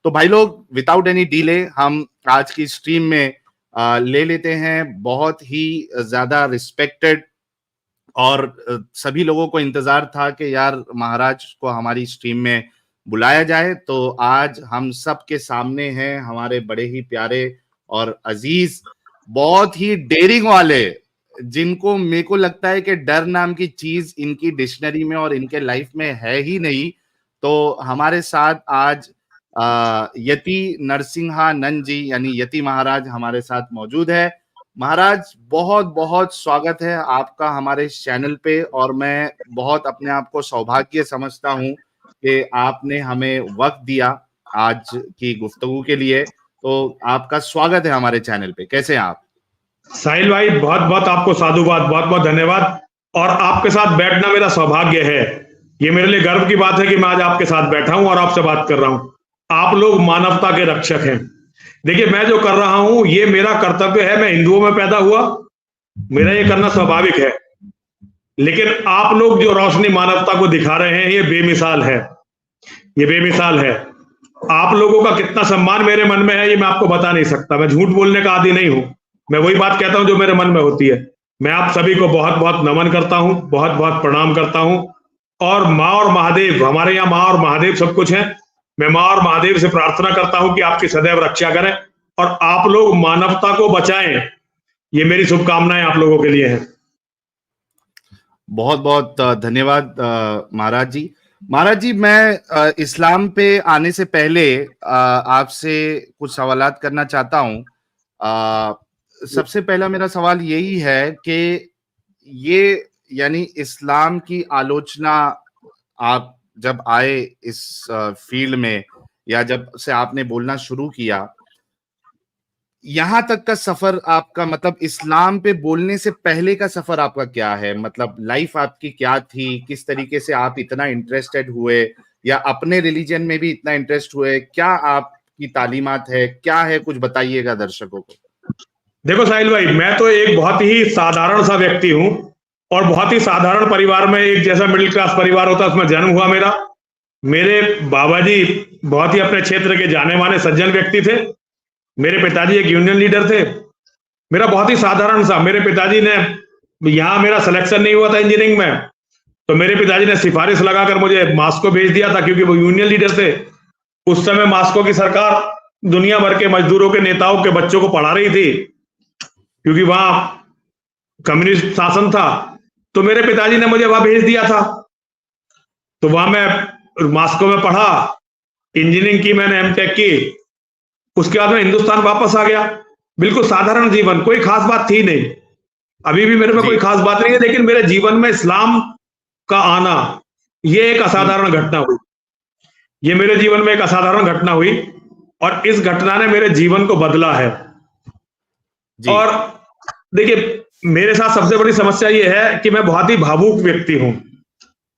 तो भाई लोग, विदाउट एनी डिले हम आज की स्ट्रीम में ले लेते हैं बहुत ही ज्यादा रिस्पेक्टेड और सभी लोगों को इंतजार था कि यार महाराज को हमारी स्ट्रीम में बुलाया जाए। तो आज हम सब के सामने हैं हमारे बड़े ही प्यारे और अजीज, बहुत ही डेयरिंग वाले, जिनको मेरे को लगता है कि डर नाम की चीज इनकी डिक्शनरी में और इनके लाइफ में है ही नहीं। तो हमारे साथ आज यति नरसिंहानंद जी यानी यति महाराज हमारे साथ मौजूद है। महाराज, बहुत बहुत स्वागत है आपका हमारे चैनल पे, और मैं बहुत अपने आप को सौभाग्य समझता हूँ कि आपने हमें वक्त दिया आज की गुफ्तगू के लिए। तो आपका स्वागत है हमारे चैनल पे। कैसे हैं आप? साहिल भाई, बहुत बहुत आपको साधुवाद, बहुत बहुत धन्यवाद। और आपके साथ बैठना मेरा सौभाग्य है। ये मेरे लिए गर्व की बात है कि मैं आज आपके साथ बैठा हूं और आपसे बात कर रहा हूं। आप लोग मानवता के रक्षक हैं। देखिए, मैं जो कर रहा हूं ये मेरा कर्तव्य है। मैं हिंदुओं में पैदा हुआ, मेरा ये करना स्वाभाविक है। लेकिन आप लोग जो रोशनी मानवता को दिखा रहे हैं ये बेमिसाल है, ये बेमिसाल है। आप लोगों का कितना सम्मान मेरे मन में है ये मैं आपको बता नहीं सकता। मैं झूठ बोलने का आदी नहीं हूं, मैं वही बात कहता हूं जो मेरे मन में होती है। मैं आप सभी को बहुत बहुत नमन करता हूं, बहुत बहुत प्रणाम करता हूं। और माँ और महादेव, हमारे यहाँ माँ और महादेव सब कुछ है। मैं माँ और महादेव से प्रार्थना करता हूं कि आपकी सदैव रक्षा करें और आप लोग मानवता को बचाएं। ये मेरी शुभकामनाएं आप लोगों के लिए हैं। बहुत बहुत धन्यवाद महाराज जी। महाराज जी, मैं इस्लाम पे आने से पहले आपसे कुछ सवालात करना चाहता हूं। सबसे पहला मेरा सवाल यही है कि ये यानी इस्लाम की आलोचना आप जब आए इस फील्ड में, या जब से आपने बोलना शुरू किया, यहाँ तक का सफर आपका, मतलब इस्लाम पे बोलने से पहले का सफर आपका क्या है? मतलब लाइफ आपकी क्या थी? किस तरीके से आप इतना इंटरेस्टेड हुए, या अपने रिलीजन में भी इतना इंटरेस्ट हुए? क्या आपकी तालीमात है, क्या है, कुछ बताइएगा दर्शकों को। देखो साहिल भाई, मैं तो एक बहुत ही साधारण सा व्यक्ति हूं और बहुत ही साधारण परिवार में, एक जैसा मिडिल क्लास परिवार होता है उसमें जन्म हुआ मेरा। मेरे बाबा जी बहुत ही अपने क्षेत्र के जाने माने सज्जन व्यक्ति थे। मेरे पिताजी एक यूनियन लीडर थे। मेरा बहुत ही साधारण सा, मेरे पिताजी ने, यहाँ मेरा सिलेक्शन नहीं हुआ था इंजीनियरिंग में, तो मेरे पिताजी ने सिफारिश लगाकर मुझे मास्को भेज दिया था, क्योंकि वो यूनियन लीडर थे। उस समय मास्को की सरकार दुनिया भर के मजदूरों के नेताओं के बच्चों को पढ़ा रही थी, क्योंकि वहां कम्युनिस्ट शासन था। तो मेरे पिताजी ने मुझे वहां भेज दिया था। तो वहां मैं मास्को में पढ़ा, इंजीनियरिंग की मैंने, एमटेक की। उसके बाद मैं हिंदुस्तान वापस आ गया। बिल्कुल साधारण जीवन, कोई खास बात थी नहीं। अभी भी मेरे में कोई खास बात नहीं है, लेकिन मेरे जीवन में इस्लाम का आना ये एक असाधारण घटना हुई। ये मेरे जीवन में एक असाधारण घटना हुई और इस घटना ने मेरे जीवन को बदला है। और देखिए, मेरे साथ सबसे बड़ी समस्या ये है कि मैं बहुत ही भावुक व्यक्ति हूं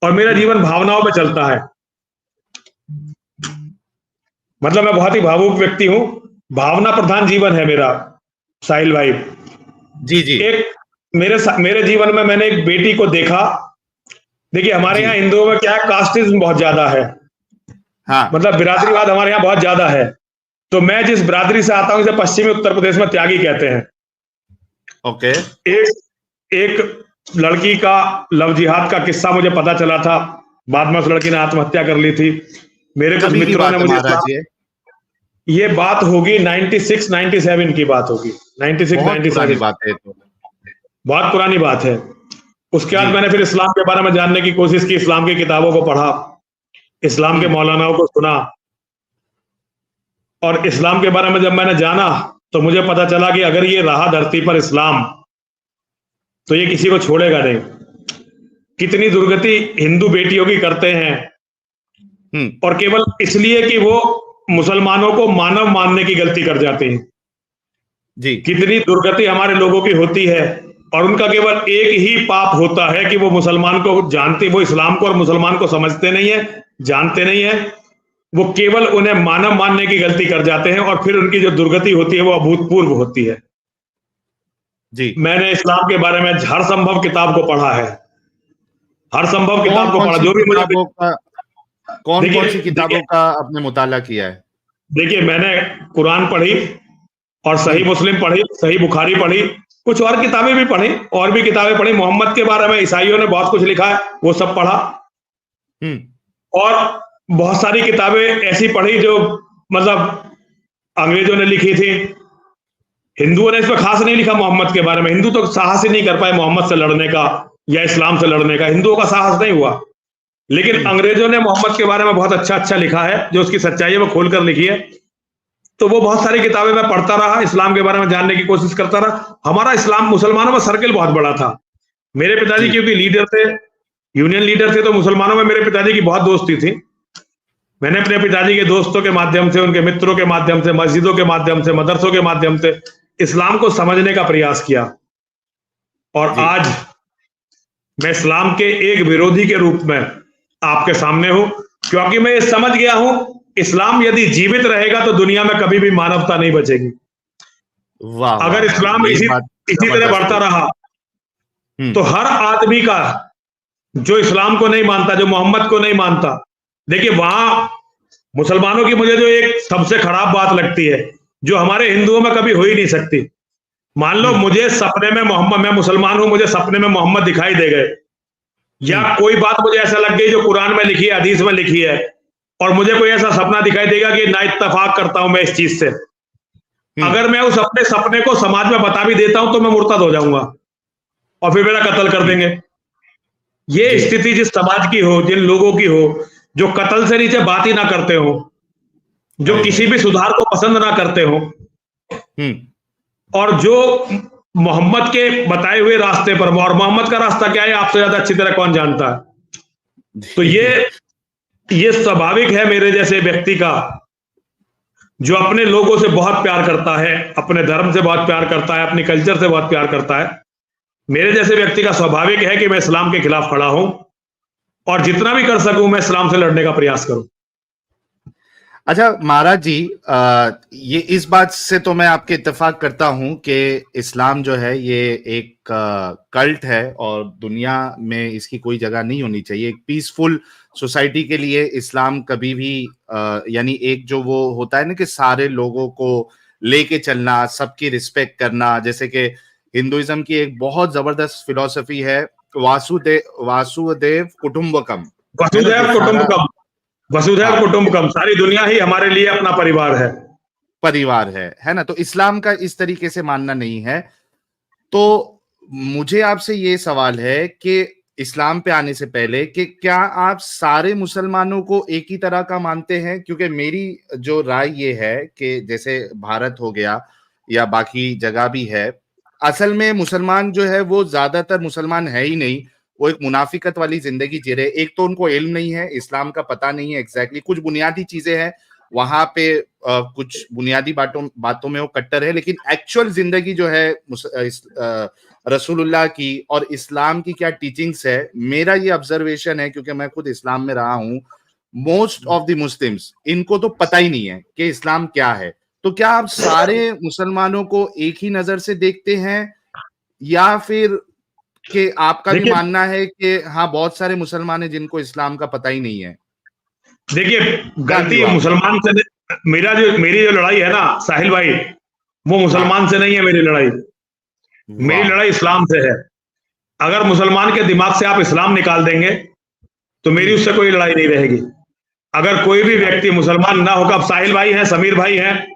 और मेरा जीवन भावनाओं में चलता है। मतलब मैं बहुत ही भावुक व्यक्ति हूं, भावना प्रधान जीवन है मेरा साहिल भाई। जी जी। एक मेरे जीवन में मैंने एक बेटी को देखा। देखिए, हमारे यहाँ हिंदुओं में क्या है, कास्टिज्म बहुत ज्यादा है। हाँ। मतलब बिरादरीवाद हमारे यहाँ बहुत ज्यादा है। तो मैं जिस बिरादरी से आता हूं, इसे पश्चिमी उत्तर प्रदेश में त्यागी कहते हैं। ओके। एक लड़की का लव जिहाद का किस्सा मुझे पता चला था। बाद में उस लड़की ने आत्महत्या कर ली थी। मेरे कुछ मित्रों ने मुझे, ये बात होगी 96-97 की बात होगी, 96-97 बात है तो बहुत पुरानी बात है। उसके बाद मैंने फिर इस्लाम के बारे में जानने की कोशिश की, इस्लाम की किताबों को पढ़ा, इस्लाम के मौलानाओं को सुना, और इस्लाम के बारे में जब मैंने जाना तो मुझे पता चला कि अगर ये रहा धरती पर इस्लाम तो ये किसी को छोड़ेगा नहीं। कितनी दुर्गति हिंदू बेटियों की करते हैं, और केवल इसलिए कि वो मुसलमानों को मानव मानने की गलती कर जाते हैं जी। कितनी दुर्गति हमारे लोगों की होती है, और उनका केवल एक ही पाप होता है कि वो मुसलमान को जानते, वो इस्लाम को और मुसलमान को समझते नहीं है, जानते नहीं है। वो केवल उन्हें मानव मानने की गलती कर जाते हैं, और फिर उनकी जो दुर्गति होती है वो अभूतपूर्व होती है जी। मैंने इस्लाम के बारे में हर संभव किताब को पढ़ा है, हर संभव किताब को पढ़ा, जो भी मुझे कौन सी किताबों का आपने मुताला किया है? देखिए, मैंने कुरान पढ़ी और सही मुस्लिम पढ़ी, सही बुखारी पढ़ी, कुछ और किताबें भी पढ़ी, और भी किताबें पढ़ी। मोहम्मद के बारे में ईसाइयों ने बहुत कुछ लिखा है, वो सब पढ़ा। और बहुत सारी किताबें ऐसी पढ़ी जो मतलब अंग्रेजों ने लिखी थी। हिंदुओं ने इसमें खास नहीं लिखा मोहम्मद के बारे में। हिंदू तो साहस ही नहीं कर पाए मोहम्मद से लड़ने का या इस्लाम से लड़ने का, हिंदुओं का साहस नहीं हुआ। लेकिन अंग्रेजों ने मोहम्मद के बारे में बहुत अच्छा अच्छा लिखा है, जो उसकी सच्चाई है वो खोलकर लिखी है। तो वो बहुत सारी किताबें मैं पढ़ता रहा, इस्लाम के बारे में जानने की कोशिश करता रहा। हमारा इस्लाम मुसलमानों में सर्किल बहुत बड़ा था। मेरे पिताजी क्योंकि लीडर थे, यूनियन लीडर थे, तो मुसलमानों में मेरे पिताजी की बहुत दोस्ती थी। मैंने अपने पिताजी के दोस्तों के माध्यम से, उनके मित्रों के माध्यम से, मस्जिदों के माध्यम से, मदरसों के माध्यम से इस्लाम को समझने का प्रयास किया। और आज मैं इस्लाम के एक विरोधी के रूप में आपके सामने हूं, क्योंकि मैं ये समझ गया हूं, इस्लाम यदि जीवित रहेगा तो दुनिया में कभी भी मानवता नहीं बचेगी। अगर इस्लाम इसी तरह बढ़ता रहा तो हर आदमी का, जो इस्लाम को नहीं मानता, जो मोहम्मद को नहीं मानता, देखिए वहां मुसलमानों की मुझे जो एक सबसे खराब बात लगती है, जो हमारे हिंदुओं में कभी हो ही नहीं सकती। मान लो मुझे सपने में मोहम्मद, मैं मुसलमान हूं, मुझे सपने में मोहम्मद दिखाई दे गए, या कोई बात मुझे ऐसा लग गई जो कुरान में लिखी है, हदीस में लिखी है, और मुझे कोई ऐसा सपना दिखाई देगा कि ना इत्तेफाक करता हूं मैं इस चीज से, अगर मैं उस अपने सपने को समाज में बता भी देता हूं तो मैं मुर्तद हो जाऊंगा और फिर मेरा कत्ल कर देंगे। ये स्थिति जिस समाज की हो, जिन लोगों की हो जो कत्ल से नीचे बात ही ना करते हो, जो किसी भी सुधार को पसंद ना करते हो, और जो मोहम्मद के बताए हुए रास्ते पर, और मोहम्मद का रास्ता क्या है आपसे ज्यादा अच्छी तरह कौन जानता है। तो ये स्वाभाविक है मेरे जैसे व्यक्ति का, जो अपने लोगों से बहुत प्यार करता है, अपने धर्म से बहुत प्यार करता है, अपने कल्चर से बहुत प्यार करता है, मेरे जैसे व्यक्ति का स्वाभाविक है कि मैं इस्लाम के खिलाफ खड़ा हूं और जितना भी कर सकूं मैं इस्लाम से लड़ने का प्रयास करूं। अच्छा महाराज जी, ये इस बात से तो मैं आपके इत्तेफाक करता हूं कि इस्लाम जो है ये एक कल्ट है और दुनिया में इसकी कोई जगह नहीं होनी चाहिए। एक पीसफुल सोसाइटी के लिए इस्लाम कभी भी यानी एक जो वो होता है ना कि सारे लोगों को लेके चलना, सबकी रिस्पेक्ट करना, जैसे कि हिंदुइज्म की एक बहुत जबरदस्त फिलॉसफी है वासुदेव कुटुंबकम। वसुधैव कुटुंबकम, सारी दुनिया ही हमारे लिए अपना परिवार है ना। तो इस्लाम का इस तरीके से मानना नहीं है। तो मुझे आपसे ये सवाल है कि इस्लाम पे आने से पहले कि क्या आप सारे मुसलमानों को एक ही तरह का मानते हैं? क्योंकि मेरी जो राय ये है कि जैसे भारत हो गया या बाकी जगह भी है, असल में मुसलमान जो है वो ज्यादातर मुसलमान है ही नहीं, वो एक मुनाफिकत वाली जिंदगी जी रहे। एक तो उनको इल्म नहीं है, इस्लाम का पता नहीं है एग्जैक्टली, कुछ बुनियादी चीजें हैं वहां पे, कुछ बुनियादी बातों में वो कट्टर है, लेकिन एक्चुअल जिंदगी जो है रसूलुल्लाह की और इस्लाम की क्या टीचिंग्स है, मेरा ये ऑब्जर्वेशन है, क्योंकि मैं खुद इस्लाम में रहा हूं, मोस्ट ऑफ द मुस्लिम्स इनको तो पता ही नहीं है कि इस्लाम क्या है। तो क्या आप सारे मुसलमानों को एक ही नजर से देखते हैं, या फिर कि आपका भी मानना है कि हाँ बहुत सारे मुसलमान हैं जिनको इस्लाम का पता ही नहीं है? देखिए, गलती मुसलमान से, मेरी जो लड़ाई है ना साहिल भाई, वो मुसलमान से नहीं है। मेरी लड़ाई इस्लाम से है। अगर मुसलमान के दिमाग से आप इस्लाम निकाल देंगे तो मेरी उससे कोई लड़ाई नहीं रहेगी। अगर कोई भी व्यक्ति मुसलमान ना होगा, अब साहिल भाई हैं, समीर भाई हैं,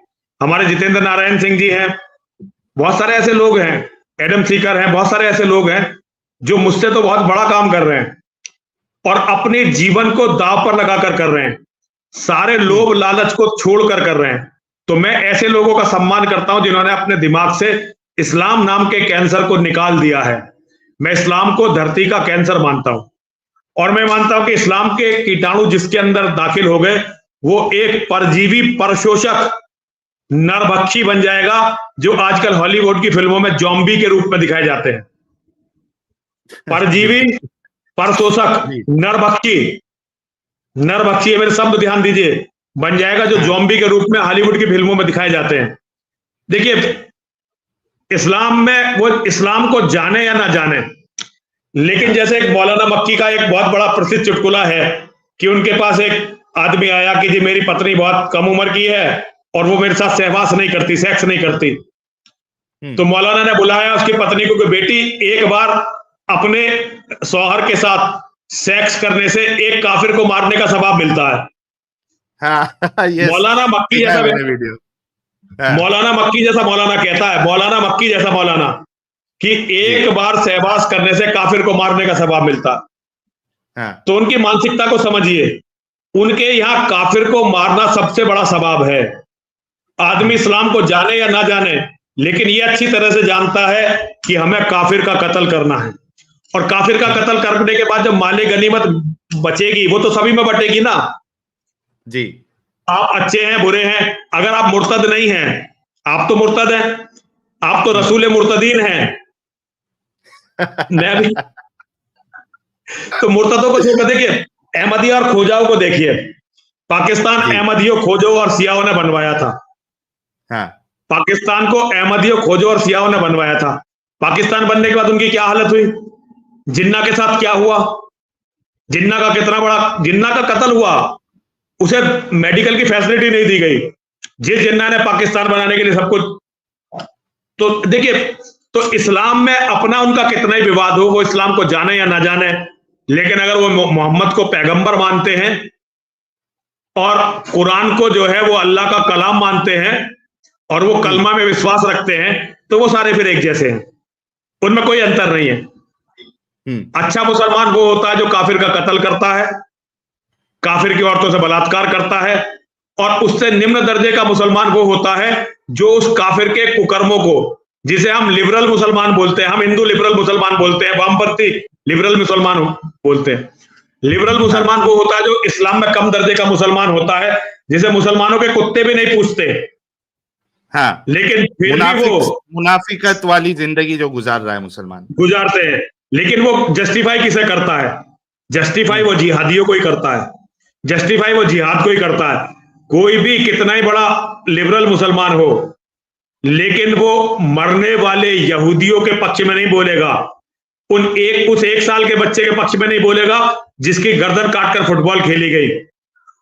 हमारे जितेंद्र नारायण सिंह जी हैं, बहुत सारे ऐसे लोग हैं, एडम सीकर हैं, बहुत सारे ऐसे लोग हैं जो मुझसे तो बहुत बड़ा काम कर रहे हैं और अपने जीवन को दांव पर लगाकर कर रहे हैं, सारे लोभ लालच को छोड़कर कर रहे हैं। तो मैं ऐसे लोगों का सम्मान करता हूं जिन्होंने अपने दिमाग से इस्लाम नाम के कैंसर को निकाल दिया है। मैं इस्लाम को धरती का कैंसर मानता हूं और मैं मानता हूं कि इस्लाम के कीटाणु जिसके अंदर दाखिल हो गए वो एक परजीवी, परशोषक, नरभक्षी बन जाएगा, जो आजकल हॉलीवुड की फिल्मों में जॉम्बी के रूप में दिखाए जाते हैं। परजीवी, परशोषक, नरभक्षी, मेरे शब्द ध्यान दीजिए, बन जाएगा, जो जॉम्बी के रूप में हॉलीवुड की फिल्मों में दिखाए जाते हैं। देखिए, इस्लाम में वो इस्लाम को जाने या ना जाने, लेकिन जैसे एक मौलाना मक्की का एक बहुत बड़ा प्रसिद्ध चुटकुला है कि उनके पास एक आदमी आया कि जी मेरी पत्नी बहुत कम उम्र की है और वो मेरे साथ सहवास नहीं करती, सेक्स नहीं करती। तो मौलाना ने बुलाया उसकी पत्नी को कि बेटी, एक बार अपने शौहर के साथ सेक्स करने से एक काफिर को मारने का सवाब मिलता है। हाँ, मौलाना मक्की जैसा वीडियो, मौलाना मक्की जैसा मौलाना कहता है, मौलाना मक्की जैसा मौलाना, कि एक बार सहवास करने से काफिर को मारने का सवाब मिलता है। तो उनकी मानसिकता को समझिए, उनके यहाँ काफिर को मारना सबसे बड़ा सवाब है। आदमी इस्लाम को जाने या ना जाने, लेकिन ये अच्छी तरह से जानता है कि हमें काफिर का कत्ल करना है, और काफिर का कत्ल करने के बाद जब माले गनीमत बचेगी वो तो सभी में बटेगी ना जी। आप अच्छे हैं बुरे हैं, अगर आप मुर्तद नहीं हैं, आप तो मुर्तद हैं, आप तो रसूल मुर्तदीन हैं। मैं भी तो मुर्तदों को छोड़, देखिए अहमदिया और खोजाओं को देखिए, पाकिस्तान अहमदियों खोजो और सियाओं ने बनवाया था। पाकिस्तान को अहमदियों खोजो और सियाओं ने बनवाया था। पाकिस्तान बनने के बाद उनकी क्या हालत हुई, जिन्ना के साथ क्या हुआ, जिन्ना का कितना बड़ा, जिन्ना का कत्ल हुआ, उसे मेडिकल की फैसिलिटी नहीं दी गई, जिस जिन्ना ने पाकिस्तान बनाने के लिए सब कुछ। तो देखिए, तो इस्लाम में अपना उनका कितना ही विवाद हो, वो इस्लाम को जाने या ना जाने, लेकिन अगर वो मोहम्मद को पैगंबर मानते हैं और कुरान को जो है वो अल्लाह का कलाम मानते हैं और वो कलमा में विश्वास रखते हैं, तो वो सारे फिर एक जैसे हैं, उनमें कोई अंतर नहीं है। अच्छा मुसलमान वो होता है जो काफिर का कत्ल करता है, काफिर की औरतों से बलात्कार करता है, और उससे निम्न दर्जे का मुसलमान वो होता है जो उस काफिर के कुकर्मों को, जिसे हम लिबरल मुसलमान बोलते हैं, हम हिंदू लिबरल मुसलमान बोलते हैं, वामपंथी लिबरल मुसलमान बोलते हैं। लिबरल मुसलमान वो होता है जो इस्लाम में कम दर्जे का मुसलमान होता है, जिसे मुसलमानों के कुत्ते भी नहीं पूछते, हाँ, लेकिन फिर भी वो मुनाफिकत वाली जिंदगी जो गुजार रहा है मुसलमान, गुजारते हैं। लेकिन वो जस्टिफाई किसे करता है, जस्टिफाई वो जिहादियों को ही करता है, जस्टिफाई वो जिहाद को ही करता है। कोई भी कितना ही बड़ा लिबरल मुसलमान हो, लेकिन वो मरने वाले यहूदियों के पक्ष में नहीं बोलेगा, उस एक साल के बच्चे के पक्ष में नहीं बोलेगा जिसकी गर्दन काटकर फुटबॉल खेली गई,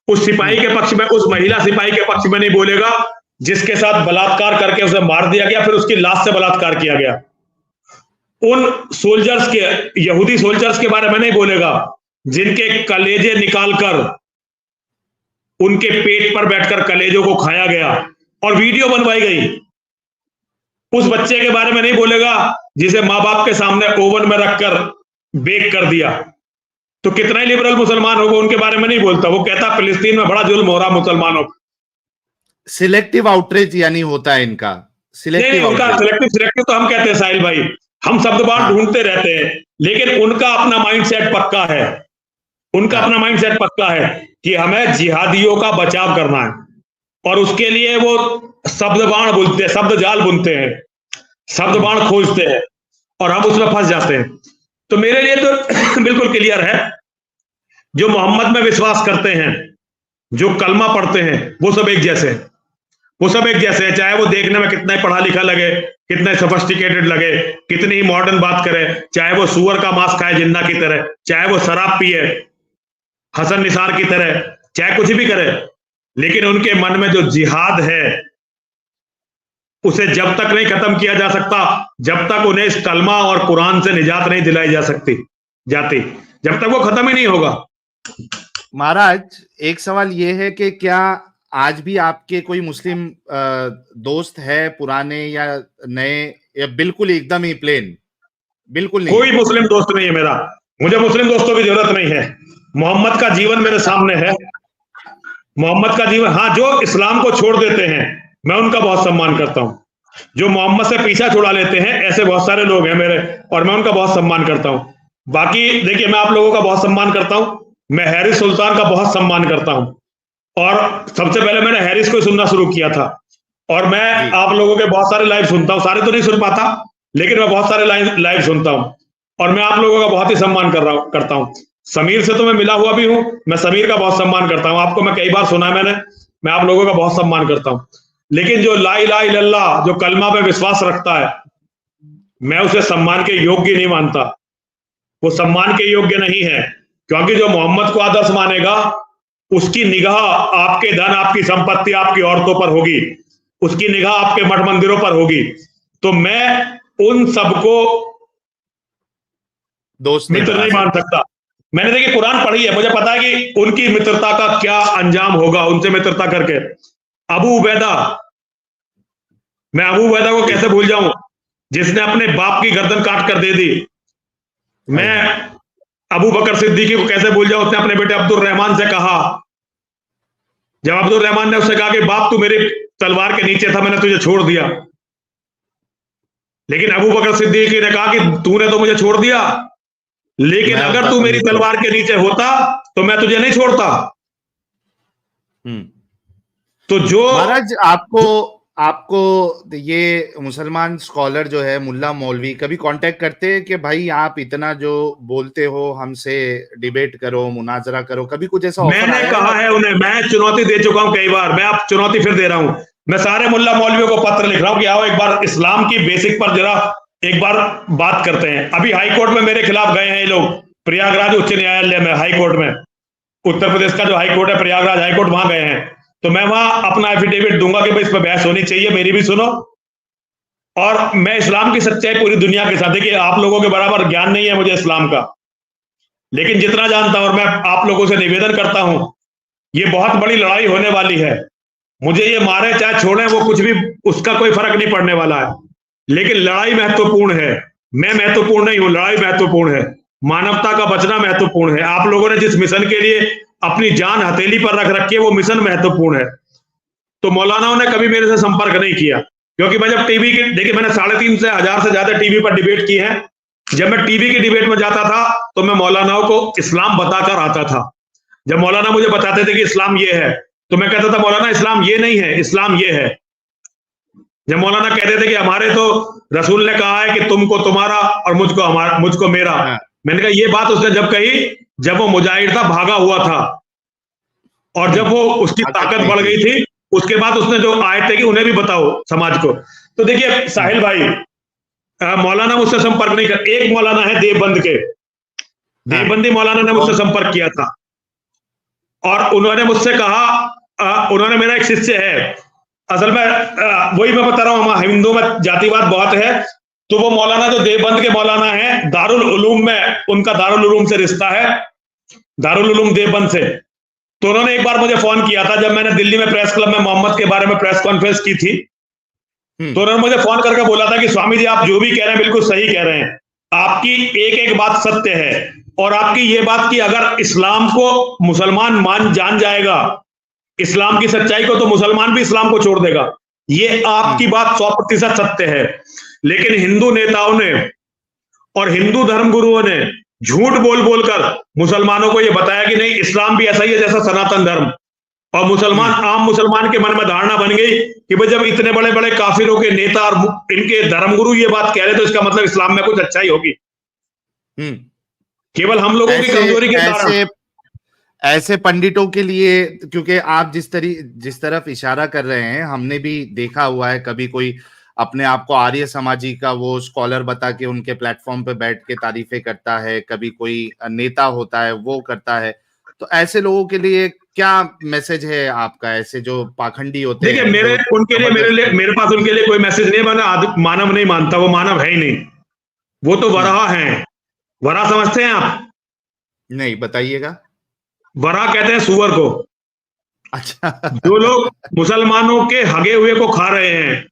उस सिपाही के पक्ष में, उस महिला सिपाही के पक्ष में नहीं बोलेगा जिसके साथ बलात्कार करके उसे मार दिया गया, फिर उसकी लाश से बलात्कार किया गया। उन सोल्जर्स के, यहूदी सोल्जर्स के बारे में नहीं बोलेगा जिनके कलेजे निकालकर उनके पेट पर बैठकर कलेजों को खाया गया और वीडियो बनवाई गई। उस बच्चे के बारे में नहीं बोलेगा जिसे माँ बाप के सामने ओवन में रखकर बेक कर दिया। तो कितना ही लिबरल मुसलमान होगा, उनके बारे में नहीं बोलता। वो कहता फिलिस्तीन में बड़ा जुल्म हो रहा मुसलमानों। सिलेक्टिव आउटरीच यानी होता है इनका, सिलेक्टिव तो हम कहते हैं साहिल भाई, हम शब्द बाण ढूंढते रहते हैं, लेकिन उनका अपना माइंडसेट पक्का है, उनका अपना माइंडसेट पक्का है कि हमें जिहादियों का बचाव करना है, और उसके लिए वो शब्द बाण बुनते हैं, शब्द जाल बुनते हैं, शब्द बाण खोजते हैं, और हम उसमें फंस जाते हैं। तो मेरे लिए तो बिल्कुल क्लियर है, जो मोहम्मद में विश्वास करते हैं, जो कलमा पढ़ते हैं, वो सब एक जैसे हैं, वो सब एक जैसे हैं, चाहे वो देखने में कितना ही पढ़ा लिखा लगे, कितना सोफिस्टिकेटेड लगे, कितनी ही मॉडर्न बात करे, चाहे वो सुअर का मांस खाए जिन्ना की तरह, चाहे वो शराब पिए हसन निसार की तरह, चाहे कुछ भी करे, लेकिन उनके मन में जो जिहाद है उसे जब तक नहीं खत्म किया जा सकता, जब तक उन्हें इस कलमा और कुरान से निजात नहीं दिलाई जा सकती जाती, जब तक वो खत्म ही नहीं होगा। महाराज, एक सवाल ये है कि क्या आज भी आपके कोई मुस्लिम दोस्त है, पुराने या नए, या बिल्कुल एकदम ही प्लेन? बिल्कुल नहीं, कोई मुस्लिम दोस्त नहीं है मेरा, मुझे मुस्लिम दोस्तों की जरूरत नहीं है। मोहम्मद का जीवन मेरे सामने है, मोहम्मद का जीवन। हाँ, जो इस्लाम को छोड़ देते हैं मैं उनका बहुत सम्मान करता हूँ, जो मोहम्मद से पीछा छुड़ा लेते हैं, ऐसे बहुत सारे लोग हैं मेरे, और मैं उनका बहुत सम्मान करता हूँ। बाकी देखिए, मैं आप लोगों का बहुत सम्मान करता हूँ, मैं हैरिस सुल्तान का बहुत सम्मान करता हूँ, और सबसे पहले मैंने हैरिस को सुनना शुरू किया था, और मैं आप लोगों के बहुत सारे लाइव सुनता हूँ, सारे तो नहीं सुन पाता, लेकिन मैं बहुत सारे लाइव सुनता हूँ, और मैं आप लोगों का बहुत ही सम्मान करता हूँ। समीर से तो मैं मिला हुआ भी हूँ, मैं समीर का बहुत सम्मान करता हूँ, आपको मैं कई बार सुना है मैंने, मैं आप लोगों का बहुत सम्मान करता हूँ। लेकिन जो ला इलाहा इल्लल्लाह, जो कलमा पे विश्वास रखता है, मैं उसे सम्मान के योग्य नहीं मानता, वो सम्मान के योग्य नहीं है, क्योंकि जो मोहम्मद को आदर्श मानेगा उसकी निगाह आपके धन, आपकी संपत्ति, आपकी औरतों पर होगी, उसकी निगाह आपके मठ मंदिरों पर होगी। तो मैं उन सबको दोस्त मित्र नहीं मान सकता। मैंने देखिए कुरान पढ़ी है, मुझे पता है कि उनकी मित्रता का क्या अंजाम होगा उनसे मित्रता करके। अबू उबैदा, मैं अबू उबैदा को कैसे भूल जाऊं, जिसने अपने बाप की गर्दन काट कर दे दी। मैं अबू बकर सिद्दीकी को कैसे भूल जाऊं, उसने अपने बेटे अब्दुल रहमान से कहा, जब अब्दुल रहमान ने उससे कहा कि बाप तू मेरी तलवार के नीचे था, मैंने तुझे छोड़ दिया, लेकिन अबू बकर सिद्दीकी ने कहा कि तूने तो मुझे छोड़ दिया, लेकिन अगर तू मेरी तलवार के नीचे होता तो मैं तुझे नहीं छोड़ता। तो जो महाराज आपको ये मुसलमान स्कॉलर जो है मुल्ला मौलवी कभी कांटेक्ट करते हैं कि भाई आप इतना जो बोलते हो हमसे डिबेट करो, मुनाजरा करो, कभी कुछ ऐसा? मैंने कहा है उन्हें, मैं चुनौती दे चुका हूं कई बार, मैं आप चुनौती फिर दे रहा हूं। मैं सारे मुल्ला मौलवियों को पत्र लिख रहा हूं कि आओ एक बार इस्लाम की बेसिक पर जरा एक बार बात करते हैं। अभी हाई कोर्ट में मेरे खिलाफ गए हैं ये लोग, प्रयागराज उच्च न्यायालय में, हाई कोर्ट में, उत्तर प्रदेश का जो हाई कोर्ट है प्रयागराज हाई कोर्ट, वहां गए हैं। तो मैं वहां अपना एफिडेविट दूंगा कि भाई इस पर बहस होनी चाहिए, मेरी भी सुनो, और मैं इस्लाम की सच्चाई पूरी दुनिया के साथ, देखिए आप लोगों के बराबर ज्ञान नहीं है मुझे इस्लाम का, लेकिन जितना जानता हूं, और मैं आप लोगों से निवेदन करता हूं, ये बहुत बड़ी लड़ाई होने वाली है। मुझे ये मारे चाहे छोड़े, वो कुछ भी, उसका कोई फर्क नहीं पड़ने वाला है, लेकिन लड़ाई महत्वपूर्ण है। मैं महत्वपूर्ण नहीं हूं, लड़ाई महत्वपूर्ण है, मानवता का बचना महत्वपूर्ण है। आप लोगों ने जिस मिशन के लिए अपनी जान हथेली पर रख रखी है वो मिशन महत्वपूर्ण है। तो मौलानाओं ने कभी मेरे से संपर्क नहीं किया, क्योंकि मैं जब टीवी की, देखिए मैंने 350 से 1000 से ज्यादा टीवी पर डिबेट की है। जब मैं टीवी की डिबेट में जाता था तो मैं मौलानाओं को इस्लाम बताकर आता था। जब मौलाना मुझे बताते थे कि इस्लाम ये है, तो मैं कहता था मौलाना इस्लाम ये नहीं है, इस्लाम ये है। जब मौलाना कहते थे कि हमारे तो रसूल ने कहा है कि तुमको तुम्हारा और मुझको मेरा, मैंने कहा ये बात उसने जब कही जब वो मुजाहिद था, भागा हुआ था, और जब वो उसकी ताकत बढ़ गई थी, उसके बाद उसने जो आयत है कि उन्हें भी बताओ समाज को। तो देखिए साहिल भाई, मौलाना मुझसे संपर्क नहीं कर, एक मौलाना है देवबंद के, देवबंदी मौलाना ने मुझसे संपर्क किया था, और उन्होंने मुझसे कहा, उन्होंने, मेरा एक शिष्य है, असल में वही मैं बता रहा हूं, हम हिंदुओं में जातिवाद बहुत है, तो वो मौलाना जो देवबंद के मौलाना है, दारुल उलूम में उनका दारुल उलूम से रिश्ता है, दारुल उलूम देवबंद से। तो उन्होंने एक बार मुझे फोन किया था जब मैंने दिल्ली में प्रेस क्लब में मोहम्मद के बारे में प्रेस कॉन्फ्रेंस की थी, तो उन्होंने मुझे फोन करके बोला था कि स्वामी जी आप जो भी कह रहे हैं बिल्कुल सही कह रहे हैं, आपकी एक एक बात सत्य है, और आपकी ये बात कि अगर इस्लाम को मुसलमान जान जाएगा, इस्लाम की सच्चाई को, तो मुसलमान भी इस्लाम को छोड़ देगा। ये आपकी बात 100% सत्य है, लेकिन हिंदू नेताओं ने और हिंदू धर्मगुरुओं ने झूठ बोल बोलकर मुसलमानों को यह बताया कि नहीं इस्लाम भी ऐसा ही है जैसा सनातन धर्म, और मुसलमान, आम मुसलमान के मन में धारणा बन गई कि भाई जब इतने बड़े बड़े काफिरों के नेता और इनके धर्मगुरु ये बात कह रहे तो इसका मतलब इस्लाम में कुछ अच्छाई होगी। केवल हम लोगों की कमजोरी के कारण ऐसे पंडितों के लिए, क्योंकि आप जिस तरफ इशारा कर रहे हैं, हमने भी देखा हुआ है, कभी कोई अपने आप को आर्य समाजी का वो स्कॉलर बता के उनके प्लेटफॉर्म पे बैठ के तारीफें करता है, कभी कोई नेता होता है वो करता है। तो ऐसे लोगों के लिए क्या मैसेज है आपका, ऐसे जो पाखंडी होते हैं? देखिए मेरे पास उनके लिए कोई मैसेज नहीं है। मैं मानव नहीं मानता, वो मानव है ही नहीं, वो तो वराह हैं। वराह समझते हैं आप? नहीं, बताइएगा। वराह कहते हैं सुअर को। अच्छा। जो लोग मुसलमानों के हगे हुए को खा रहे हैं,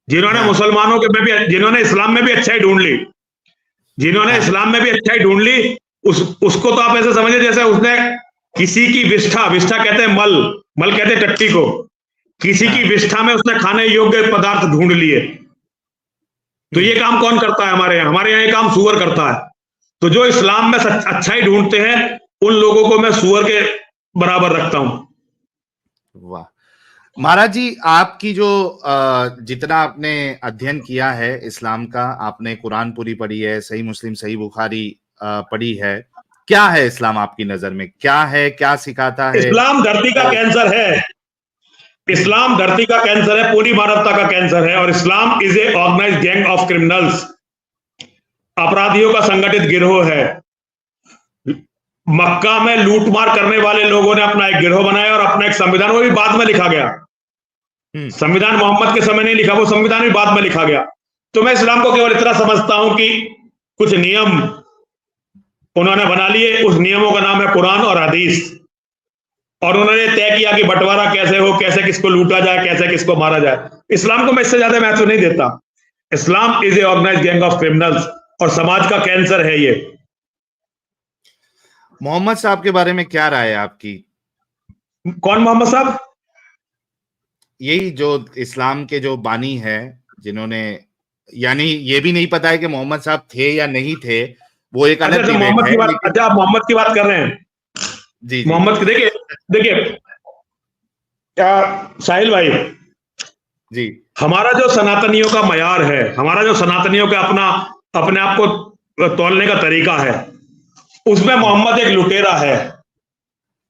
जिन्होंने मुसलमानों के में भी, जिन्होंने इस्लाम में भी अच्छाई ढूंढ ली, जिन्होंने इस्लाम में भी अच्छाई ढूंढ ली, उसको तो आप ऐसे समझिए जैसे उसने किसी की विष्ठा कहते हैं मल कहते हैं टट्टी को, किसी की विष्ठा में उसने खाने योग्य पदार्थ ढूंढ लिए। तो ये काम कौन करता है हमारे यहाँ ये काम सुअर करता है। तो जो इस्लाम में अच्छाई ढूंढते हैं उन लोगों को मैं सुअर के बराबर रखता हूं। वाह महाराज जी, आपकी जो जितना आपने अध्ययन किया है इस्लाम का, आपने कुरान पूरी पढ़ी है, सही मुस्लिम, सही बुखारी पढ़ी है, क्या है इस्लाम आपकी नजर में? क्या है, क्या सिखाता है? इस्लाम धरती का कैंसर है। इस्लाम धरती का कैंसर है, पूरी मानवता का कैंसर है। और Islam is a organised gang of criminals, अपराधियों का संगठित गिरोह है। मक्का में लूटमार करने वाले लोगों ने अपना एक गिरोह बनाया और अपना एक संविधान, वो भी बाद में लिखा गया। संविधान मोहम्मद के समय नहीं लिखा, वो संविधान भी बाद में लिखा गया। तो मैं इस्लाम को केवल इतना समझता हूं कि कुछ नियम उन्होंने बना लिए, उस नियमों का नाम है कुरान और हदीस, और उन्होंने तय किया कि बंटवारा कैसे हो, कैसे किसको लूटा जाए, कैसे किसको मारा जाए। इस्लाम को मैं इससे ज्यादा महत्व नहीं देता। Islam is a organised gang of criminals, और समाज का कैंसर है ये। मोहम्मद साहब के बारे में क्या राय है आपकी? कौन मोहम्मद साहब? यही जो इस्लाम के जो बानी है, जिन्होंने, यानी ये भी नहीं पता है कि मोहम्मद साहब थे या नहीं थे, वो एक अलग डिबेट मोहम्मद है। की बात, अच्छा आप मोहम्मद की बात कर रहे हैं? जी, मोहम्मद की देखिए क्या साहिल भाई जी, हमारा जो सनातनियों का मयार है, हमारा जो सनातनियों का अपने आप को तौलने का तरीका है, उसमें मोहम्मद एक लुटेरा है,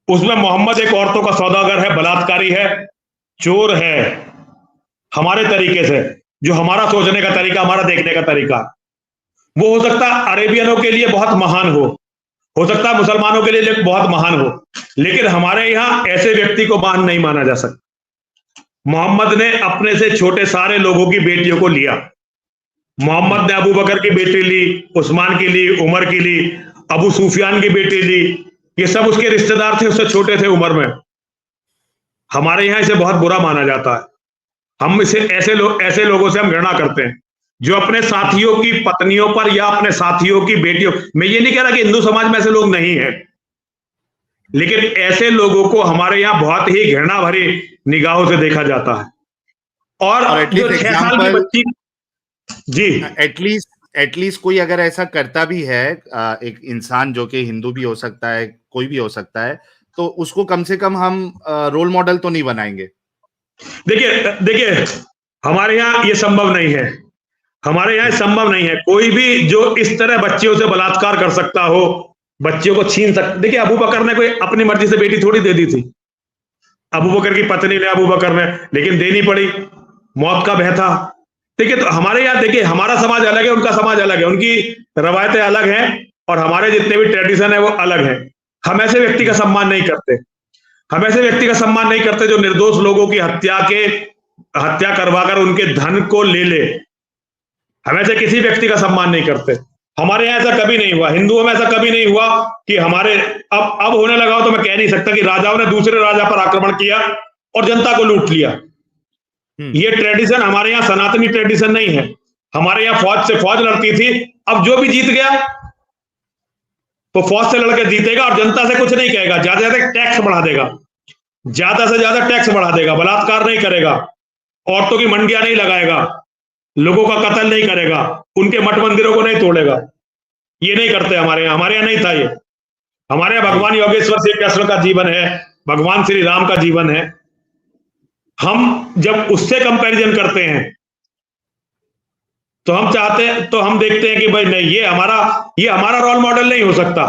उसमें मोहम्मद एक औरतों का सौदागर है, बलात्कारी है, चोर है। हमारे तरीके से, जो हमारा सोचने का तरीका, हमारा देखने का तरीका, वो हो सकता है अरेबियनों के लिए बहुत महान हो सकता है मुसलमानों के लिए बहुत महान हो, लेकिन हमारे यहां ऐसे व्यक्ति को महान नहीं माना जा सकता। मोहम्मद ने अपने से छोटे सारे लोगों की बेटियों को लिया। मोहम्मद ने अबू बकर की बेटी ली, उस्मान की ली, उमर की ली, अबू सुफियान की बेटी ली। ये सब उसके रिश्तेदार थे, उससे छोटे थे उम्र में। हमारे यहां इसे बहुत बुरा माना जाता है। हम इसे ऐसे लोगों से हम घृणा करते हैं जो अपने साथियों की पत्नियों पर या अपने साथियों की बेटियों, मैं ये नहीं कह रहा कि हिंदू समाज में ऐसे लोग नहीं है, लेकिन ऐसे लोगों को हमारे यहां बहुत ही घृणा भरी निगाहों से देखा जाता है। और जो 6 साल की बच्ची, जी, एटलीस्ट कोई अगर ऐसा करता भी है, एक इंसान जो कि हिंदू भी हो सकता है, कोई भी हो सकता है, तो उसको कम से कम हम रोल मॉडल तो नहीं बनाएंगे। देखिए हमारे यहाँ ये संभव नहीं है, हमारे यहाँ संभव नहीं है। कोई भी जो इस तरह बच्चियों से बलात्कार कर सकता हो, बच्चियों को छीन सकता। देखिए अबू बकर ने कोई अपनी मर्जी से बेटी थोड़ी दे दी थी, अबू बकर की पत्नी ने, अबू बकर ने, लेकिन देनी पड़ी, मौत का भय था। देखिए तो हमारे यहाँ, देखिए हमारा समाज अलग है, उनका समाज अलग है, उनकी रवायतें अलग हैं, और हमारे जितने भी ट्रेडिशन है वो अलग है। हम ऐसे व्यक्ति का सम्मान नहीं करते, हम ऐसे व्यक्ति का सम्मान नहीं करते जो निर्दोष लोगों की हत्या करवाकर उनके धन को ले ले। हम ऐसे किसी व्यक्ति का सम्मान नहीं करते। हमारे यहाँ ऐसा कभी नहीं हुआ, हिंदुओं में ऐसा कभी नहीं हुआ कि हमारे अब होने लगा हो, तो मैं कह नहीं सकता कि राजाओं ने दूसरे राजा पर आक्रमण किया और जनता को लूट लिया। ये ट्रेडिशन हमारे यहाँ सनातनी ट्रेडिशन नहीं है। हमारे यहाँ फौज से फौज लड़ती थी, अब जो भी जीत गया तो फौज से लड़के जीतेगा और जनता से कुछ नहीं कहेगा, ज्यादा से ज्यादा टैक्स बढ़ा देगा, ज्यादा से ज्यादा टैक्स बढ़ा देगा, बलात्कार नहीं करेगा, औरतों की मंडियां नहीं लगाएगा, लोगों का कत्ल नहीं करेगा, उनके मठ मंदिरों को नहीं तोड़ेगा। ये नहीं करते हमारे यहाँ नहीं था ये। हमारे यहाँ भगवान योगेश्वर श्री कृष्ण का जीवन है, भगवान श्री राम का जीवन है। हम जब उससे कंपैरिजन करते हैं तो हम देखते हैं कि भाई नहीं, ये हमारा रोल मॉडल नहीं हो सकता।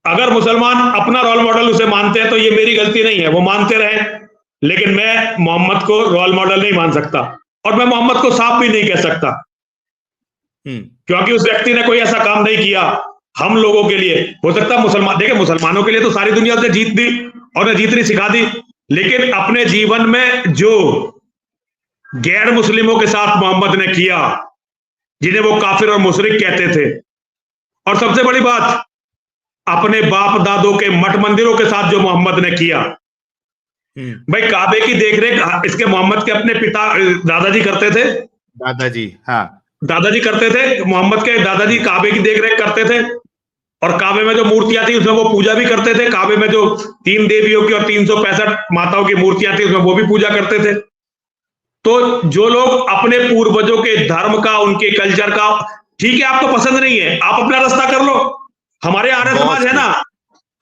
अगर मुसलमान अपना रोल मॉडल उसे मानते हैं तो ये मेरी गलती नहीं है, वो मानते रहे, लेकिन मैं मोहम्मद को रोल मॉडल नहीं मान सकता, और मैं मोहम्मद को साफ भी नहीं कह सकता, क्योंकि उस व्यक्ति ने कोई ऐसा काम नहीं किया हम लोगों के लिए। हो सकता मुसलमान, देखिए मुसलमानों के लिए तो सारी दुनिया उसने जीत दी और उन्हें जीतनी सिखा दी, लेकिन अपने जीवन में जो गैर मुस्लिमों के साथ मोहम्मद ने किया, जिन्हें वो काफिर और मुशरिक कहते थे, और सबसे बड़ी बात अपने बाप दादों के मठ मंदिरों के साथ जो मोहम्मद ने किया। भाई काबे की देखरेख इसके मोहम्मद के अपने पिता दादाजी करते थे, दादाजी करते थे, मोहम्मद के दादाजी काबे की देखरेख करते थे, और काबे में जो मूर्तियां थी उसमें वो पूजा भी करते थे। काबे में जो 3 देवियों की और 365 माताओं की मूर्तियां थी उसमें वो भी पूजा करते थे। तो जो लोग अपने पूर्वजों के धर्म का, उनके कल्चर का, ठीक है आपको पसंद नहीं है, आप अपना रास्ता कर लो। हमारे आर्य समाज है ना,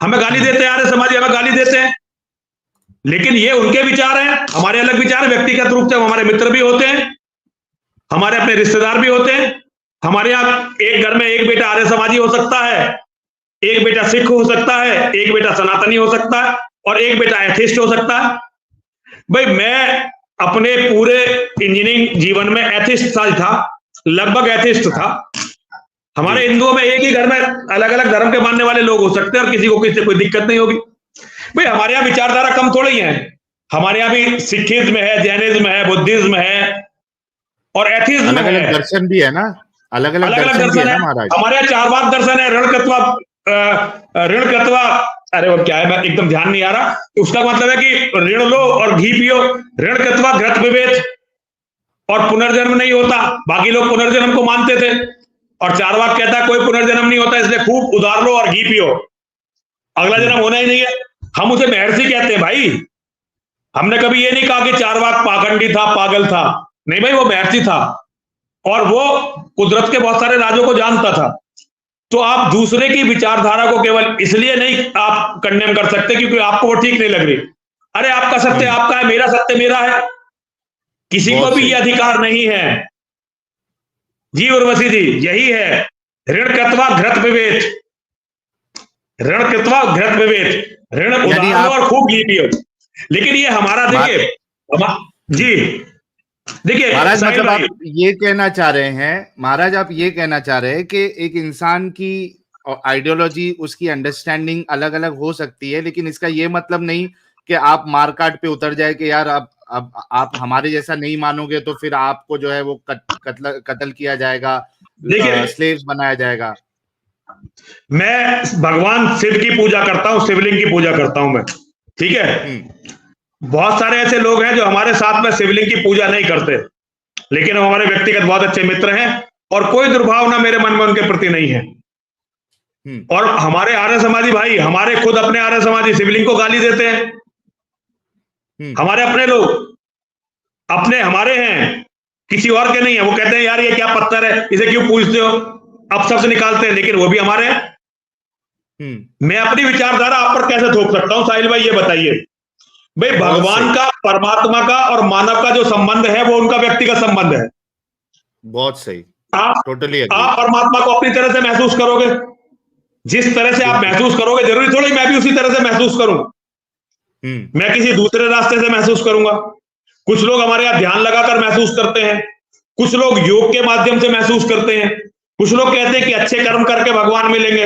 हमें गाली देते हैं, आर्य समाज हमें गाली देते हैं, लेकिन ये उनके विचार हैं, हमारे अलग विचार है। व्यक्तिगत रूप से हमारे मित्र भी होते हैं, हमारे अपने रिश्तेदार भी होते हैं। हमारे यहाँ एक घर में एक बेटा आर्य समाजी हो सकता है, एक बेटा सिख हो सकता है, एक बेटा सनातनी हो सकता है, और एक बेटा एथिस्ट हो सकता है। भाई मैं अपने पूरे इंजीनियरिंग जीवन में एथिस्ट था, लगभग एथिस्ट था। हमारे हिंदुओं में एक ही घर में अलग अलग धर्म के मानने वाले लोग हो सकते हैं और किसी को किसी से कोई दिक्कत नहीं होगी। भाई हमारे यहाँ विचारधारा कम थोड़ी है, हमारे यहाँ भी सिखिज्म है, जैनिज्म है, बुद्धिज्म है और एथिज्म है। अलग अलग दर्शन भी है ना, अलग अलग दर्शन है महाराज। हमारे यहाँ चारवाक दर्शन है, ऋणकत्वा, अरे वो क्या है, मैं एकदम ध्यान नहीं आ रहा, उसका मतलब है कि ऋण लो और घी पियो। ऋणकत्वा घृत पिबेत, और पुनर्जन्म नहीं होता। बाकी लोग पुनर्जन्म को मानते थे और चारवाक कहता है कोई पुनर्जन्म नहीं होता, इसलिए खूब उधार लो और घी पियो, अगला जन्म होना ही नहीं है। हम उसे महर्षि कहते हैं भाई, हमने कभी ये नहीं कहा कि चारवाक पाखंडी था, पागल था, नहीं भाई, वो महर्षि था और वो कुदरत के बहुत सारे राजों को जानता था। तो आप दूसरे की विचारधारा को केवल इसलिए नहीं आप कंडेम कर सकते क्योंकि आपको वो ठीक नहीं लग रही। अरे आपका सत्य आपका है, मेरा सत्य मेरा है, किसी को भी ये अधिकार नहीं है। जी उर्वशी जी, यही है ऋणकत्वा घृत पिबेत, ऋणकत्वा घृत पिबेत, ऋण उधार लो और खूब घी पियो। लेकिन ये हमारा देखिए जी, देखिए महाराज, मतलब आप ये कहना चाह रहे हैं, महाराज आप ये कहना चाह रहे हैं कि एक इंसान की आइडियोलॉजी, उसकी अंडरस्टैंडिंग अलग अलग हो सकती है, लेकिन इसका ये मतलब नहीं कि आप मारकाट पे उतर जाए कि यार अब आप हमारे जैसा नहीं मानोगे तो फिर आपको जो है वो कत्ल किया जाएगा, स्लेव्स बनाया जाएगा। मैं भगवान शिव की पूजा करता हूँ, शिवलिंग की पूजा करता हूं मैं, ठीक है। बहुत सारे ऐसे लोग हैं जो हमारे साथ में शिवलिंग की पूजा नहीं करते, लेकिन वो हमारे व्यक्तिगत बहुत अच्छे मित्र हैं और कोई दुर्भावना मेरे मन में उनके प्रति नहीं है। और हमारे आर्य समाजी भाई, हमारे खुद अपने आर्य समाजी शिवलिंग को गाली देते हैं। हमारे अपने लोग, अपने हमारे हैं, किसी और के नहीं है। वो कहते हैं यार ये क्या पत्थर है, इसे क्यों पूजते हो, अपशब्द निकालते हैं, लेकिन वो भी हमारे हैं। मैं अपनी विचारधारा आप पर कैसे थोप सकता हूं साहिल भाई, ये बताइए। भाई भगवान का, परमात्मा का और मानव का जो संबंध है वो उनका व्यक्तिगत संबंध है। बहुत सही, आप टोटली आप परमात्मा को अपनी तरह से महसूस करोगे, जिस तरह से आप महसूस करोगे जरूरी थोड़ी मैं भी उसी तरह से महसूस करूं। मैं किसी दूसरे रास्ते से महसूस करूंगा। कुछ लोग हमारे यहां ध्यान लगाकर महसूस करते हैं, कुछ लोग योग के माध्यम से महसूस करते हैं, कुछ लोग कहते हैं कि अच्छे कर्म करके भगवान मिलेंगे,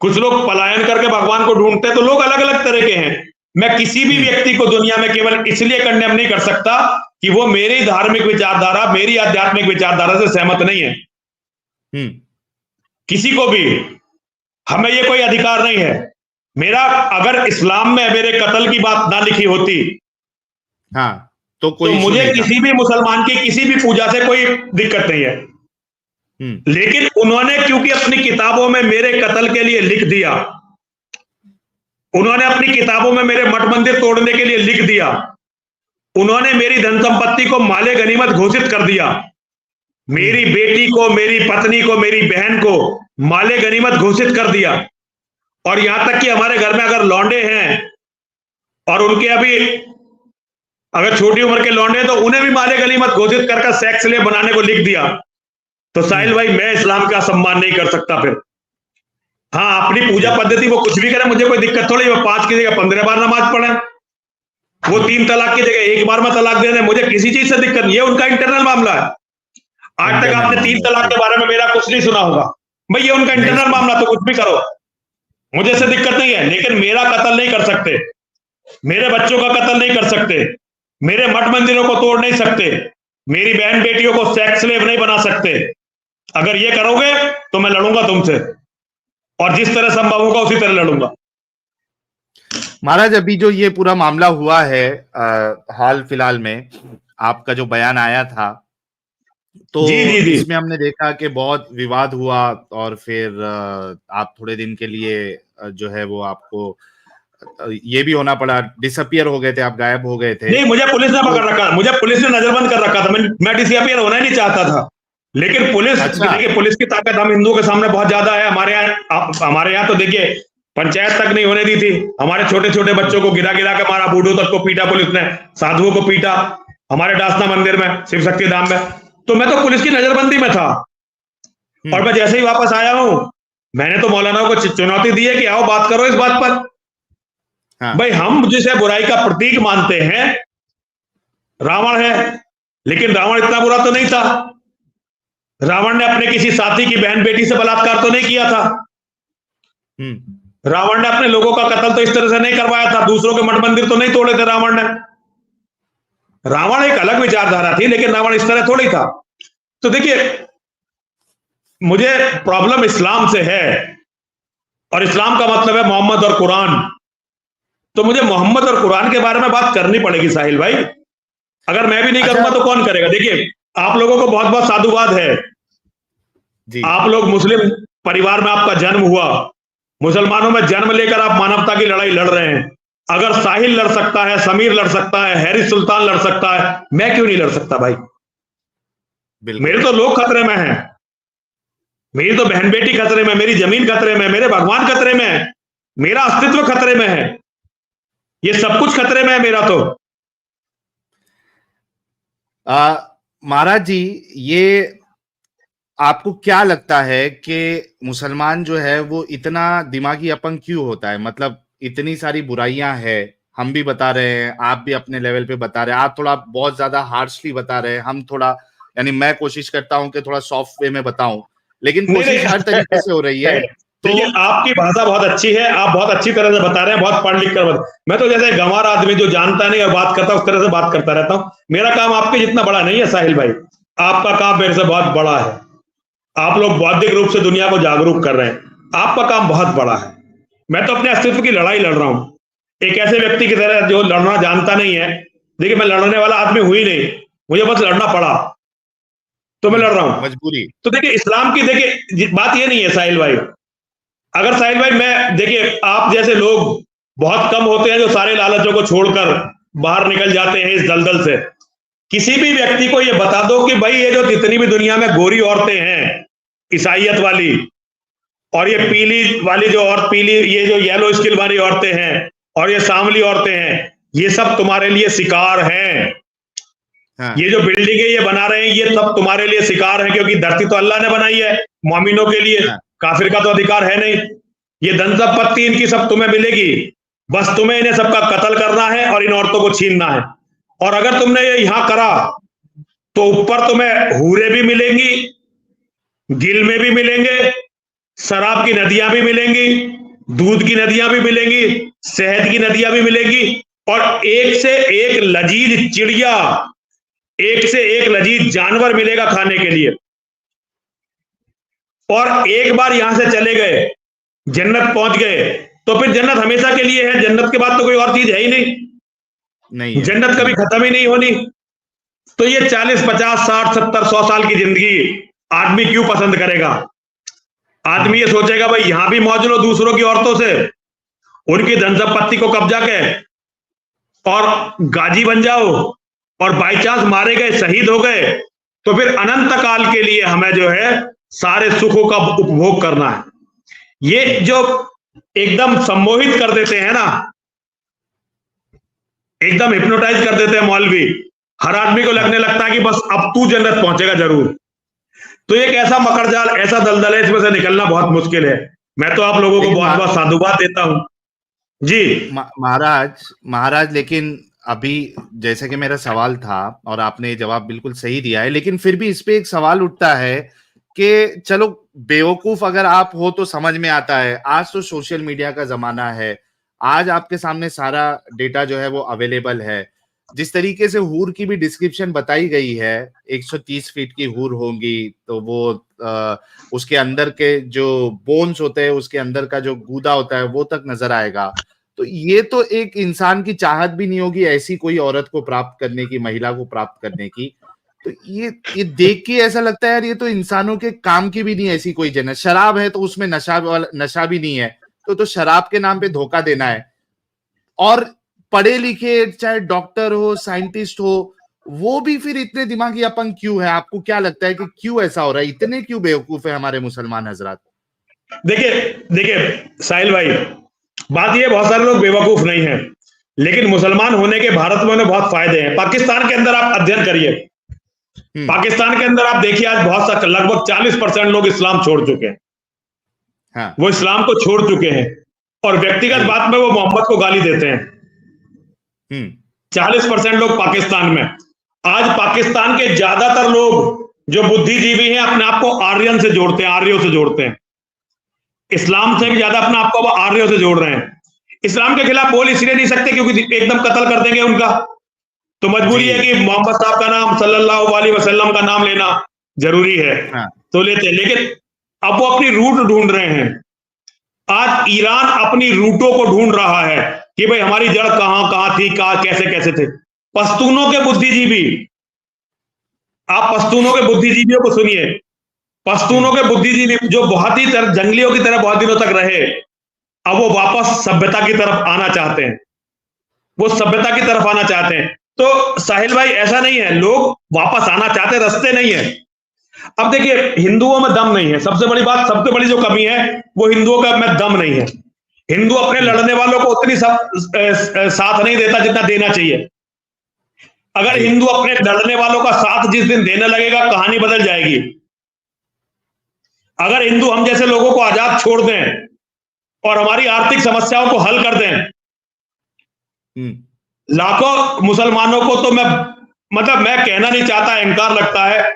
कुछ लोग पलायन करके भगवान को ढूंढते हैं। तो लोग अलग अलग तरह के हैं। मैं किसी भी व्यक्ति को दुनिया में केवल इसलिए कंडेम नहीं कर सकता कि वो मेरी धार्मिक विचारधारा, मेरी आध्यात्मिक विचारधारा से सहमत नहीं है। किसी को भी, हमें ये कोई अधिकार नहीं है। मेरा अगर इस्लाम में मेरे कत्ल की बात ना लिखी होती, हाँ, तो मुझे किसी भी मुसलमान की किसी भी पूजा से कोई दिक्कत नहीं है। लेकिन उन्होंने क्योंकि अपनी किताबों में मेरे कत्ल के लिए लिख दिया, उन्होंने अपनी किताबों में मेरे मठ मंदिर तोड़ने के लिए लिख दिया, उन्होंने मेरी धन संपत्ति को माले गनीमत घोषित कर दिया, मेरी बेटी को, मेरी पत्नी को, मेरी बहन को माले गनीमत घोषित कर दिया। और यहां तक कि हमारे घर में अगर लौंडे हैं और उनके अभी अगर छोटी उम्र के लौंडे हैं तो उन्हें भी माले गनीमत घोषित करके सेक्स ले बनाने को लिख दिया, तो साहिल भाई मैं इस्लाम का सम्मान नहीं कर सकता फिर। हाँ, अपनी पूजा पद्धति वो कुछ भी करे, मुझे कोई दिक्कत थोड़ी। वो 5 की जगह 15 बार नमाज पढ़े, वो 3 तलाक की जगह 1 बार में तलाक दे दें, मुझे किसी चीज से दिक्कत नहीं है। उनका इंटरनल मामला है। आज तक आपने 3 तलाक के बारे में मेरा कुछ नहीं सुना होगा भाई, ये उनका इंटरनल मामला, तो कुछ भी करो, मुझे इससे दिक्कत नहीं है। लेकिन मेरा कत्ल नहीं कर सकते, मेरे बच्चों का कत्ल नहीं कर सकते, मेरे मठ मंदिरों को तोड़ नहीं सकते, मेरी बहन बेटियों को सेक्स स्लेव नहीं बना सकते। अगर ये करोगे तो मैं लड़ूंगा तुमसे, और जिस तरह संभव होगा उसी तरह लड़ूंगा। महाराज, अभी जो ये पूरा मामला हुआ है हाल फिलहाल में, आपका जो बयान आया था, तो जी। इसमें हमने देखा कि बहुत विवाद हुआ और फिर आप थोड़े दिन के लिए जो है वो आपको ये भी होना पड़ा, डिसअपियर हो गए थे, आप गायब हो गए थे। नहीं, मुझे पुलिस ने पकड़ रखा, मुझे पुलिस ने नजरबंद कर रखा था। मैं डिसअपियर होना ही नहीं चाहता था, लेकिन पुलिस, देखिए पुलिस की ताकत हम हिंदुओं के सामने बहुत ज्यादा है। हमारे यहाँ तो देखिए पंचायत तक नहीं होने दी थी। हमारे छोटे छोटे बच्चों को गिरा गिरा के मारा, बूढ़ों तक को पीटा पुलिस ने, साधुओं को पीटा हमारे डासना मंदिर में, शिव शक्ति धाम में। तो मैं तो पुलिस की नजरबंदी में था। और मैं जैसे ही वापस आया हूं, मैंने तो मौलानाओं को चुनौती दी है कि आओ बात करो इस बात पर। हाँ। भाई हम जिसे बुराई का प्रतीक मानते हैं रावण है, लेकिन रावण इतना बुरा तो नहीं था। रावण ने अपने किसी साथी की बहन बेटी से बलात्कार तो नहीं किया था। रावण ने अपने लोगों का कत्ल तो इस तरह से नहीं करवाया था। दूसरों के मठ मंदिर तो नहीं तोड़े थे रावण ने। रावण एक अलग विचारधारा थी, लेकिन रावण इस तरह थोड़ी था। तो देखिए, मुझे प्रॉब्लम इस्लाम से है, और इस्लाम का मतलब है मोहम्मद और कुरान। तो मुझे मोहम्मद और कुरान के बारे में बात करनी पड़ेगी साहिल भाई। अगर मैं भी नहीं करूंगा तो कौन करेगा? देखिए, आप लोगों को बहुत बहुत साधुवाद है जी। आप लोग मुस्लिम परिवार में आपका जन्म हुआ, मुसलमानों में जन्म लेकर आप मानवता की लड़ाई लड़ रहे हैं। अगर साहिल लड़ सकता है, समीर लड़ सकता है, हैरिस सुल्तान लड़ सकता है, मैं क्यों नहीं लड़ सकता भाई? मेरे तो लोग खतरे में हैं, मेरी तो बहन बेटी खतरे में, मेरी जमीन खतरे में, मेरे भगवान खतरे में है, मेरा अस्तित्व खतरे में है, ये सब कुछ खतरे में है मेरा तो। महाराज जी, ये आपको क्या लगता है कि मुसलमान जो है वो इतना दिमागी अपंग क्यों होता है? मतलब इतनी सारी बुराइयां हैं, हम भी बता रहे हैं, आप भी अपने लेवल पे बता रहे हैं, आप थोड़ा बहुत ज्यादा हार्शली बता रहे हैं, हम थोड़ा, यानी मैं कोशिश करता हूं कि थोड़ा सॉफ्ट वे में बताऊं, लेकिन कोशिश हर तरीके से हो रही है। तो आपकी भाषा बहुत अच्छी है, आप बहुत अच्छी तरह से बता रहे हैं, बहुत पढ़ लिख कर। मैं तो जैसे गंवार आदमी जो जानता नहीं और बात करता उस तरह से बात करता रहता हूं। मेरा काम आपके जितना बड़ा नहीं है साहिल भाई, आपका काम मेरे से बहुत बड़ा है। आप लोग बौद्धिक रूप से दुनिया को जागरूक कर रहे हैं, आपका काम बहुत बड़ा है। मैं तो अपने अस्तित्व की लड़ाई लड़ रहा हूं, एक ऐसे व्यक्ति की तरह जो लड़ना जानता नहीं है। देखिए, मैं लड़ने वाला आदमी हुई नहीं, मुझे बस लड़ना पड़ा तो मैं लड़ रहा हूं, मजबूरी। तो देखिए, इस्लाम की देखिए बात ये नहीं है साहिल भाई। अगर साहिल भाई, मैं देखिए, आप जैसे लोग बहुत कम होते हैं जो सारे लालचों को छोड़कर बाहर निकल जाते हैं इस दलदल से। किसी भी व्यक्ति को ये बता दो कि भाई ये जो जितनी भी दुनिया में गोरी औरतें हैं, ईसाइयत वाली, और ये पीली वाली जो और पीली, ये जो येलो स्किन वाली औरतें हैं, और ये सांवली औरतें हैं, ये सब तुम्हारे लिए शिकार हैं। हाँ। ये जो बिल्डिंगें ये बना रहे हैं, ये सब तुम्हारे लिए शिकार है, क्योंकि धरती तो अल्लाह ने बनाई है मोमिनों के लिए। हाँ। काफिर का तो अधिकार है नहीं। ये धन संपत्ति इनकी सब तुम्हें मिलेगी, बस तुम्हें इन्हें सबका कत्ल करना है और इन औरतों को छीनना है। और अगर तुमने ये यहां करा तो ऊपर तुम्हें हूरें भी मिलेंगी, गिल में भी मिलेंगे, शराब की नदियां भी मिलेंगी, दूध की नदियां भी मिलेंगी, शहद की नदियां भी मिलेंगी, और एक से एक लजीज चिड़िया, एक से एक लजीज जानवर मिलेगा खाने के लिए। और एक बार यहां से चले गए, जन्नत पहुंच गए, तो फिर जन्नत हमेशा के लिए है। जन्नत के बाद तो कोई और चीज है ही नहीं, जन्नत कभी खत्म ही नहीं होनी। तो ये 40, 50, 60, 70, 100 साल की जिंदगी आदमी क्यों पसंद करेगा? आदमी ये सोचेगा भाई यहां भी मौज लो दूसरों की औरतों से, उनकी धन संपत्ति को कब्जा के और गाजी बन जाओ, और बाई चांस मारे गए, शहीद हो गए, तो फिर अनंत काल के लिए हमें जो है सारे सुखों का उपभोग करना है। ये जो एकदम सम्मोहित कर देते हैं ना, एकदम हिप्नोटाइज कर देते हैं मौलवी, हर आदमी को लगने लगता है कि बस अब तू जन्नत पहुंचेगा जरूर। तो एक ऐसा मकड़जाल, ऐसा दलदल है, इसमें से निकलना बहुत मुश्किल है। मैं तो आप लोगों को बहुत बहुत साधुवाद देता हूं जी। महाराज, लेकिन अभी जैसे कि मेरा सवाल था और आपने जवाब बिल्कुल सही दिया है, लेकिन फिर भी इस पे एक सवाल उठता है कि चलो बेवकूफ अगर आप हो तो समझ में आता है। आज तो सोशल मीडिया का जमाना है, आज आपके सामने सारा डेटा जो है वो अवेलेबल है। जिस तरीके से हूर की भी डिस्क्रिप्शन बताई गई है, 130 फीट की हूर होंगी, तो वो उसके अंदर के जो बोन्स होते हैं, उसके अंदर का जो गूदा होता है वो तक नजर आएगा। तो ये तो एक इंसान की चाहत भी नहीं होगी ऐसी कोई औरत को प्राप्त करने की, महिला को प्राप्त करने की। तो ये देख के ऐसा लगता है यार, ये तो इंसानों के काम की भी नहीं ऐसी कोई जन्नत। शराब है तो उसमें नशा भी नहीं है, तो शराब के नाम पे धोखा देना है। और पढ़े लिखे चाहे डॉक्टर हो, साइंटिस्ट हो, वो भी फिर इतने दिमागी अपंग क्यों है? आपको क्या लगता है कि क्यों ऐसा हो रहा है? इतने क्यों बेवकूफ है हमारे मुसलमान हजरात? देखिए साहिल भाई, बात ये, बहुत सारे लोग बेवकूफ नहीं हैं, लेकिन मुसलमान होने के भारत में उन्हें बहुत फायदे हैं। पाकिस्तान के अंदर आप अध्ययन करिए, पाकिस्तान के अंदर आप देखिए, आज बहुत सा लगभग 40% लोग इस्लाम छोड़ चुके हैं। हाँ। वो इस्लाम को छोड़ चुके हैं और व्यक्तिगत बात में वो मोहम्मद को गाली देते हैं। 40% लोग पाकिस्तान में। आज पाकिस्तान के ज्यादातर लोग जो बुद्धिजीवी हैं अपने आप को आर्यन से जोड़ते हैं, आर्यों से जोड़ते हैं। इस्लाम से भी ज्यादा अपने आप को आर्यों से जोड़ रहे हैं। इस्लाम के खिलाफ बोल इसलिए नहीं सकते क्योंकि एकदम कत्ल कर देंगे उनका, तो मजबूरी है कि मोहम्मद साहब का नाम सल्लल्लाहु अलैहि वसल्लम का नाम लेना जरूरी है। तो लेते हैं, लेकिन अब वो अपनी रूट ढूंढ रहे हैं। आज ईरान अपनी रूटों को ढूंढ रहा है कि भाई हमारी जड़ कहां थी, कहां कैसे कैसे थे। पश्तूनों के बुद्धिजीवी, आप पश्तूनों के बुद्धिजीवियों को सुनिए। पश्तूनों के बुद्धिजीवी जो बहुत ही जंगलियों की तरह बहुत दिनों तक रहे, अब वो वापस सभ्यता की तरफ आना चाहते हैं, वो सभ्यता की तरफ आना चाहते हैं। तो साहिल भाई ऐसा नहीं है, लोग वापस आना चाहते, रास्ते नहीं है। अब देखिए हिंदुओं में दम नहीं है, सबसे बड़ी बात, सबसे बड़ी जो कमी है वो हिंदुओं का में दम नहीं है। हिंदू अपने लड़ने वालों को उतनी साथ नहीं देता जितना देना चाहिए। अगर हिंदू अपने लड़ने वालों का साथ जिस दिन देने लगेगा, कहानी बदल जाएगी। अगर हिंदू हम जैसे लोगों को आजाद छोड़ दें और हमारी आर्थिक समस्याओं को हल कर दें, लाखों मुसलमानों को तो मैं कहना नहीं चाहता, अहंकार लगता है।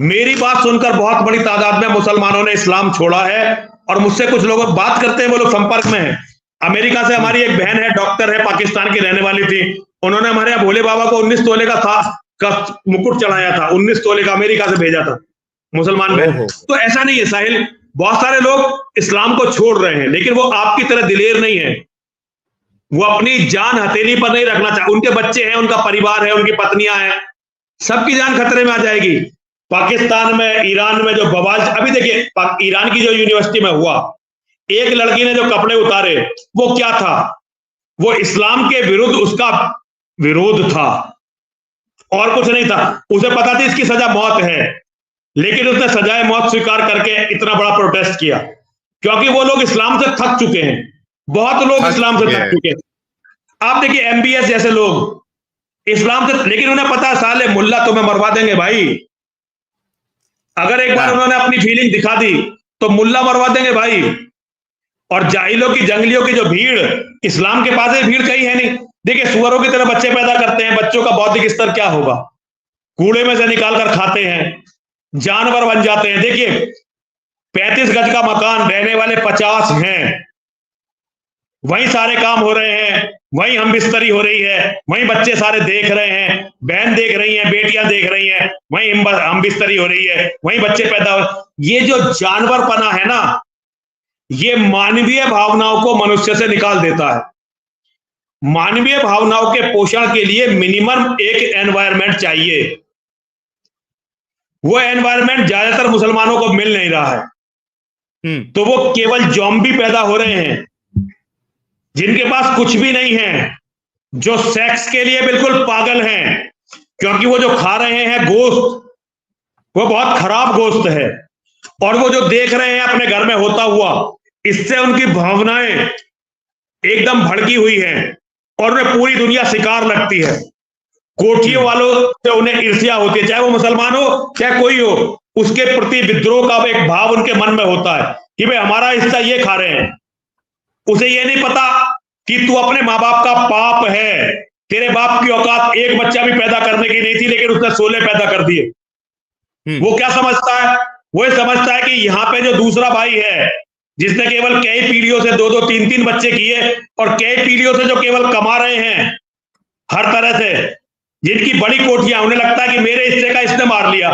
मेरी बात सुनकर बहुत बड़ी तादाद में मुसलमानों ने इस्लाम छोड़ा है, और मुझसे कुछ लोग बात करते हैं, वो लोग संपर्क में हैं। अमेरिका से हमारी एक बहन है, डॉक्टर है, पाकिस्तान की रहने वाली थी। उन्होंने हमारे यहाँ भोले बाबा को 19 तोले का मुकुट चढ़ाया था, 19 तोले का अमेरिका से भेजा था, मुसलमान बहन। तो ऐसा नहीं है साहिल, बहुत सारे लोग इस्लाम को छोड़ रहे हैं, लेकिन वो आपकी तरह दिलेर नहीं है। वो अपनी जान हथेली पर नहीं रखना चाहते। उनके बच्चे हैं, उनका परिवार है, उनकी पत्नियां हैं, सबकी जान खतरे में आ जाएगी। पाकिस्तान में, ईरान में जो बवाल, अभी देखिए ईरान की जो यूनिवर्सिटी में हुआ, एक लड़की ने जो कपड़े उतारे, वो क्या था? वो इस्लाम के विरुद्ध उसका विरोध था, और कुछ नहीं था। उसे पता थी इसकी सजा मौत है, लेकिन उसने सजाए मौत स्वीकार करके इतना बड़ा प्रोटेस्ट किया, क्योंकि वो लोग इस्लाम से थक चुके हैं। बहुत लोग इस्लाम से थक चुके हैं। आप देखिए एमबीएस जैसे लोग इस्लाम से, लेकिन उन्हें पता है साले मुल्ला तुम्हें मरवा देंगे भाई। अगर एक बार उन्होंने अपनी फीलिंग दिखा दी तो मुल्ला मरवा देंगे भाई। और जाहिलों की, जंगलियों की जो भीड़, इस्लाम के पास भीड़ कहीं है नहीं। देखिए सुअरों की तरह बच्चे पैदा करते हैं, बच्चों का बौद्धिक स्तर क्या होगा? कूड़े में से निकाल कर खाते हैं, जानवर बन जाते हैं। देखिए 35 गज का मकान, रहने वाले 50 हैं, वहीं सारे काम हो रहे हैं, वहीं हम बिस्तरी हो रही है, वहीं बच्चे सारे देख रहे हैं, बहन देख रही हैं, बेटियां देख रही हैं, वहीं हम बिस्तरी हो रही है, वहीं बच्चे पैदा हो। ये जो जानवरपना है ना, ये मानवीय भावनाओं को मनुष्य से निकाल देता है। मानवीय भावनाओं के पोषण के लिए मिनिमम एक एनवायरनमेंट चाहिए। वो एनवायरनमेंट ज्यादातर मुसलमानों को मिल नहीं रहा है। तो वो केवल ज़ॉम्बी पैदा हो रहे हैं, जिनके पास कुछ भी नहीं है, जो सेक्स के लिए बिल्कुल पागल हैं, क्योंकि वो जो खा रहे हैं गोश्त, वो बहुत खराब गोश्त है, और वो जो देख रहे हैं अपने घर में होता हुआ, इससे उनकी भावनाएं एकदम भड़की हुई हैं, और उन्हें पूरी दुनिया शिकार लगती है। कोठियों वालों से उन्हें ईर्ष्या होती है, चाहे वो मुसलमान हो चाहे कोई हो, उसके प्रति विद्रोह का एक भाव उनके मन में होता है कि भाई हमारा हिस्सा ये खा रहे हैं। उसे ये नहीं पता कि तू अपने माँ बाप का पाप है। तेरे बाप की औकात एक बच्चा भी पैदा करने की नहीं थी, लेकिन उसने 16 पैदा कर दिए। वो क्या समझता है? वो ये समझता है कि यहाँ पे जो दूसरा भाई है, जिसने केवल कई पीढ़ियों से 2-2, 3-3 बच्चे किए, और कई पीढ़ियों से जो केवल कमा रहे हैं हर तरह से, जिनकी बड़ी कोठियां, उन्हें लगता है कि मेरे हिस्से का इसने मार लिया,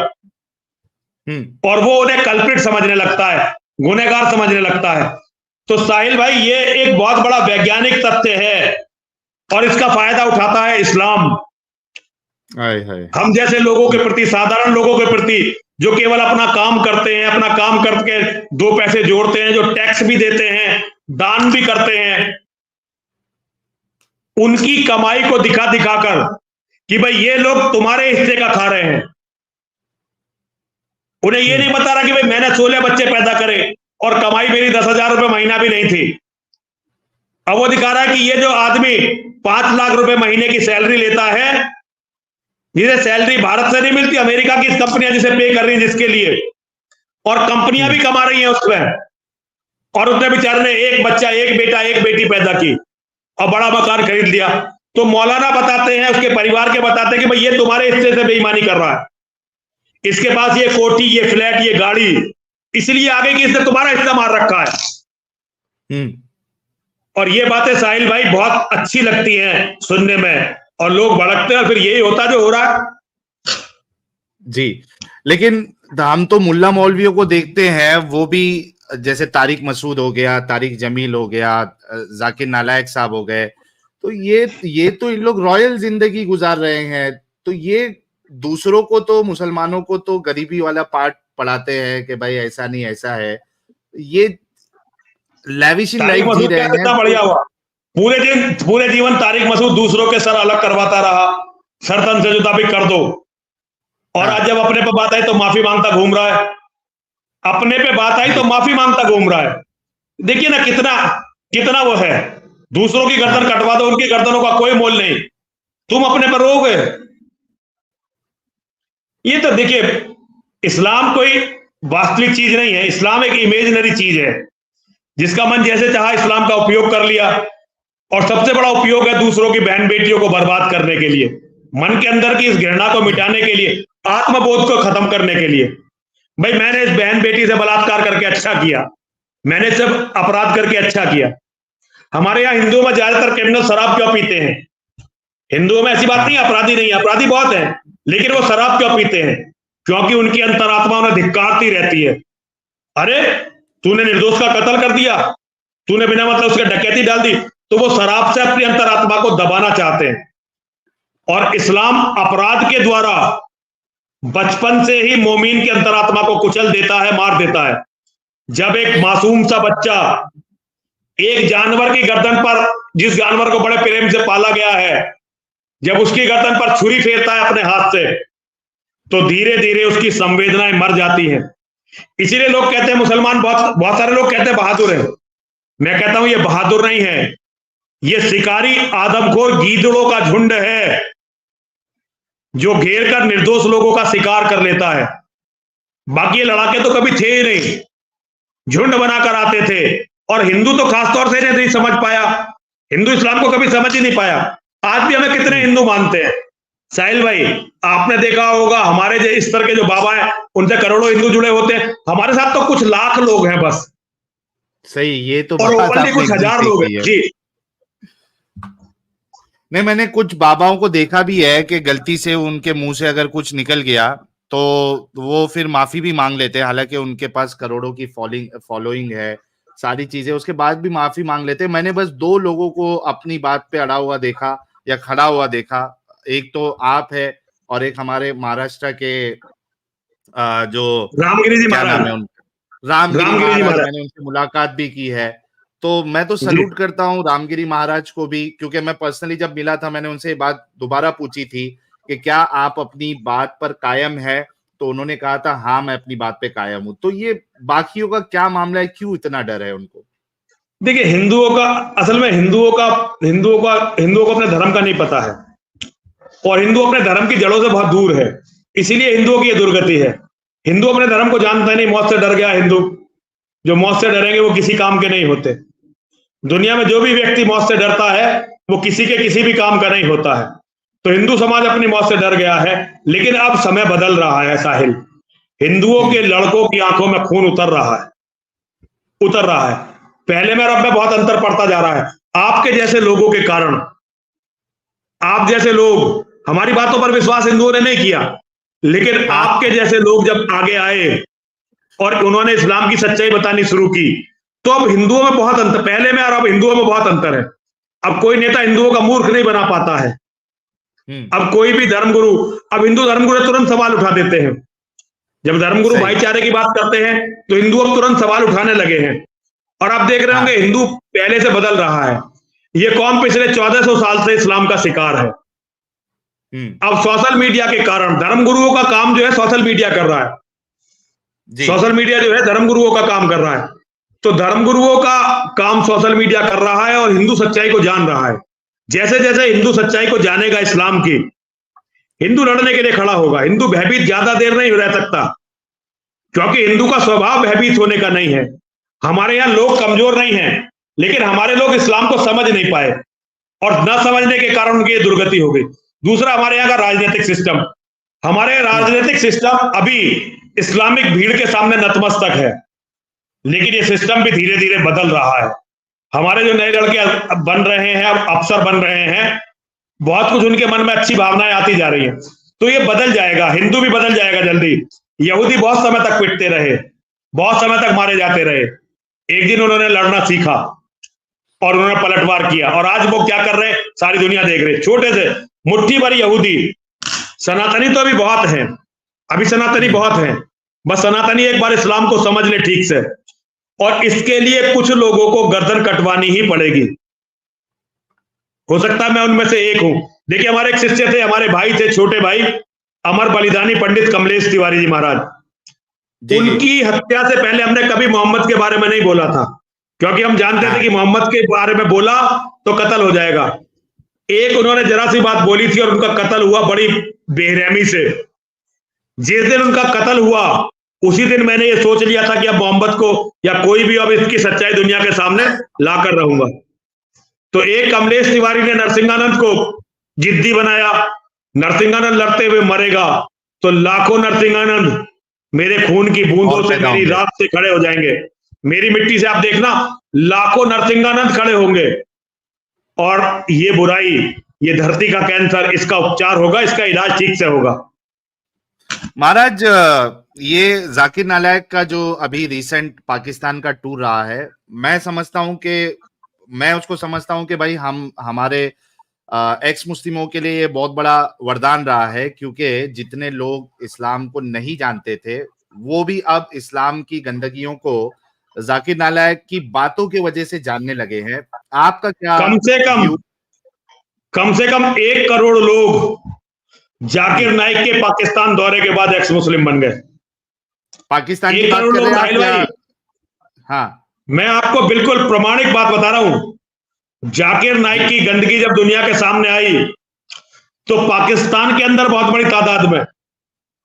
और वो उन्हें कल्प्रिट समझने लगता है, गुनहगार समझने लगता है। तो साहिल भाई, ये एक बहुत बड़ा वैज्ञानिक तथ्य है, और इसका फायदा उठाता है इस्लाम। हम जैसे लोगों के प्रति, साधारण लोगों के प्रति, जो केवल अपना काम करते हैं, अपना काम करके 2 पैसे जोड़ते हैं, जो टैक्स भी देते हैं, दान भी करते हैं, उनकी कमाई को दिखा दिखाकर कि भाई ये लोग तुम्हारे हिस्से का खा रहे हैं। उन्हें ये नहीं बता रहा कि भाई मैंने 16 बच्चे पैदा करे और कमाई मेरी 10,000 रुपए महीना भी नहीं थी। अब वो दिखा रहा है कि ये जो आदमी 5 लाख रुपए महीने की सैलरी लेता है, जिसे सैलरी भारत से नहीं मिलती, अमेरिका की कंपनियां जिसे पे कर रही हैं जिसके लिए, और कंपनियां भी कमा रही हैं उसमें, और उसने बेचारे ने एक बच्चा, एक बेटा, एक बेटी पैदा की और बड़ा मकान खरीद लिया। तो मौलाना बताते हैं, उसके परिवार के बताते हैं कि भाई ये तुम्हारे हिस्से से बेईमानी कर रहा है। इसके पास ये कोठी, ये फ्लैट, ये गाड़ी, इसलिए आगे कि इसने तुम्हारा हिस्सा मार रखा है। और ये बातें साहिल भाई बहुत अच्छी लगती हैं सुनने में, और लोग भड़कते हैं, और फिर यही होता जो हो रहा है। जी, लेकिन हम तो मुल्ला मौलवियों को देखते हैं, वो भी जैसे तारिक मसूद हो गया, तारिक जमील हो गया, जाकिर नालायक साहब हो गए, तो ये तो इन लोग रॉयल जिंदगी गुजार रहे हैं। तो ये दूसरों को, तो मुसलमानों को तो गरीबी वाला पार्ट पढ़ाते हैं कि भाई ऐसा नहीं ऐसा है, ये लैविश लाइफ जी रहे हैं। बढ़िया हुआ, पूरे जीवन तारिक मसूद दूसरों के सर अलग करवाता रहा, सर तन से जुदा भी कर दो, और आज जब अपने पे बात आई तो माफी मांगता घूम रहा है। अपने पे बात आई तो माफी मांगता घूम रहा है। देखिए ना कितना वो है, दूसरों की गर्दन कटवा दो, उनकी गर्दनों का कोई मोल नहीं, तुम अपने पर रोगे। ये तो देखिए, इस्लाम कोई वास्तविक चीज नहीं है, इस्लाम एक इमेजिनरी चीज है, जिसका मन जैसे चाहा इस्लाम का उपयोग कर लिया, और सबसे बड़ा उपयोग है दूसरों की बहन बेटियों को बर्बाद करने के लिए, मन के अंदर की इस घृणा को मिटाने के लिए, आत्मबोध को खत्म करने के लिए। भाई मैंने इस बहन बेटी से बलात्कार करके अच्छा किया, मैंने सब अपराध करके अच्छा किया। हमारे यहाँ हिंदुओं में ज्यादातर क्रिमिनल शराब क्यों पीते हैं? हिंदुओं में ऐसी बात नहीं, अपराधी नहीं, अपराधी बहुत है, लेकिन वो शराब क्यों पीते हैं? क्योंकि उनकी अंतरात्मा उन्हें धिक्कारती रहती है। अरे तूने निर्दोष का कत्ल कर दिया, तूने बिना मतलब उसके डकैती डाल दी, तो वो शराब से अपनी अंतरात्मा को दबाना चाहते हैं। और इस्लाम अपराध के द्वारा बचपन से ही मोमीन की अंतरात्मा को कुचल देता है, मार देता है। जब एक मासूम सा बच्चा एक जानवर की गर्दन पर, जिस जानवर को बड़े प्रेम से पाला गया है, जब उसकी गर्दन पर छुरी फेरता है अपने हाथ से, तो धीरे धीरे उसकी संवेदनाएं मर जाती हैं। इसीलिए लोग कहते हैं मुसलमान, बहुत सारे लोग कहते हैं बहादुर है। मैं कहता हूं ये बहादुर नहीं है, ये शिकारी आदमखोर गीदड़ों का झुंड है, जो घेर कर निर्दोष लोगों का शिकार कर लेता है। बाकी ये लड़ाके तो कभी थे ही नहीं, झुंड बनाकर आते थे। और हिंदू तो खासतौर से नहीं समझ पाया, हिंदू इस्लाम को कभी समझ ही नहीं पाया। आज भी हमें कितने हिंदू मानते हैं साहिल भाई, आपने देखा होगा हमारे जो इस तरह के जो बाबा हैं, उनसे करोड़ों हिंदू जुड़े होते हैं, हमारे साथ तो कुछ लाख लोग हैं बस। सही, ये तो और ओपनली कुछ हजार लोग हैं जी। नहीं, मैंने कुछ बाबाओं को देखा भी है कि गलती से उनके मुंह से अगर कुछ निकल गया तो वो फिर माफी भी मांग लेते हैं, हालांकि उनके पास करोड़ों की फॉलोइंग है, सारी चीजें, उसके बाद भी माफी मांग लेते हैं। मैंने बस 2 लोगों को अपनी बात पे अड़ा हुआ देखा या खड़ा हुआ देखा, एक तो आप है और एक हमारे महाराष्ट्र के जो रामगिरी जी महाराज, रामगिरी महाराज, मैंने उनसे मुलाकात भी की है। तो मैं तो सल्यूट करता हूँ रामगिरी महाराज को भी, क्योंकि मैं पर्सनली जब मिला था मैंने उनसे बात दोबारा पूछी थी कि क्या आप अपनी बात पर कायम है, तो उन्होंने कहा था हाँ मैं अपनी बात पे कायम हूं। तो ये बाकियों का क्या मामला है, क्यों इतना डर है उनको? देखिए हिंदुओं का, असल में हिंदुओं को अपने धर्म का नहीं पता है, और हिंदू अपने धर्म की जड़ों से बहुत दूर है, इसीलिए हिंदुओं की यह दुर्गति है। हिंदू अपने धर्म को जानता नहीं, मौत से डर गया हिंदू। जो मौत से डरेंगे वो किसी काम के नहीं होते। दुनिया में जो भी व्यक्ति मौत से डरता है वो किसी के किसी भी काम का नहीं होता है। तो हिंदू समाज अपनी मौत से डर गया है, लेकिन अब समय बदल रहा है साहिल। हिंदुओं के लड़कों की आंखों में खून उतर रहा है। पहले में और अब में बहुत अंतर पड़ता जा रहा है। आपके जैसे लोगों के कारण, आप जैसे लोग, हमारी बातों पर विश्वास हिंदुओं ने नहीं किया, लेकिन आपके जैसे लोग जब आगे आए और उन्होंने इस्लाम की सच्चाई बतानी शुरू की, तो अब हिंदुओं में बहुत अंतर, पहले में और अब हिंदुओं में बहुत अंतर है। अब कोई नेता हिंदुओं का मूर्ख नहीं बना पाता है। अब कोई भी धर्मगुरु, अब हिंदू धर्मगुरु तुरंत सवाल उठा देते हैं। जब धर्मगुरु भाईचारे की बात करते हैं तो हिंदू अब तुरंत सवाल उठाने लगे हैं। और आप देख रहे होंगे हिंदू पहले से बदल रहा है। ये कौम पिछले 1400 साल से इस्लाम का शिकार है। अब सोशल मीडिया के कारण धर्मगुरुओं का काम जो है सोशल मीडिया कर रहा है। सोशल मीडिया जो है धर्मगुरुओं का काम कर रहा है। तो धर्मगुरुओं का काम सोशल मीडिया कर रहा है और हिंदू सच्चाई को जान रहा है। जैसे जैसे हिंदू सच्चाई को जानेगा इस्लाम की, हिंदू लड़ने के लिए खड़ा होगा। हिंदू भयभीत ज्यादा देर नहीं रह सकता, क्योंकि हिंदू का स्वभाव भयभीत होने का नहीं है। हमारे यहाँ लोग कमजोर नहीं हैं, लेकिन हमारे लोग इस्लाम को समझ नहीं पाए और न समझने के कारण उनकी दुर्गति हो गई। दूसरा, हमारे यहाँ का राजनीतिक सिस्टम, हमारे राजनीतिक सिस्टम अभी इस्लामिक भीड़ के सामने नतमस्तक है, लेकिन ये सिस्टम भी धीरे धीरे बदल रहा है। हमारे जो नए लड़के बन रहे हैं, अफसर बन रहे हैं, बहुत कुछ उनके मन में अच्छी भावनाएं आती जा रही हैं, तो ये बदल जाएगा। हिंदू भी बदल जाएगा जल्दी। यहूदी बहुत समय तक पिटते रहे, बहुत समय तक मारे जाते रहे, एक दिन उन्होंने लड़ना सीखा और उन्होंने पलटवार किया, और आज वो क्या कर रहे हैं सारी दुनिया देख रही है। छोटे से मुट्ठी भर यहूदी, सनातनी तो अभी बहुत हैं, अभी सनातनी बहुत हैं, बस सनातनी एक बार इस्लाम को समझ ले ठीक से, और इसके लिए कुछ लोगों को गर्दन कटवानी ही पड़ेगी। हो सकता है मैं उनमें से एक हूं। देखिए, हमारे एक शिष्य थे, हमारे भाई थे, छोटे भाई, अमर बलिदानी पंडित कमलेश तिवारी जी महाराज। उनकी हत्या से पहले हमने कभी मोहम्मद के बारे में नहीं बोला था, क्योंकि हम जानते थे कि मोहम्मद के बारे में बोला तो कत्ल हो जाएगा। एक उन्होंने जरा सी बात बोली थी और उनका कत्ल हुआ बड़ी बेरहमी से। जिस दिन उनका कत्ल हुआ उसी दिन मैंने ये सोच लिया था कि अब मोहम्मद को या कोई भी अब इसकी सच्चाई दुनिया के सामने लाकर रहूंगा। तो एक कमलेश तिवारी ने नरसिंहानंद को जिद्दी बनाया, नरसिंहानंद लड़ते हुए मरेगा तो लाखों नरसिंहानंद मेरे खून की बूंदों से, मेरी रात से खड़े हो जाएंगे। मेरी मिट्टी से आप देखना, लाखों नरसिंहानंद खड़े होंगे, और ये बुराई, ये धरती का कैंसर, इसका उपचार होगा, इसका इलाज ठीक से होगा। महाराज, ये जाकिर नालायक का जो अभी रिसेंट पाकिस्तान का टूर रहा है, मैं उसको समझता हूं कि भाई हमारे एक्स मुस्लिमों के लिए ये बहुत बड़ा वरदान रहा है, क्योंकि जितने लोग इस्लाम को नहीं जानते थे वो भी अब इस्लाम की गंदगियों को जाकिर नालायक की बातों की वजह से जानने लगे हैं। आपका क्या? कम से कम 1 करोड़ लोग जाकिर नाइक के पाकिस्तान दौरे के बाद एक्स मुस्लिम बन गए। पाकिस्तान की बात कर रहे हैं? हाँ, मैं आपको बिल्कुल प्रमाणिक बात बता रहा हूं। जाकिर नाइक की गंदगी जब दुनिया के सामने आई तो पाकिस्तान के अंदर बहुत बड़ी तादाद में,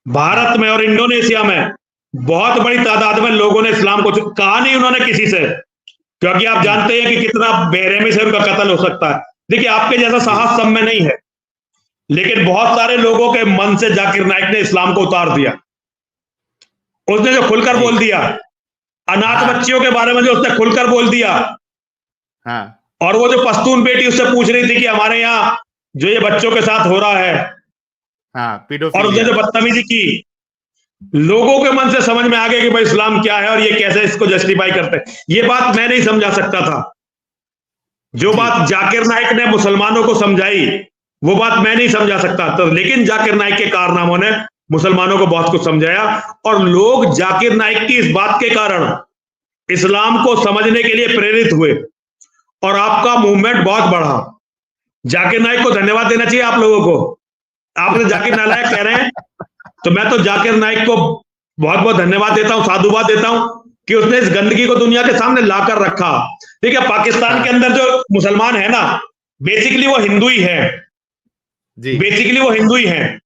भारत में और इंडोनेशिया में बहुत बड़ी तादाद में लोगों ने इस्लाम को कहा नहीं उन्होंने किसी से, क्योंकि आप जानते हैं कि कितना बेरहमी से उनका कत्ल हो सकता है। देखिए, आपके जैसा साहस सब में नहीं है, लेकिन बहुत सारे लोगों के मन से जाकिर नाइक ने इस्लाम को उतार दिया। उसने जो खुलकर बोल दिया, अनाथ बच्चियों के बारे में जो उसने खुलकर बोल दिया, और वो जो पश्तून बेटी उससे पूछ रही थी कि हमारे यहाँ जो ये बच्चों के साथ हो रहा है, और उसने जो बदतमीजी की, लोगों के मन से समझ में आ गया कि भाई इस्लाम क्या है और ये कैसे इसको जस्टिफाई करते हैं। ये बात मैं नहीं समझा सकता था, जो बात जाकिर नाइक ने मुसलमानों को समझाई वो बात मैं नहीं समझा सकता था, लेकिन जाकिर नाइक के कारनामों ने मुसलमानों को बहुत कुछ समझाया, और लोग जाकिर नाइक की इस बात के कारण इस्लाम को समझने के लिए प्रेरित हुए, और आपका मूवमेंट बहुत बढ़ा। जाकिर नाइक को धन्यवाद देना चाहिए आप लोगों को। आपने जाकिर नालायक कह रहे हैं, तो मैं तो जाकिर नाइक को बहुत बहुत धन्यवाद देता हूं, साधुवाद देता हूं कि उसने इस गंदगी को दुनिया के सामने लाकर रखा। देखिए, पाकिस्तान के अंदर जो मुसलमान है ना, बेसिकली वो हिंदू ही है, बेसिकली वो हिंदू ही है,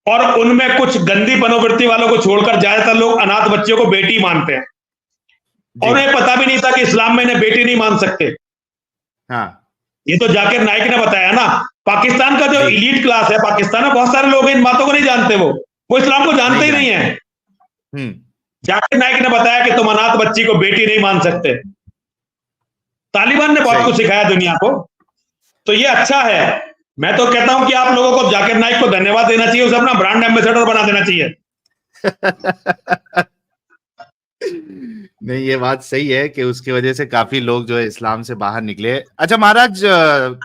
और उनमें कुछ गंदी मनोवृत्ति वालों को छोड़कर ज्यादातर लोग अनाथ बच्चियों को बेटी मानते हैं, और उन्हें पता भी नहीं था कि इस्लाम में इन्हें बेटी नहीं मान सकते। ये तो जाकिर नाइक ने बताया ना। पाकिस्तान का जो इलीट क्लास है, पाकिस्तान में बहुत सारे लोग इन बातों को नहीं जानते, वो इस्लाम को जानते ही नहीं है। जाकिर नाइक ने बताया कि तुम अनाथ बच्ची को बेटी नहीं मान सकते। तालिबान ने बहुत कुछ सिखाया दुनिया को, तो ये अच्छा है। मैं तो कहता हूं कि आप लोगों को जाकिर नाइक को धन्यवाद देना चाहिए, उसे अपना ब्रांड एम्बेसडर बना देना चाहिए। नहीं, ये बात सही है कि उसकी वजह से काफी लोग जो है इस्लाम से बाहर निकले। अच्छा महाराज,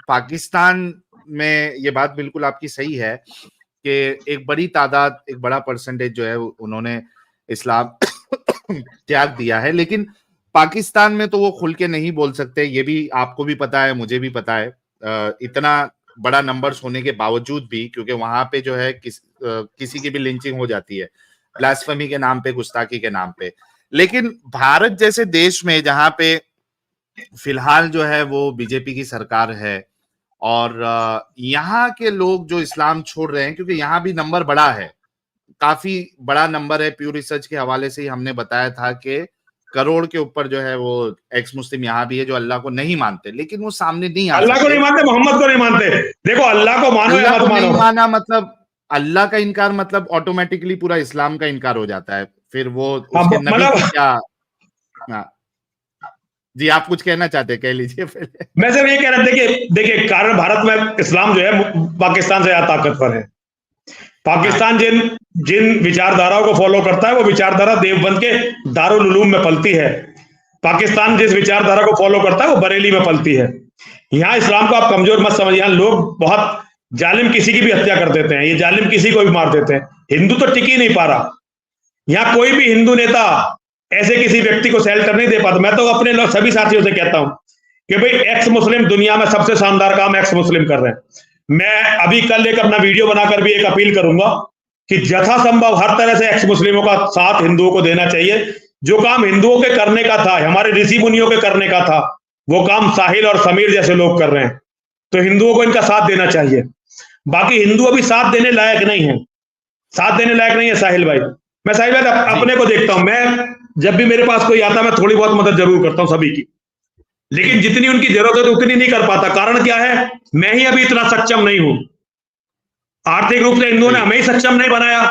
पाकिस्तान में ये बात बिल्कुल आपकी सही है कि एक बड़ी तादाद, एक बड़ा परसेंटेज जो है उन्होंने इस्लाम त्याग दिया है, लेकिन पाकिस्तान में तो वो खुल के नहीं बोल सकते। ये भी आपको भी पता है, मुझे भी पता है, इतना बड़ा नंबर्स होने के बावजूद भी, क्योंकि वहां पे जो है किसी की भी लिंचिंग हो जाती है ब्लास्फेमी के नाम पे, गुस्ताखी के नाम पे। लेकिन भारत जैसे देश में जहां पे फिलहाल जो है वो बीजेपी की सरकार है, और यहाँ के लोग जो इस्लाम छोड़ रहे हैं, क्योंकि यहाँ भी नंबर बड़ा है, काफी बड़ा नंबर है। प्यू रिसर्च के हवाले से ही हमने बताया था कि करोड़ के ऊपर जो है वो एक्स मुस्लिम यहाँ भी है जो अल्लाह को नहीं मानते, लेकिन वो सामने नहीं आते। अल्लाह को नहीं मानते, मोहम्मद को नहीं मानते। देखो, अल्लाह को मानो या मत मानो, माना मतलब अल्लाह का इनकार मतलब ऑटोमेटिकली पूरा इस्लाम का इनकार हो जाता है, फिर वो हाँ, उसके नबी मतलब की क्या। हाँ जी, आप कुछ कहना चाहते हैं, कह लीजिए पहले। मैं सिर्फ ये कह रहा था, देखिए देखिए, कारण भारत में इस्लाम जो है पाकिस्तान से ज्यादा ताकतवर है। हाँ पाकिस्तान जिन जिन विचारधाराओं को फॉलो करता है वो विचारधारा देवबंद के दारुल उलूम में पलती है। पाकिस्तान जिस विचारधारा को फॉलो करता है वो बरेली में पलती है। यहाँ इस्लाम को आप कमजोर मत समझिए, यहाँ लोग बहुत जालिम किसी की भी हत्या कर देते हैं, ये जालिम किसी को भी मार देते हैं। हिंदू तो टिक ही नहीं पा रहा। यहाँ कोई भी हिंदू नेता ऐसे किसी व्यक्ति को शेल्टर नहीं दे पाता। मैं तो अपने लोग सभी साथियों से कहता हूं कि भाई एक्स मुस्लिम दुनिया में सबसे शानदार काम एक्स मुस्लिम कर रहे हैं। मैं अभी कल एक अपना वीडियो बनाकर भी एक अपील करूंगा कि यथासंभव हर तरह से एक्स मुस्लिमों का साथ हिंदुओं को देना चाहिए। जो काम हिंदुओं के करने का था, हमारे ऋषि मुनियों के करने का था, वो काम साहिल और समीर जैसे लोग कर रहे हैं, तो हिंदुओं को इनका साथ देना चाहिए। बाकी हिंदू अभी साथ देने लायक नहीं है, साथ देने लायक नहीं है साहिल भाई। मैं साहिल भाई अपने को देखता हूं, मैं जब भी मेरे पास कोई आता मैं थोड़ी बहुत मदद जरूर करता हूं सभी की, लेकिन जितनी उनकी जरूरत है उतनी नहीं कर पाता। कारण क्या है, मैं ही अभी इतना सक्षम नहीं हूं। आर्थिक रूप से हिंदुओं ने हमें ही सक्षम नहीं बनाया।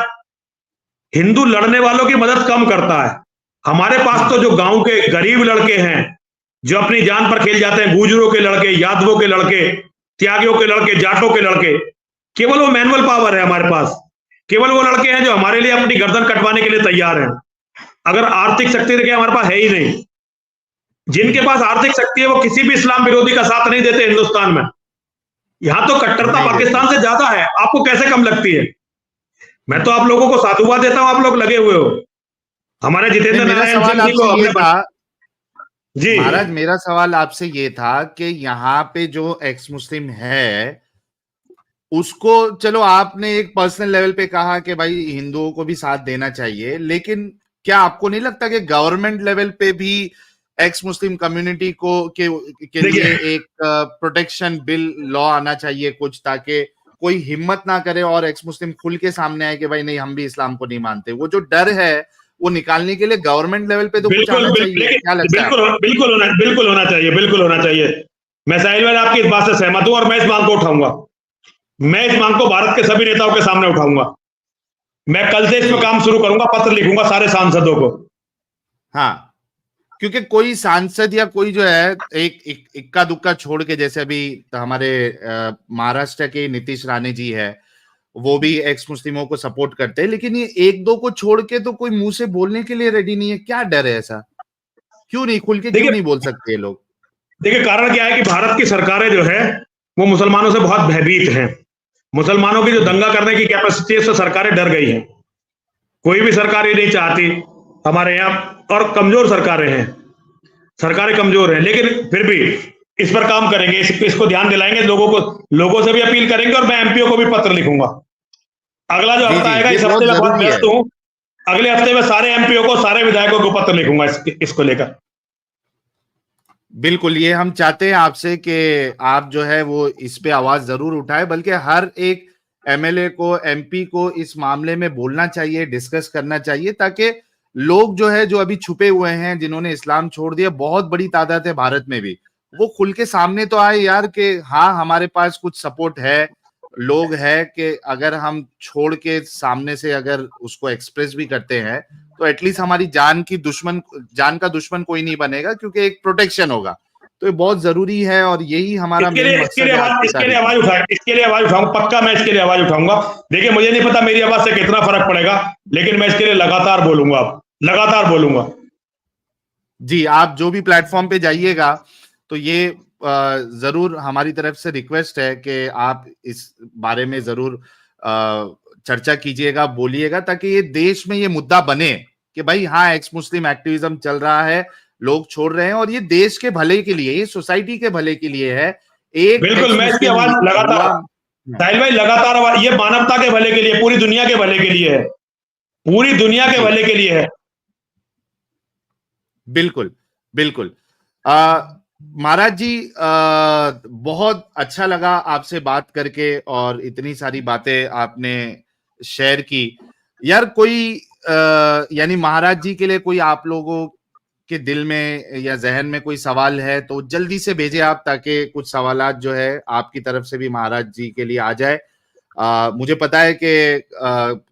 हिंदू लड़ने वालों की मदद कम करता है। हमारे पास तो जो गांव के गरीब लड़के हैं जो अपनी जान पर खेल जाते हैं, गुजरों के लड़के, यादवों के लड़के, त्यागियों के लड़के, जाटों के लड़के, केवल वो मैनुअल पावर है हमारे पास। केवल वो लड़के हैं जो हमारे लिए अपनी गर्दन कटवाने के लिए तैयार हैं। अगर आर्थिक शक्ति देखिए हमारे पास है ही नहीं। जिनके पास आर्थिक शक्ति है वो किसी भी इस्लाम विरोधी का साथ नहीं देते हिंदुस्तान में। यहां तो कट्टरता पाकिस्तान से ज्यादा है, आपको कैसे कम लगती है? मैं तो आप लोगों को साधुवाद देता हूं, आप लोग लगे हुए हो। हमारे जितेंद्र मेरा नारायण सवाल सिंह जी को आपसे ये था जी महाराज, मेरा सवाल आपसे ये था कि यहाँ पे जो एक्स मुस्लिम है उसको, चलो आपने एक पर्सनल लेवल पे कहा कि भाई हिंदुओं को भी साथ देना चाहिए, लेकिन क्या आपको नहीं लगता कि गवर्नमेंट लेवल पे भी एक्स मुस्लिम कम्युनिटी के लिए एक प्रोटेक्शन बिल लॉ आना चाहिए कुछ, ताकि कोई हिम्मत ना करे और एक्स मुस्लिम खुल के सामने आए कि भाई नहीं हम भी इस्लाम को नहीं मानते। वो जो डर है वो निकालने के लिए गवर्नमेंट लेवल पे तो कुछ आना चाहिए, क्या लगता है? बिल्कुल होना चाहिए, बिल्कुल होना चाहिए। मैं साहिल भाई आपकी इस बात से सहमत हूं और मैं इस मांग को उठाऊंगा। मैं इस मांग को भारत के सभी नेताओं के सामने उठाऊंगा। मैं कल से इस पर काम शुरू करूंगा, पत्र लिखूंगा सारे सांसदों को। हाँ, क्योंकि कोई सांसद या कोई जो है एक इक्का दुक्का छोड़ के, जैसे अभी हमारे महाराष्ट्र के नीतीश राणे जी है, वो भी एक्स मुस्लिमों को सपोर्ट करते हैं, लेकिन ये एक दो को छोड़ के तो कोई मुंह से बोलने के लिए रेडी नहीं है। क्या डर है ऐसा? क्यों नहीं खुल के, क्यों नहीं बोल सकते ये लोग? देखिए कारण क्या है कि भारत की सरकारें जो है वो मुसलमानों से बहुत भयभीत हैं। मुसलमानों की जो दंगा करने की कैपेसिटी है उससे सरकारें डर गई हैं। कोई भी सरकार ये नहीं चाहती हमारे यहाँ, और कमजोर सरकारें हैं, सरकारें कमजोर हैं, लेकिन फिर भी इस पर काम करेंगे, इसको ध्यान दिलाएंगे लोगों से भी अपील करेंगे और मैं एमपीओ को भी पत्र लिखूंगा। अगला जो हफ्ता आएगा, इस हफ्ते में बहुत व्यस्त हूं, अगले हफ्ते में सारे एमपीओ को, सारे विधायकों को पत्र लिखूंगा इसको लेकर। बिल्कुल, ये हम चाहते हैं आपसे कि आप जो है वो इस पे आवाज जरूर उठाए, बल्कि हर एक एमएलए को, एमपी को इस मामले में बोलना चाहिए, डिस्कस करना चाहिए, ताकि लोग जो है, जो अभी छुपे हुए हैं, जिन्होंने इस्लाम छोड़ दिया, बहुत बड़ी तादाद है भारत में भी, वो खुल के सामने तो आए यार कि हाँ हमारे पास कुछ सपोर्ट है, लोग है कि अगर हम छोड़ के सामने से अगर उसको एक्सप्रेस भी करते हैं तो एटलीस्ट हमारी जान का दुश्मन कोई नहीं बनेगा, क्योंकि एक प्रोटेक्शन होगा। तो ये बहुत जरूरी है और यही हमारा मेन मकसद है। इसके लिए आवाज उठाऊंगा, पक्का मैं इसके लिए आवाज उठाऊंगा। देखिए मुझे नहीं पता मेरी आवाज से कितना फर्क पड़ेगा, लेकिन मैं इसके लिए लगातार बोलूंगा, लगातार बोलूंगा। जी, आप जो भी प्लेटफॉर्म पे जाइएगा तो ये जरूर हमारी तरफ से रिक्वेस्ट है कि आप इस बारे में जरूर चर्चा कीजिएगा, बोलिएगा, ताकि ये देश में ये मुद्दा बने कि भाई हाँ एक्स मुस्लिम एक्टिविज्म चल रहा है, लोग छोड़ रहे हैं और ये देश के भले के लिए, ये सोसाइटी के भले के लिए है। एक बिल्कुल, मैं इसकी आवाज लगातार, साहिल भाई लगातार आवाज, ये मानवता के भले के लिए, पूरी दुनिया के भले के लिए है, पूरी दुनिया के भले के लिए है। बिल्कुल बिल्कुल। महाराज जी, बहुत अच्छा लगा आपसे बात करके और इतनी सारी बातें आपने शेयर की। यार कोई यानी महाराज जी के लिए कोई आप लोगों के दिल में या जहन में कोई सवाल है तो जल्दी से भेजे आप, ताकि कुछ सवालात जो है आपकी तरफ से भी महाराज जी के लिए आ जाए। मुझे पता है कि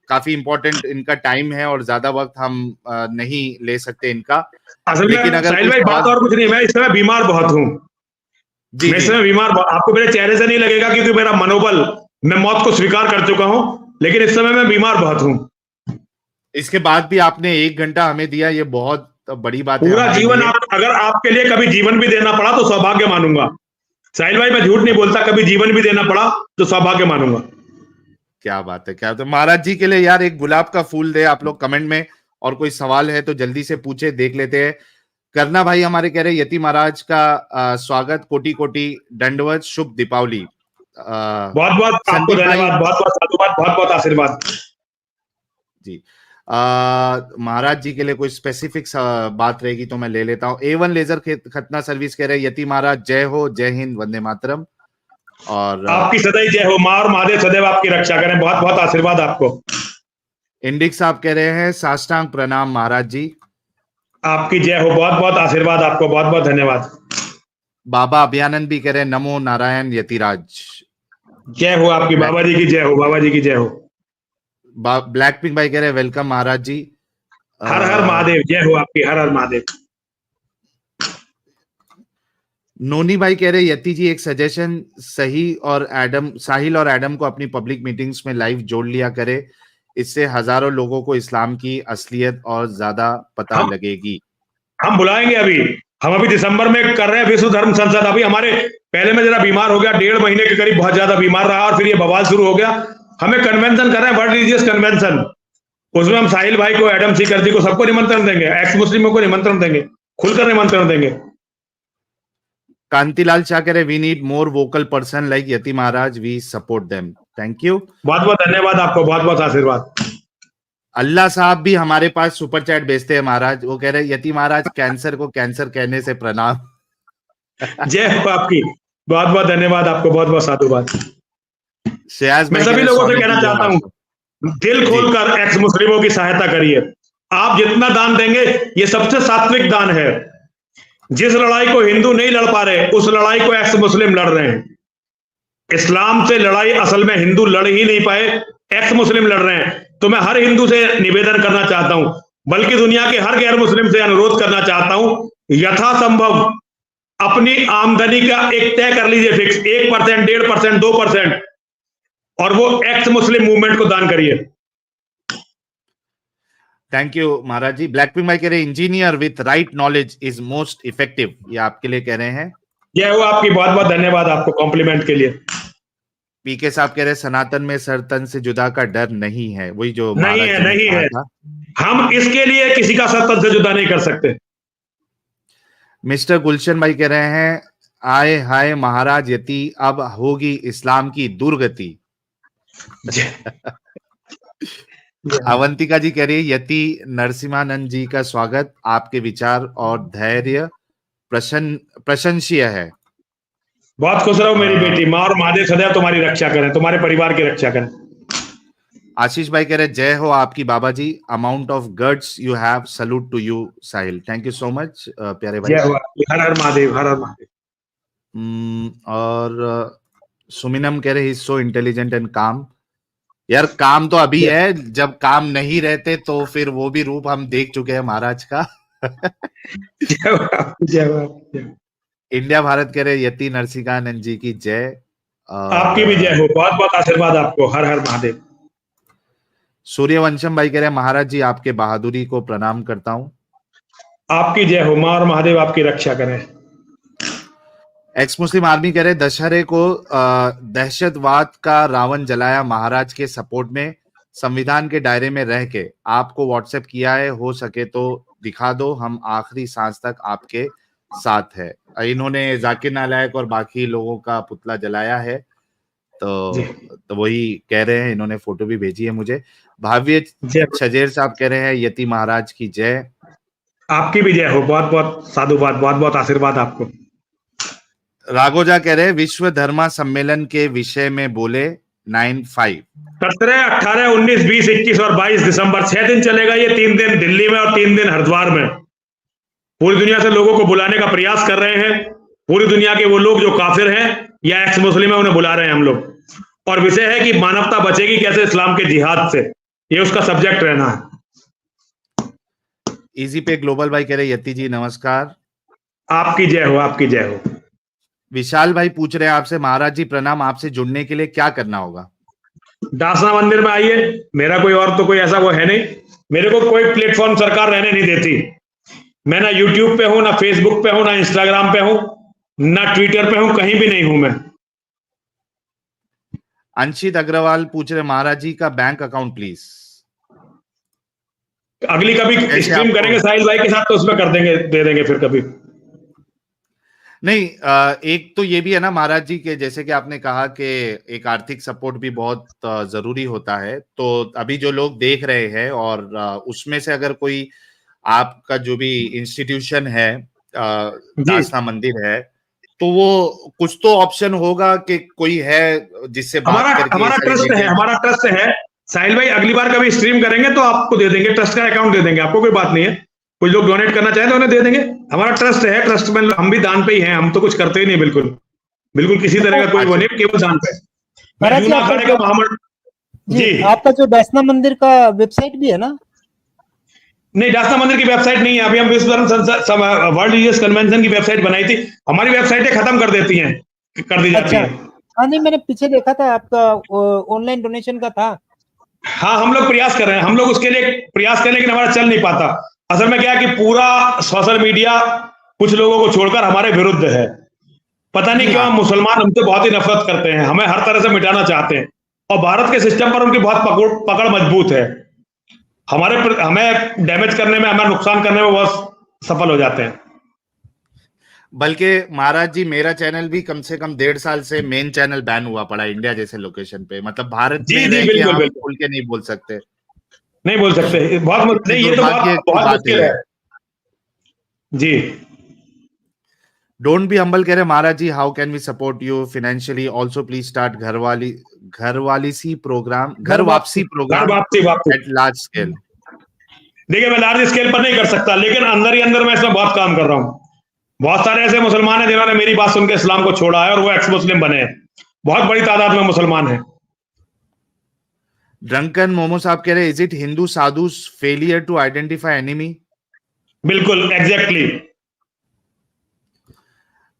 काफी इंपॉर्टेंट इनका टाइम है और ज्यादा वक्त हम नहीं ले सकते इनका, असल लेकिन में अगर साहिल कोई भाई बात और कुछ नहीं, मैं इस समय बीमार बहुत हूँ। जी मैं इस जी समय बीमार, आपको मेरे चेहरे से नहीं लगेगा क्योंकि मेरा मनोबल, मैं मौत को स्वीकार कर चुका हूँ, लेकिन इस समय मैं बीमार बहुत हूँ। इसके बाद भी आपने 1 घंटा हमें दिया, ये बहुत बड़ी बात है पूरा हमारे जीवन, लिए। अगर आपके लिए कभी जीवन भी देना पड़ा तो सौभाग्य मानूंगा साहिल भाई, मैं झूठ नहीं बोलता, कभी जीवन भी देना पड़ा तो सौभाग्य मानूंगा। क्या बात है, क्या बात है। महाराज जी के लिए यार एक गुलाब का फूल दे आप लोग कमेंट में, और कोई सवाल है तो जल्दी से पूछे, देख लेते हैं। करना भाई हमारे कह रहे यति महाराज का स्वागत, कोटि कोटि दंडवत, शुभ दीपावली। बहुत बहुत आपको संदीप भाई धन्यवाद, बहुत बहुत साधुवाद, बहुत बहुत आशीर्वाद जी। महाराज जी के लिए कोई स्पेसिफिक बात रहेगी तो मैं ले लेता हूँ। A1 लेजर खतना सर्विस कह रहे यति महाराज जय हो, जय हिंद, वंदे मातरम। और आपकी सदैव जय हो, मां और महादेव सदैव आपकी रक्षा करें, बहुत बहुत आशीर्वाद आपको। इंडिक साहब कह रहे हैं साष्टांग प्रणाम महाराज जी। आपकी जय हो, बहुत बहुत आशीर्वाद आपको, बहुत बहुत धन्यवाद। बाबा अभियानंद भी कह रहे हैं नमो नारायण यतिराज। जय हो आपकी, बाबा जी की जय हो, बाबा जी की जय हो। ब्लैक पिंक भाई कह रहे हैं वेलकम महाराज जी। हर हर महादेव, जय हो आपकी, हर हर महादेव। नोनी भाई कह रहे यति जी एक सजेशन, साहिल और एडम को अपनी पब्लिक मीटिंग्स में लाइव जोड़ लिया करे, इससे हजारों लोगों को इस्लाम की असलियत और ज्यादा पता लगेगी। हम बुलाएंगे, हम अभी दिसंबर में कर रहे हैं विश्व धर्म संसद। अभी हमारे पहले में जरा बीमार हो गया, 1.5 महीने के करीब बहुत ज्यादा बीमार रहा, और फिर ये बवाल शुरू हो गया। हमें कन्वेंशन कर रहे हैं, वर्ल्ड रिलीजियस कन्वेंशन। उसमें हम साहिल भाई को, एडम सीकर जी को, सबको निमंत्रण देंगे, एक्स मुस्लिमों को निमंत्रण देंगे, खुलकर निमंत्रण देंगे। कांतिलाल शाह कह रहे we need more vocal person like Yati Maharaj, we support them. Thank you, बहुत बहुत धन्यवाद आपको, बहुत बहुत आशीर्वाद। अल्लाह साहब भी हमारे पास सुपर चैट भेजते हैं महाराज, वो कह रहे यति महाराज कैंसर को कैंसर कहने से प्रणाम। जय हो आपकी, बहुत बहुत धन्यवाद आपको, बहुत बहुत साधुवाद। मैं सभी लोगों से कहना चाहता हूँ, दिल खोलकर एक्स मुस्लिमों की सहायता करिए। आप जितना दान देंगे ये सबसे सात्विक दान है। जिस लड़ाई को हिंदू नहीं लड़ पा रहे, उस लड़ाई को एक्स मुस्लिम लड़ रहे हैं। इस्लाम से लड़ाई असल में हिंदू लड़ ही नहीं पाए, एक्स मुस्लिम लड़ रहे हैं। तो मैं हर हिंदू से निवेदन करना चाहता हूं, बल्कि दुनिया के हर गैर मुस्लिम से अनुरोध करना चाहता हूं, यथासंभव अपनी आमदनी का एक तय कर लीजिए फिक्स, 1%, 1.5%, 2%, और वो एक्स मुस्लिम मूवमेंट को दान करिए। Thank you Maharaj ji. Black pink भाई कह रहे हैं engineer with right knowledge is most effective, ये आपके लिए कह रहे हैं। जय हो आपकी, बहुत बहुत धन्यवाद आपको कॉम्प्लीमेंट के लिए। पीके साहब कह रहे हैं सनातन में सर तन से जुदा का डर नहीं है, वही जो नहीं है। हम इसके लिए किसी का सर तन से जुदा नहीं कर सकते। मिस्टर गुलशन भाई कह रहे हैं आए हाय महाराज यति, अब होगी इस्लाम की दुर्गति। अवंतिका जी कह रही है यति नरसिम्हानंद जी का स्वागत, आपके विचार और धैर्य प्रशंसनीय है। बहुत खुश रहो मेरी बेटी, मां और महादेव सदैव तुम्हारी रक्षा करें, तुम्हारे परिवार की रक्षा करें। आशीष भाई कह रहे जय हो आपकी बाबा जी, amount of guts you have, salute to you Sahil. Thank you so much प्यारे भाई। जय हो, हर हर महादेव, हर हर महादेव। और सुमिनम कह रहे सो इंटेलिजेंट एंड काम। यार काम तो अभी है, जब काम नहीं रहते तो फिर वो भी रूप हम देख चुके हैं महाराज का। जय। इंडिया भारत कह रहे यति नरसिम्हानंद जी की जय। आपकी भी जय हो, बहुत बहुत आशीर्वाद आपको, हर हर महादेव। सूर्यवंशम भाई कह रहे महाराज जी आपके बहादुरी को प्रणाम करता हूं। आपकी जय हो, मां और महादेव आपकी रक्षा करें। एक्स मुस्लिम आर्मी कह रहे दशहरे को दहशतवाद का रावण जलाया, महाराज के सपोर्ट में संविधान के दायरे में रह के आपको व्हाट्सएप किया है, हो सके तो दिखा दो, हम आखिरी सांस तक आपके साथ है। इन्होंने जाकिर नालायक और बाकी लोगों का पुतला जलाया है, तो वही कह रहे हैं, इन्होंने फोटो भी भेजी है मुझे। भाव्य शजेर साहब कह रहे हैं यति महाराज की जय। आपकी भी जय हो, बहुत बहुत साधुवाद, बहुत बहुत आशीर्वाद आपको। राघोजा कह रहे विश्व धर्मा सम्मेलन के विषय में बोले 9-5 17, 18, 19, 20, 21 और 22 दिसंबर 6 दिन चलेगा ये। 3 दिन दिल्ली में और 3 दिन हरिद्वार में। पूरी दुनिया से लोगों को बुलाने का प्रयास कर रहे हैं। पूरी दुनिया के वो लोग जो काफिर हैं या एक्स मुस्लिम है, उन्हें बुला रहे हैं हम लोग। और विषय है कि मानवता बचेगी कैसे इस्लाम के जिहाद से, ये उसका सब्जेक्ट रहना है। इजी पे ग्लोबल भाई कह रहे यति जी नमस्कार, आपकी जय हो, आपकी जय हो। विशाल भाई पूछ रहे हैं आपसे, महाराज जी प्रणाम, आपसे जुड़ने के लिए क्या करना होगा? दासना मंदिर में आइए, मेरा कोई और तो कोई ऐसा वो है नहीं, मेरे को कोई प्लेटफॉर्म सरकार रहने नहीं देती। मैं ना यूट्यूब पे हूं, ना फेसबुक पे हूं, ना इंस्टाग्राम पे हूं, ना ट्विटर पे हूं, कहीं भी नहीं हूं मैं। अंशित अग्रवाल पूछ रहे महाराज जी का बैंक अकाउंट प्लीज। अगली कभी स्ट्रीम करेंगे साहिल भाई के साथ तो उसमें कर देंगे, दे देंगे फिर कभी। नहीं, एक तो ये भी है ना महाराज जी के, जैसे कि आपने कहा कि एक आर्थिक सपोर्ट भी बहुत जरूरी होता है, तो अभी जो लोग देख रहे हैं और उसमें से अगर कोई आपका जो भी इंस्टीट्यूशन है, दासना मंदिर है, तो वो कुछ तो ऑप्शन होगा कि कोई है जिससे बात करके हमारा ट्रस्ट है साहिल भाई, अगली बार कभी स्ट्रीम करेंगे तो आपको दे देंगे, ट्रस्ट का अकाउंट दे देंगे आपको, कोई बात नहीं है। कुछ लोग डोनेट करना चाहें तो उन्हें दे देंगे, हमारा ट्रस्ट है, ट्रस्ट में हम भी दान पे ही हैं, हम तो कुछ करते ही नहीं, बिल्कुल बिल्कुल किसी तरह का कोई वो नहीं, केवल दान पे। जी, आपका जो दासना मंदिर का वेबसाइट भी है ना? नहीं, दासना मंदिर की वेबसाइट नहीं है, अभी हम विश्व धर्म वर्ल्ड रिलीजियस कन्वेंशन की वेबसाइट बनाई थी, हमारी वेबसाइटें खत्म कर दी जाती है। हाँ नहीं, मैंने पीछे देखा था आपका ऑनलाइन डोनेशन का था। हाँ, हम लोग प्रयास कर रहे हैं, हम लोग उसके लिए प्रयास करें, लेकिन हमारा चल नहीं पाता। असल में क्या है कि पूरा सोशल मीडिया कुछ लोगों को छोड़कर हमारे विरुद्ध है, पता नहीं क्यों। मुसलमान हमसे बहुत ही नफरत करते हैं, हमें हर तरह से मिटाना चाहते हैं, और भारत के सिस्टम पर उनकी बहुत पकड़ मजबूत है। हमें डैमेज करने में, हमें नुकसान करने में बहुत सफल हो जाते हैं। बल्कि महाराज जी मेरा चैनल भी कम से कम 1.5 साल से मेन चैनल बैन हुआ पड़ा इंडिया जैसे लोकेशन पे, मतलब भारत में रह के हम खुल के नहीं बोल सकते, नहीं बोल सकते, बहुत नहीं, ये तो बहुत मुश्किल है जी। डोंट बी हम्बल कह रहे महाराज जी, how can we support you financially, also please start घर वापसी प्रोग्राम एट लार्ज स्केल। देखिए, मैं लार्ज स्केल पर नहीं कर सकता, लेकिन अंदर ही अंदर मैं इसमें बहुत काम कर रहा हूँ। बहुत सारे ऐसे मुसलमान हैं जिन्होंने मेरी बात सुनकर इस्लाम को छोड़ा है और वो एक्स मुस्लिम बने हैं, बहुत बड़ी तादाद में मुसलमान हैं। ड्रंकन मोमो साहब कह रहे, is it Hindu sadhus failure to identify enemy? बिल्कुल, एग्जैक्टली।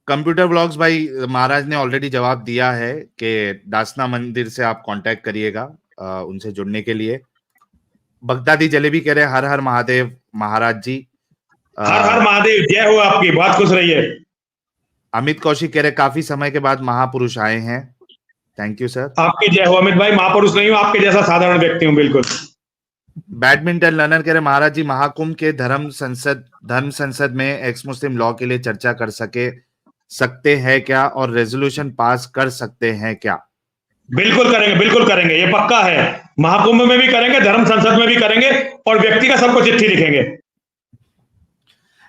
कंप्यूटर व्लॉग्स भाई, महाराज ने ऑलरेडी जवाब दिया है कि दासना मंदिर से आप कांटेक्ट करिएगा उनसे जुड़ने के लिए। बगदादी जलेबी कह रहे हर हर महादेव महाराज जी, हर हर महादेव, जय हो आपकी, बहुत खुश रहिए। अमित कौशिक कह रहे काफी समय के बाद महापुरुष आए हैं, थैंक यू सर। आपकी जय हो अमित भाई, महापुरुष नहीं हूं, आपके जैसा साधारण व्यक्ति हूं, बिल्कुल। बैडमिंटन लर्नर कह रहे महाराज जी महाकुंभ के धर्म संसद में एक्स मुस्लिम लॉ के लिए चर्चा कर सकते हैं क्या, और रेजोल्यूशन पास कर सकते हैं क्या? बिल्कुल करेंगे, बिल्कुल करेंगे, ये पक्का है। महाकुंभ में भी करेंगे, धर्म संसद में भी करेंगे, और व्यक्ति का सबको चिट्ठी लिखेंगे।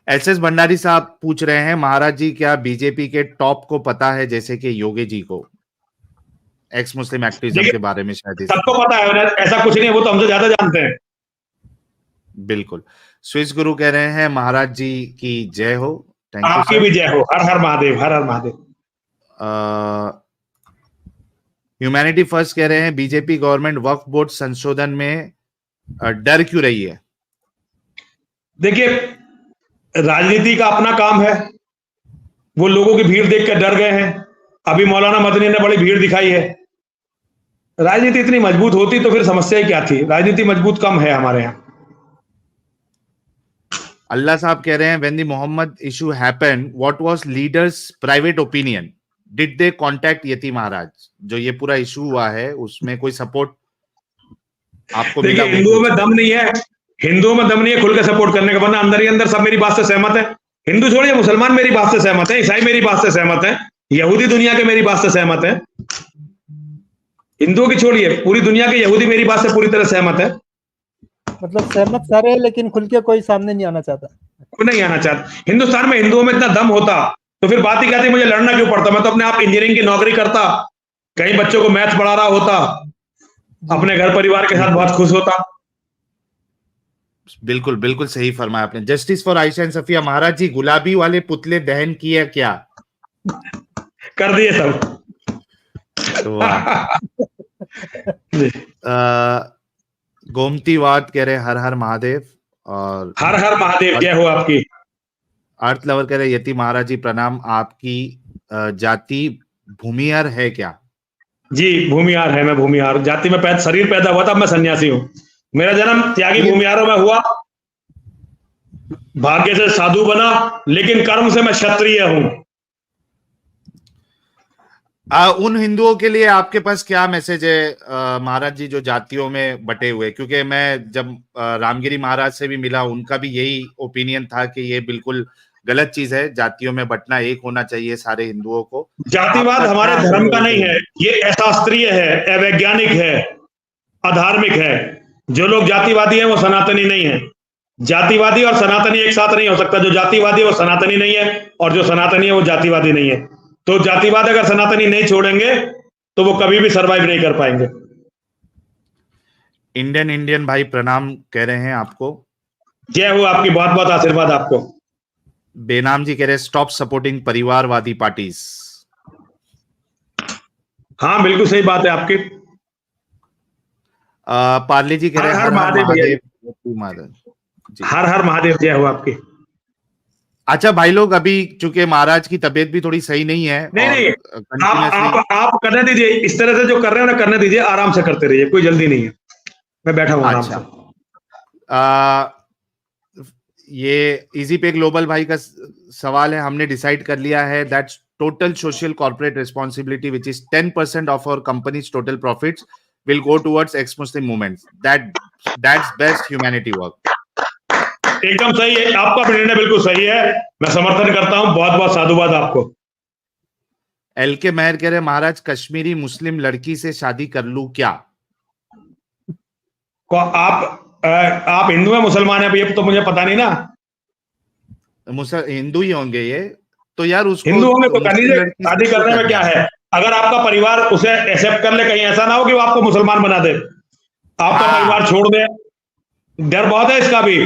एसएस भंडारी साहब पूछ रहे हैं महाराज जी, क्या बीजेपी के टॉप को पता है, जैसे कि योगी जी को, एक्स मुस्लिम एक्टिविज्म के बारे में? शायद सबको पता है, ऐसा कुछ नहीं है, वो तो हमसे ज्यादा जानते हैं। बिल्कुल। स्विस गुरु कह रहे हैं महाराज जी की जय हो, थैंक यू। आपकी भी जय हो, हर हर महादेव, हर हर महादेव। ह्यूमैनिटी फर्स्ट कह रहे हैं बीजेपी गवर्नमेंट वक्फ बोर्ड संशोधन में डर क्यों रही है? देखिए, राजनीति का अपना काम है, वो लोगों की भीड़ देख कर डर गए हैं। अभी मौलाना मदनी ने बड़ी भीड़ दिखाई है। राजनीति इतनी मजबूत होती तो फिर समस्या ही क्या थी, राजनीति मजबूत कम है हमारे यहाँ। अल्लाह साहब कह रहे हैं when the Mohammed issue happened what was leaders private opinion, did they contact Yati Maharaj? जो ये पूरा इशू हुआ है उसमें कोई सपोर्ट आपको मिला? देखिए, हिंदुओं में दम नहीं है, हिंदुओं में दम नहीं है खुल के सपोर्ट करने का, वरना अंदर ही अंदर सब मेरी बात से सहमत है। हिंदू छोड़िए, मुसलमान मेरी बात से सहमत है, ईसाई मेरी बात से सहमत है, यहूदी दुनिया के मेरी बात से सहमत है। हिंदुओं की छोड़िए, पूरी दुनिया के यहूदी मेरी बात से पूरी तरह सहमत है। मतलब सहमत सारे हैं, लेकिन खुल के कोई सामने नहीं आना चाहता, कोई नहीं आना चाहता। हिंदुस्तान में हिंदुओं में इतना दम होता तो फिर बात ही क्या थी, मुझे लड़ना क्यों पड़ता? मैं तो अपने आप इंजीनियरिंग की नौकरी करता, कई बच्चों को मैथ पढ़ा रहा होता, अपने घर परिवार के साथ बहुत खुश होता। बिल्कुल बिल्कुल सही फरमाया आपने। Justice for Ayesha and Safiya, महाराज जी गुलाबी वाले पुतले दहन किया क्या? कर दिए सब। वाह। जी। गोमती वाद कह रहे हर हर महादेव, और हर हर महादेव, जय हो आपकी। अर्थ लवर कह रहे यति महाराज जी प्रणाम, आपकी जाति भूमिहर है क्या? जी भूमिहार है, मैं भूमिहार जाति में शरीर पैदा हुआ था, मैं सन्यासी हूँ। मेरा जन्म त्यागी भूमिहारों में हुआ, भाग्य से साधु बना, लेकिन कर्म से मैं क्षत्रिय हूँ। उन हिंदुओं के लिए आपके पास क्या मैसेज है महाराज जी जो जातियों में बटे हुए? क्योंकि मैं जब रामगिरी महाराज से भी मिला, उनका भी यही ओपिनियन था कि ये बिल्कुल गलत चीज है, जातियों में बटना, एक होना चाहिए सारे हिंदुओं को। जातिवाद हमारे धर्म का नहीं है, ये अशास्त्रीय है, अवैज्ञानिक है, अधार्मिक है। जो लोग जातिवादी हैं वो सनातनी नहीं है। जातिवादी और सनातनी एक साथ नहीं हो सकता। जो जातिवादी है वो सनातनी नहीं है, और जो सनातनी है वो जातिवादी नहीं है। तो जातिवाद अगर सनातनी नहीं छोड़ेंगे तो वो कभी भी सरवाइव नहीं कर पाएंगे। इंडियन भाई प्रणाम कह रहे हैं आपको। जय हो आपकी, बहुत बहुत आशीर्वाद आपको। बेनाम जी कह रहे स्टॉप सपोर्टिंग परिवारवादी पार्टीज। हाँ बिल्कुल सही बात है आपकी। पार्ले जी कह रहे हर हर महादेव, हर हर महादेव, जय हो आपकी। अच्छा भाई लोग, अभी चूंकि महाराज की तबीयत भी थोड़ी सही नहीं है, नहीं आप करने दीजिए, इस तरह से जो कर रहे हो ना करने दीजिए, आराम से करते रहिए, कोई जल्दी नहीं है, मैं बैठा हूं आराम से। ये इजी पे ग्लोबल भाई का सवाल है, हमने डिसाइड कर लिया है that's total social corporate responsibility which is 10% of our companies total profits will go towards ex Muslim movements, that's best humanity work. एकदम सही है, आपका निर्णय बिल्कुल सही है, मैं समर्थन करता हूं। बहुत बहुत साधुवाद आपको। एल के मेहर कह रहे महाराज कश्मीरी मुस्लिम लड़की से शादी कर लूं क्या? आप हिंदू है मुसलमान है, ये तो मुझे पता नहीं ना। हिंदू ही होंगे ये तो यार, उसको हिंदू होंगे तो कर लीजिए, शादी करने में क्या है। अगर आपका परिवार उसे एक्सेप्ट कर ले, कहीं ऐसा ना हो कि वो आपको मुसलमान बना दे, आपका परिवार छोड़ दे। डर बहुत है इसका भी।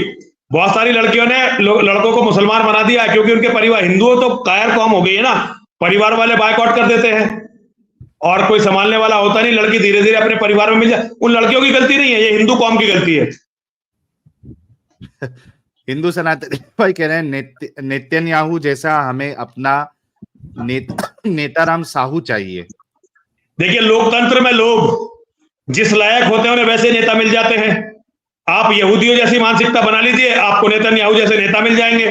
बहुत सारी लड़कियों ने लड़कों को मुसलमान बना दिया है, क्योंकि उनके परिवार हिंदू हो तो कायर कौम हो गई है ना, परिवार वाले बायकॉट कर देते हैं और कोई संभालने वाला होता नहीं। लड़की धीरे धीरे अपने परिवार में मिल जाए, उन लड़कियों की गलती नहीं है, ये हिंदू कौम की गलती है। हिंदू सनातन भाई कह रहे हैं नेतन्याहू जैसा हमें अपना नेताराम साहू चाहिए। देखिए लोकतंत्र में लोग जिस लायक होते हैं उन्हें वैसे नेता मिल जाते हैं। आप यहूदियों जैसी मानसिकता बना लीजिए, आपको नेतन्याहू जैसे नेता मिल जाएंगे।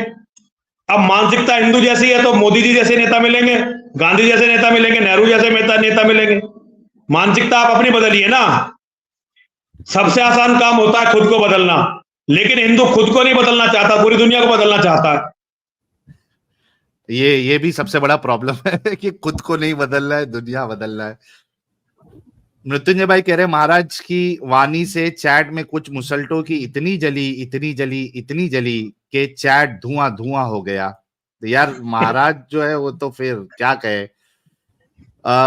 अब मानसिकता हिंदू जैसी है तो मोदी जी जैसे नेता मिलेंगे, गांधी जैसे नेता मिलेंगे, नेहरू जैसे नेता मिलेंगे। मानसिकता आप अपनी बदलिए ना। सबसे आसान काम होता है खुद को बदलना, लेकिन हिंदू खुद को नहीं बदलना चाहता, पूरी दुनिया को बदलना चाहता है। ये भी सबसे बड़ा प्रॉब्लम है कि खुद को नहीं बदलना है, दुनिया बदलना है। मृत्युंजय भाई कह रहे महाराज की वाणी से चैट में कुछ मुसल्टों की इतनी जली कि चैट धुआं धुआं हो गया। तो यार महाराज जो है वो तो फिर क्या कहे।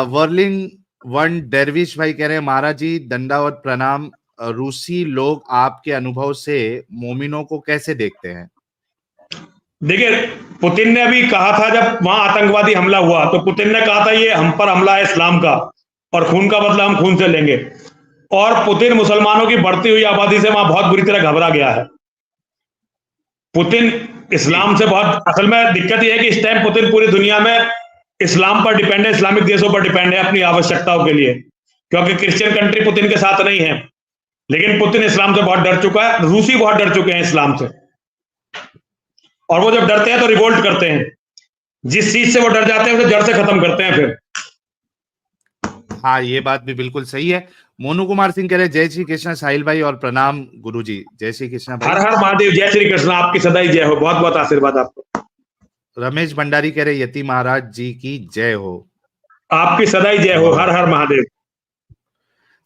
वर्लिंग वन डेरविश भाई कह रहे महाराज जी दंडावत प्रणाम, रूसी लोग आपके अनुभव से मोमिनों को कैसे देखते हैं? देखिए पुतिन ने अभी कहा था, जब वहां आतंकवादी हमला हुआ तो पुतिन ने कहा था ये हम पर हमला है इस्लाम का, और खून का बदला हम खून से लेंगे। और पुतिन मुसलमानों की बढ़ती हुई आबादी से वहां बहुत बुरी तरह घबरा गया है। पुतिन इस्लाम से बहुत, असल में दिक्कत यह है कि इस टाइम पुतिन पूरी दुनिया में इस्लाम पर डिपेंड है, इस्लामिक देशों पर डिपेंड है अपनी आवश्यकताओं के लिए, क्योंकि क्रिश्चियन कंट्री पुतिन के साथ नहीं है। लेकिन पुतिन इस्लाम से बहुत डर चुका है, रूसी बहुत डर चुके हैं इस्लाम से, और वो जब डरते हैं तो रिवोल्ट करते हैं। जिस चीज से वो डर जाते हैं उसे जड़ से खत्म करते हैं फिर। हाँ ये बात भी बिल्कुल सही है। मोनू कुमार सिंह कह रहे जय श्री कृष्ण साहिल भाई और प्रणाम गुरुजी। जय श्री कृष्ण भाई। हर हर महादेव, जय श्री कृष्ण, आपकी सदा ही जय हो, बहुत बहुत आशीर्वाद आपको। रमेश भंडारी कह रहे यति महाराज जी की जय हो। आपकी सदा ही जय हो, हर हर महादेव।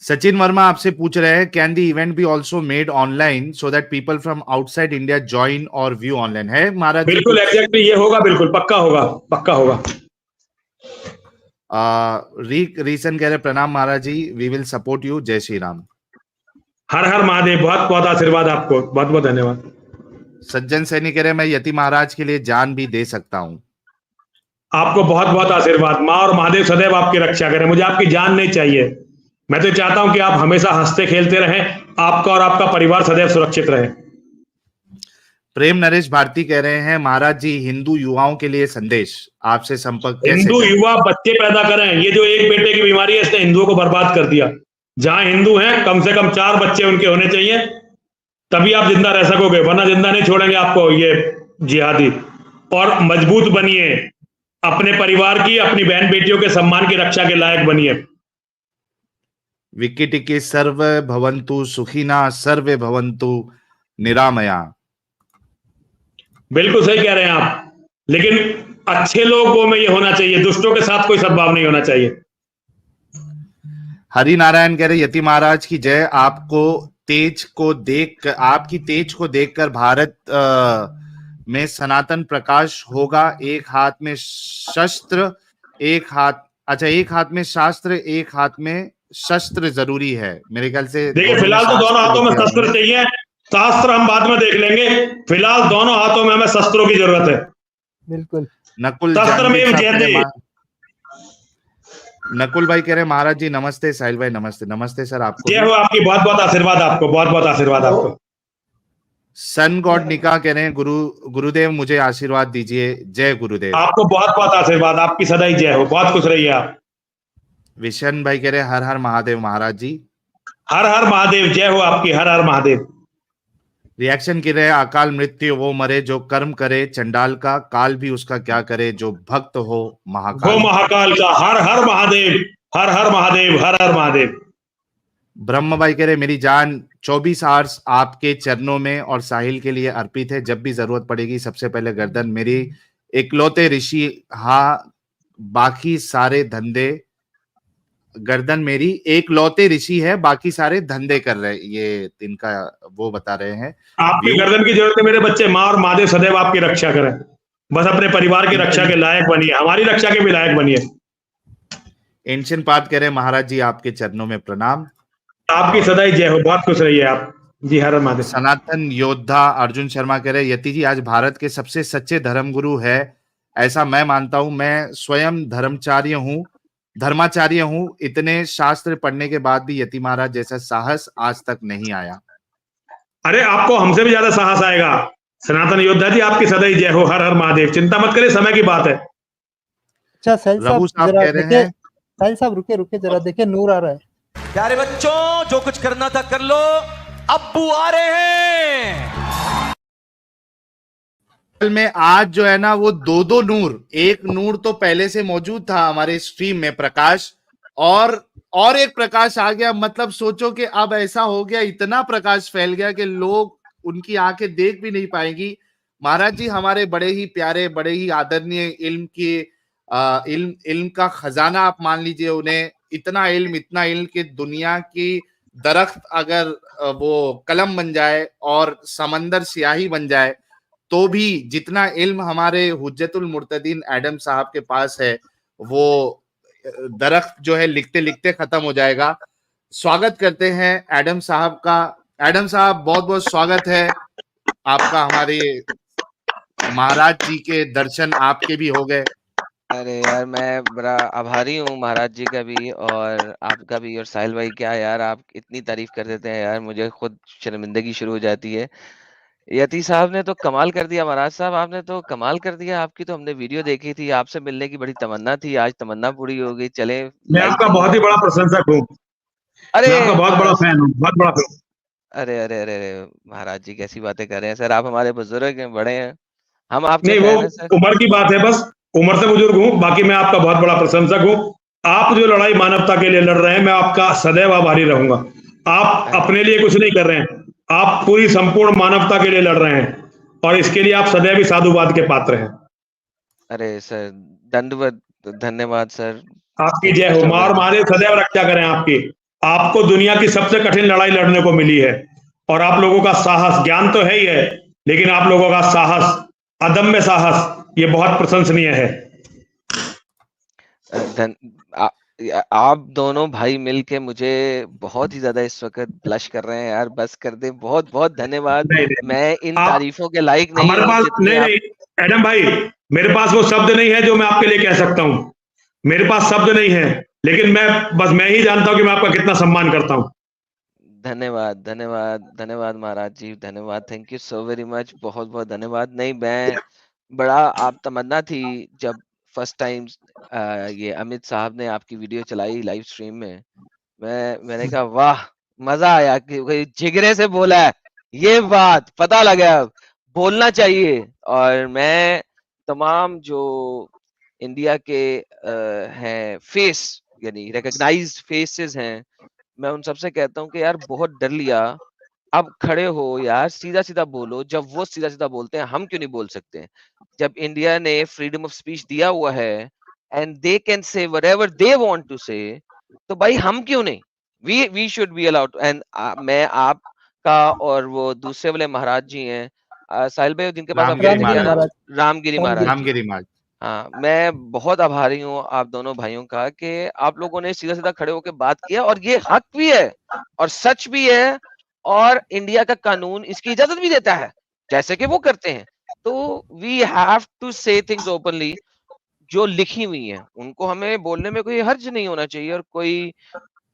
सचिन वर्मा आपसे पूछ रहे हैं can the event be also made online so that people from outside India join और व्यू ऑनलाइन? है महाराज बिल्कुल एग्जैक्टली, ये होगा, बिल्कुल पक्का होगा, पक्का होगा। रीसन कह रहे प्रणाम महाराज जी, वी विल सपोर्ट यू, जय श्री राम। हर हर महादेव, बहुत बहुत आशीर्वाद आपको, बहुत बहुत धन्यवाद। सज्जन सैनी कह रहे मैं यति महाराज के लिए जान भी दे सकता हूं। आपको बहुत बहुत आशीर्वाद। माँ और महादेव सदैव आपकी रक्षा करें। मुझे आपकी जान नहीं चाहिए, मैं तो चाहता हूं कि आप हमेशा हंसते खेलते रहें, आपका और आपका परिवार सदैव सुरक्षित रहे। प्रेम नरेश भारती कह रहे हैं, महाराज जी हिंदू युवाओं के लिए संदेश, आपसे संपर्क कैसे हिंदू करें? युवा बच्चे पैदा करें। ये जो एक बेटे की बीमारी है, इसने हिंदुओं को बर्बाद कर दिया। जहां हिंदू हैं, कम से कम 4 बच्चे उनके होने चाहिए, तभी आप जिंदा रह सकोगे, वरना जिंदा नहीं छोड़ेंगे आपको ये जिहादी। और मजबूत बनिए, अपने परिवार की, अपनी बहन बेटियों के सम्मान की रक्षा के लायक बनिए। विक्की टिक्की सर्वे भवन्तु सुखिना सर्वे भवन्तु निरामया। बिल्कुल सही कह रहे हैं आप, लेकिन अच्छे लोगों में ये होना चाहिए, दुष्टों के साथ कोई सद्भाव नहीं होना चाहिए। हरि नारायण कह रहे, यति महाराज की जय। आपकी तेज को देखकर भारत में सनातन प्रकाश होगा। एक हाथ में शस्त्र, एक हाथ में शास्त्र, एक हाथ में शस्त्र जरूरी है। मेरे ख्याल से देखिए, फिलहाल तो दोनों हाथों में शस्त्र चाहिए, शास्त्र हम बाद में देख लेंगे। फिलहाल दोनों हाथों में हमें शस्त्रों की जरूरत है। बिल्कुल। नकुल भाई कह रहे, महाराज जी नमस्ते। साहिल भाई नमस्ते। नमस्ते सर, आपको जय हो, आपकी बहुत बहुत आशीर्वाद, आपको बहुत बहुत आशीर्वाद आपको। सन गॉड निकाह कह रहे हैं, गुरुदेव मुझे आशीर्वाद दीजिए। जय गुरुदेव। आपको बहुत बहुत आशीर्वाद, आपकी सदैव जय हो, बहुत खुश रहिए आप। विशन भाई कह रहे, हर हर महादेव महाराज जी। हर हर महादेव, जय हो आपकी, हर हर महादेव। रिएक्शन कर रहे, अकाल मृत्यु वो मरे जो कर्म करे चंडाल का, काल भी उसका क्या करे जो भक्त हो महाकाल। हो महाकाल का, हर हर महादेव, हर हर महादेव, हर हर महादेव। ब्रह्म भाई कह रहे, मेरी जान 24 आवर्स आपके चरणों में और साहिल के लिए अर्पित है। जब भी जरूरत पड़ेगी सबसे पहले गर्दन मेरी इकलौते ऋषि, हाँ बाकी सारे धंधे। गर्दन मेरी एकलौते ऋषि है, बाकी सारे धंधे कर रहे। ये इनका वो बता रहे हैं। आपकी गर्दन की जरूरत है मेरे बच्चे। माँ और महादेव सदैव आपकी रक्षा करें। बस अपने परिवार की रक्षा के लायक बनिए, हमारी रक्षा के भी लायक बनिए। एंशियंट पाथ कह रहे, महाराज जी आपके चरणों में प्रणाम। आपकी सदैव जय हो, बहुत खुश रहिए आप जी। हर महादेव। सनातन योद्धा अर्जुन शर्मा कह रहे, यति जी आज भारत के सबसे सच्चे धर्मगुरु है, ऐसा मैं मानता हूं। मैं स्वयं धर्माचार्य हूं। इतने शास्त्र पढ़ने के बाद भी यति महाराज जैसा साहस आज तक नहीं आया। अरे आपको हमसे भी ज्यादा साहस आएगा। सनातन योद्धा जी आपकी सदैव जय हो, हर हर महादेव। चिंता मत करिए, समय की बात है। अच्छा साहिल साहब कह रहे हैं, साहिल साहब रुके जरा, देखिए नूर आ रहा है। प्यारे बच्चों, जो कुछ करना था कर लो, अब्बू आ रहे हैं। में आज जो है ना वो दो नूर, एक नूर तो पहले से मौजूद था हमारे स्ट्रीम में प्रकाश, और एक प्रकाश आ गया। मतलब सोचो कि अब ऐसा हो गया, इतना प्रकाश फैल गया कि लोग उनकी आंखें देख भी नहीं पाएंगी। महाराज जी हमारे बड़े ही प्यारे, बड़े ही आदरणीय, इल्म का खजाना आप मान लीजिए उन्हें। इतना इल्म कि दुनिया की दरख्त अगर वो कलम बन जाए और समंदर स्याही बन जाए तो भी जितना इल्म हमारे हुज्जतुल मुर्तदीन एडम साहब के पास है, वो दरख्त जो है लिखते लिखते खत्म हो जाएगा। स्वागत करते हैं एडम साहब का। एडम साहब बहुत बहुत स्वागत है आपका। हमारे महाराज जी के दर्शन आपके भी हो गए। अरे यार, मैं बड़ा आभारी हूँ महाराज जी का भी और आपका भी। और साहिल भाई, क्या यार आप इतनी तारीफ कर देते हैं यार, मुझे खुद शर्मिंदगी शुरू हो जाती है। यति साहब ने तो कमाल कर दिया, महाराज साहब आपने तो कमाल कर दिया। आपकी तो हमने वीडियो देखी थी, आपसे मिलने की बड़ी तमन्ना थी, आज तमन्ना पूरी हो गई। चले, मैं आपका बहुत ही बड़ा प्रशंसक हूँ। अरे मैं आपका बहुत बड़ा फैन हूँ, बहुत बड़ा फैन। अरे अरे अरे अरे महाराज जी कैसी बातें कर रहे हैं सर, आप हमारे बुजुर्ग हैं, बड़े हैं, हम आपके नहीं, फैन वो हैं सर। उम्र की बात है, बस उम्र से बुजुर्ग हूँ, बाकी मैं आपका बहुत बड़ा प्रशंसक हूँ। आप जो लड़ाई मानवता के लिए लड़ रहे हैं, मैं आपका सदैव आभारी रहूंगा। आप अपने लिए कुछ नहीं कर रहे हैं, आप पूरी संपूर्ण मानवता के लिए लड़ रहे हैं और इसके लिए आप सदैव ही साधुवाद के पात्र हैं। अरे सर, दंडवत धन्यवाद सर। आपकी जय हो। माँ और महादेव सदैव रक्षा करें आपकी। आपको दुनिया की सबसे कठिन लड़ाई लड़ने को मिली है और आप लोगों का साहस, ज्ञान तो है ही है, लेकिन आप लोगों का साहस, अदम्य साहस, ये बहुत प्रशंसनीय है। आप दोनों भाई मिलके मुझे बहुत ही ज्यादा इस वक्त ब्लश कर रहे हैं यार, बस कर दे। बहुत बहुत धन्यवाद। मैं इन तारीफों के लाइक नहीं हमारे पास नहीं, एडम भाई, मेरे पास वो शब्द नहीं है जो मैं आपके लिए कह सकता हूं। मेरे पास शब्द नहीं है, लेकिन मैं ही जानता हूं कि मैं आपका कितना सम्मान करता हूं। धन्यवाद, धन्यवाद, धन्यवाद महाराज जी, धन्यवाद, thank you so very much, बहुत बहुत धन्यवाद। नहीं, मैं बड़ा आप तमन्ना थी जब फर्स्ट टाइम ये अमित साहब ने आपकी वीडियो चलाई लाइव स्ट्रीम में, मैंने कहा वाह, मजा आया कि कोई जिगरे से बोला है, ये बात पता लगा, अब बोलना चाहिए। और मैं तमाम जो इंडिया के हैं फेस, यानी रिकॉग्नाइज्ड फेसेस हैं, मैं उन सबसे कहता हूँ कि यार बहुत डर लिया, अब खड़े हो यार, सीधा सीधा बोलो। जब वो सीधा सीधा बोलते हैं, हम क्यों नहीं बोल सकते? जब इंडिया ने फ्रीडम ऑफ स्पीच दिया हुआ है and they can say whatever they want to say, तो भाई हम क्यों नहीं? We should be allowed. And मैं आपका और वो दूसरे वाले महाराज जी हैं, साहिल भाई, जिनके पास आपने रामगिरी दिया ना, महाराज। रामगिरी महाराज जी। रामगिरी महाराज। हाँ, मैं बहुत आभारी हूँ आप दोनों भाइयों का कि आप लोगों ने सीधा सीधा खड़े होकर बात किया, और ये हक भी है और सच भी है, और इंडिया का कानून इसकी इजाजत भी देता है, जैसे कि वो करते हैं। तो वी हैव टू से थिंग्स ओपनली, जो लिखी हुई हैं उनको हमें बोलने में कोई हर्ज नहीं होना चाहिए, और कोई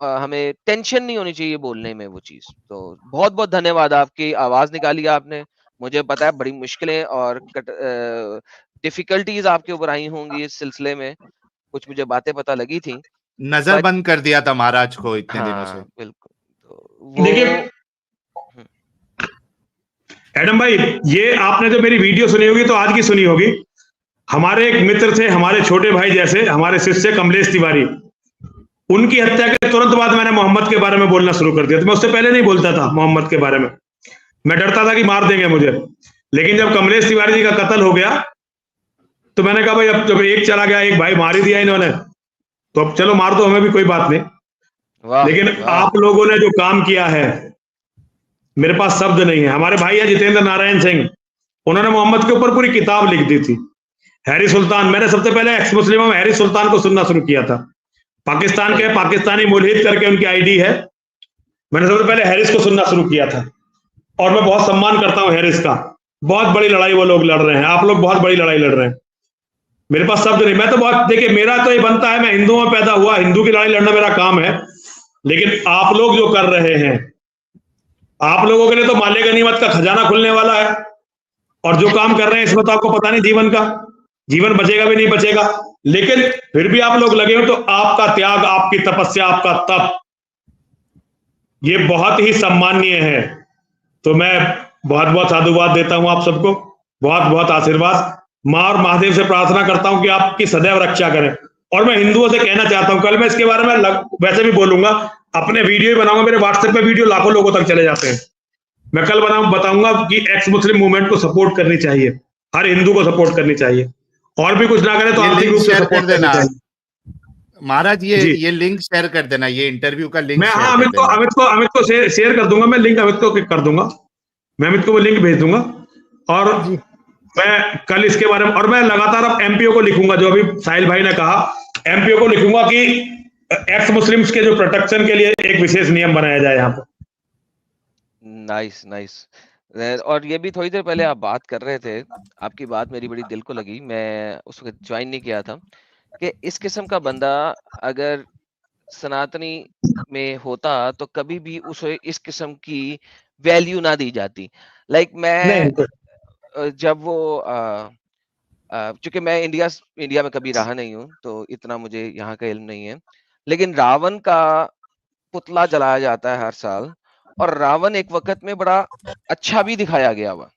हमें टेंशन नहीं होनी चाहिए बोलने में वो चीज। तो बहुत बहुत धन्यवाद, आपकी आवाज निकाली आपने। मुझे पता है बड़ी मुश्किलें और डिफिकल्टीज आपके ऊपर आई होंगी इस सिलसिले में, कुछ मुझे बातें पता लगी थी। नजर बंद कर दिया था महाराज को इतने दिनों से। हाँ बिल्कुल। तो वो देखिए एडम भाई, ये आपने जो मेरी वीडियो सुनी होगी तो आज की सुनी होगी। हमारे एक मित्र थे, हमारे छोटे भाई जैसे, हमारे शिष्य कमलेश तिवारी, उनकी हत्या के तुरंत बाद मैंने मोहम्मद के बारे में बोलना शुरू कर दिया। तो मैं उससे पहले नहीं बोलता था मोहम्मद के बारे में, मैं डरता था कि मार देंगे मुझे। लेकिन जब कमलेश तिवारी जी का कत्ल हो गया तो मैंने कहा भाई, अब जब एक चला गया, एक भाई मार ही दिया इन्होंने, तो अब चलो मार दो हमें भी, कोई बात नहीं। लेकिन आप लोगों ने जो काम किया है, मेरे पास शब्द नहीं है। हमारे भाई है जितेंद्र नारायण सिंह, उन्होंने मोहम्मद के ऊपर पूरी किताब लिख दी थी। हैरी सुल्तान, मैंने सबसे पहले एक्स मुस्लिमों में हैरी सुल्तान को सुनना शुरू किया था। पाकिस्तान के पाकिस्तानी मुल्हिद करके उनकी आईडी है, मैंने सबसे पहले हैरिस को सुनना शुरू किया था। और मैं बहुत सम्मान करता हूं हैरिस का। बहुत बड़ी लड़ाई वो लोग लड़ रहे हैं, आप लोग बहुत बड़ी लड़ाई लड़ रहे हैं। मेरे पास शब्द नहीं। मैं तो बहुत, देखिए मेरा तो ये बनता है, मैं हिंदुओं में पैदा हुआ, हिंदू की लड़ाई लड़ना मेरा काम है। लेकिन आप लोग जो कर रहे हैं, आप लोगों के लिए तो माले गनीमत का खजाना खुलने वाला है, और जो काम कर रहे हैं इसमें तो आपको पता नहीं जीवन बचेगा भी नहीं बचेगा। लेकिन फिर भी आप लोग लगे हो, तो आपका त्याग, आपकी तपस्या, आपका तप, ये बहुत ही सम्माननीय है। तो मैं बहुत बहुत साधुवाद देता हूं आप सबको, बहुत बहुत आशीर्वाद। मां और महादेव से प्रार्थना करता हूं कि आपकी सदैव रक्षा करें। और मैं हिंदुओं से कहना चाहता हूं, कल मैं इसके बारे में वैसे भी बोलूंगा, अपने वीडियो ही बनाऊंगा, मेरे व्हाट्सएप पे वीडियो लाखों लोगों तक चले जाते हैं। मैं कल बताऊंगा कि एक्स मुस्लिम मूवमेंट को सपोर्ट करनी चाहिए, हर हिंदू को सपोर्ट करनी चाहिए, और भी कुछ ना करे तो आर्थिक रूप से सपोर्ट करना चाहिए। महाराज ये लिंक शेयर कर देना, ये इंटरव्यू का लिंक। मैं हाँ, अमित को शेयर कर दूंगा, मैं लिंक अमित को कर दूंगा, मैं अमित को वो लिंक भेज दूंगा। और मैं कल इसके बारे में, और मैं लगातार अब एमपीओ को लिखूंगा, जो अभी साहिल भाई ने कहा, एमपीओ को लिखूंगा कि एक्स मुस्लिम्स के जो प्रोटेक्शन के लिए एक विशेष नियम बनाया जाए यहाँ पर। Nice nice. और ये भी थोड़ी देर पहले आप बात कर रहे थे, आपकी बात मेरी बड़ी दिल को लगी, मैं उस वक्त ज्वाइन नहीं किया था, कि इस किस्म का बंदा अगर सनातनी में होता तो कभी भी उसे इस किस्म की वैल्यू ना दी जाती। लाइक मैं जब वो चूंकि मैं इंडिया में कभी रहा नहीं हूँ, तो इतना मुझे यहाँ का इल्म नहीं है, लेकिन रावण का पुतला जलाया जाता है हर साल, और रावण एक वक्त में बड़ा अच्छा भी दिखाया गया हुआ,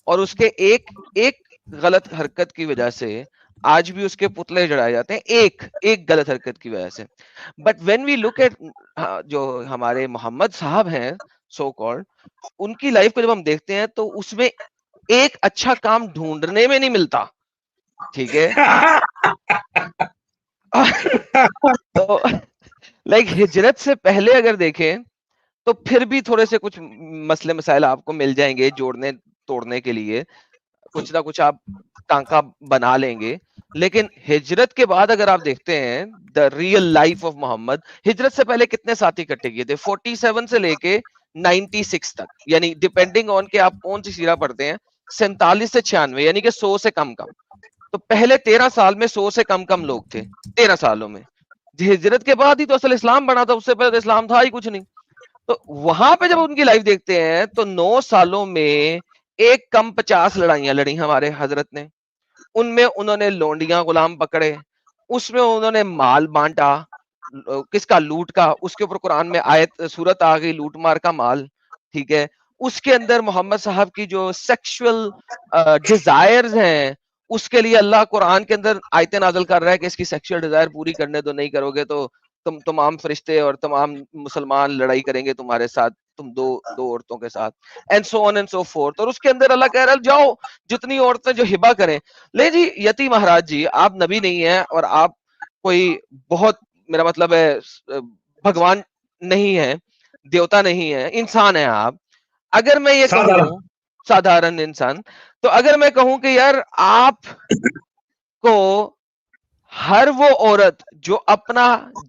और उसके एक गलत हरकत की वजह से आज भी उसके पुतले जलाए जाते हैं, एक गलत हरकत की वजह से। But when we look at जो हमारे मोहम्मद साहब हैं सो कॉल्ड, उनकी लाइफ को जब हम देखते हैं तो उसमें एक अच्छा काम ढूंढने में नहीं मिलता, ठीक है। तो लाइक हिजरत से पहले अगर देखें तो फिर भी थोड़े से कुछ मसले मसाइल आपको मिल जाएंगे जोड़ने तोड़ने के लिए, कुछ ना कुछ आप टांका बना लेंगे। लेकिन हिजरत के बाद अगर आप देखते हैं the real life of Mohammad, हिजरत से पहले कितने साथी इकट्ठे किए थे, 47 से लेके 96 तक, यानी डिपेंडिंग ऑन के आप कौन सी सीरा पढ़ते हैं, 47 से 96, यानी कि 100 से कम। तो पहले 13 साल में 100 से कम लोग थे, 13 सालों में। हिजरत के बाद ही तो असल इस्लाम बना था, उससे पहले तो इस्लाम था ही कुछ नहीं। तो वहां पे जब उनकी लाइफ देखते हैं तो 9 सालों में एक कम 50 लड़ाइयां लड़ी हमारे हजरत ने। उनमें उन्होंने लोंडियां गुलाम पकड़े, उसमें उन्होंने माल बांटा, किसका, लूट का। उसके ऊपर कुरान में आयत सूरत आ गई, लूट मार का माल, ठीक है। उसके अंदर मोहम्मद साहब की जो सेक्सुअल डिजायर्स हैं, उसके लिए अल्लाह कुरान के अंदर आयतें नाज़िल कर रहा है कि इसकी सेक्सुअल डिजायर पूरी करने दो, नहीं करोगे तो तुम तमाम फरिश्ते और तमाम मुसलमान लड़ाई करेंगे तुम्हारे साथ, तुम दो औरतों के साथ, and so on and so fourth. और उसके अंदर अल्लाह कह रहा है जाओ जितनी औरतें जो हिबा करें। ले जी यती महाराज जी, आप नबी नहीं है और आप कोई बहुत, मेरा मतलब है भगवान नहीं है, देवता नहीं है, इंसान है आप। अगर मैं ये कहूं, साधारण इंसान, तो अगर मैं कहूं कि यार आप को हर वो औरत जो अपना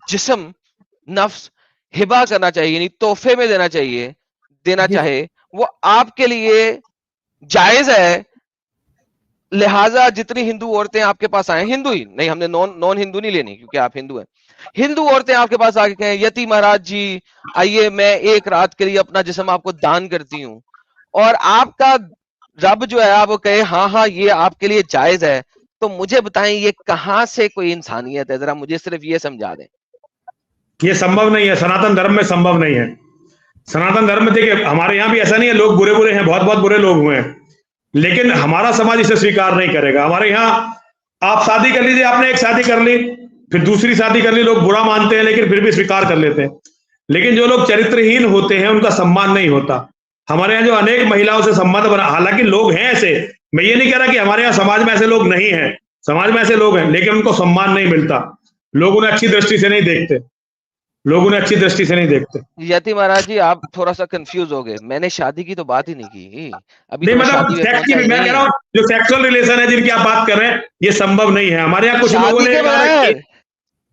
जिस्म, नफ्स हिबा करना चाहिए, यानी तोहफे में देना चाहिए, देना चाहे, वो आपके लिए जायज है। लिहाजा जितनी हिंदू औरतें आपके पास आए, हिंदू ही नहीं, हमने नॉन हिंदू नहीं लेनी क्योंकि आप हिंदू हैं, हिंदू औरतें आपके पास आके कहें यती महाराज जी आइए मैं एक रात के लिए अपना जिस्म आपको दान करती हूँ, और आपका रब जो है वो कहे हाँ हाँ ये आपके लिए जायज है, तो मुझे बताएं ये कहां से कोई इंसानियत है? जरा मुझे सिर्फ ये समझा दें। ये संभव नहीं है, सनातन धर्म में संभव नहीं है। सनातन धर्म में देखिए, हमारे यहाँ भी ऐसा नहीं है, लोग बुरे बुरे हैं, बहुत बहुत बुरे लोग हुए हैं, लेकिन हमारा समाज इसे स्वीकार नहीं करेगा। हमारे यहाँ आप शादी कर लीजिए, आपने एक शादी कर ली, फिर दूसरी शादी कर ली, लोग बुरा मानते हैं लेकिन फिर भी स्वीकार कर लेते हैं। लेकिन जो लोग चरित्रहीन होते हैं उनका सम्मान नहीं होता। हमारे यहाँ जो अनेक महिलाओं से संबंध बना, हालांकि लोग हैं ऐसे, मैं ये नहीं कह रहा कि हमारे यहाँ समाज में ऐसे लोग नहीं हैं, समाज में ऐसे लोग हैं, लेकिन उनको सम्मान नहीं मिलता, लोग उन्हें अच्छी दृष्टि से नहीं देखते, लोग उन्हें अच्छी दृष्टि से नहीं देखते। यति महाराज जी आप थोड़ा सा कंफ्यूज हो गए, मैंने शादी की तो बात ही नहीं की अभी, नहीं तो मतलब सेक्स की, मैं कह रहा हूँ जो सेक्सुअल रिलेशन है जिनकी आप बात कर रहे हैं, ये संभव नहीं है। हमारे यहाँ कुछ लोगों ने कहा कि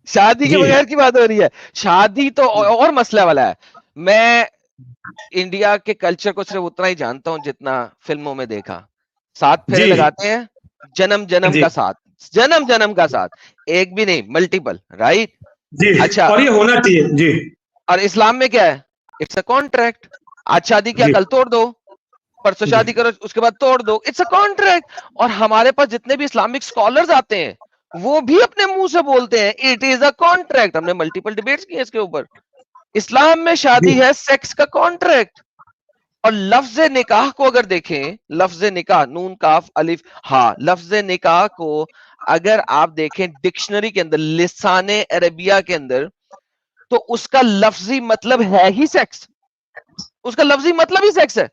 शादी के बगैर की बात हो रही है, शादी तो और मसला वाला है। मैं इंडिया के कल्चर को सिर्फ उतना ही जानता हूं जितना फिल्मों में देखा। 7 फेरे लगाते हैं, जन्म जन्म का साथ, जन्म जन्म का साथ, एक भी नहीं मल्टीपल, राइट जी। अच्छा, और ये होना चाहिए जी। और इस्लाम में क्या है? It's a contract. आज शादी किया, कल तोड़ दो, परसों शादी करो उसके बाद तोड़ दो, इट्स अ कॉन्ट्रैक्ट। और हमारे पास जितने भी इस्लामिक स्कॉलर्स आते हैं वो भी अपने मुंह से बोलते हैं इट इज अ कॉन्ट्रैक्ट। हमने मल्टीपल डिबेट्स किए इसके ऊपर। इस्लाम में शादी है सेक्स का कॉन्ट्रैक्ट। और लफ्ज निकाह को अगर देखें, लफ्ज निकाह, नून काफ अलिफ हा, लफ्ज निकाह को अगर आप देखें डिक्शनरी के अंदर, लिसाने अरबिया के अंदर, तो उसका लफ्जी मतलब है ही सेक्स, उसका लफ्जी मतलब ही सेक्स है।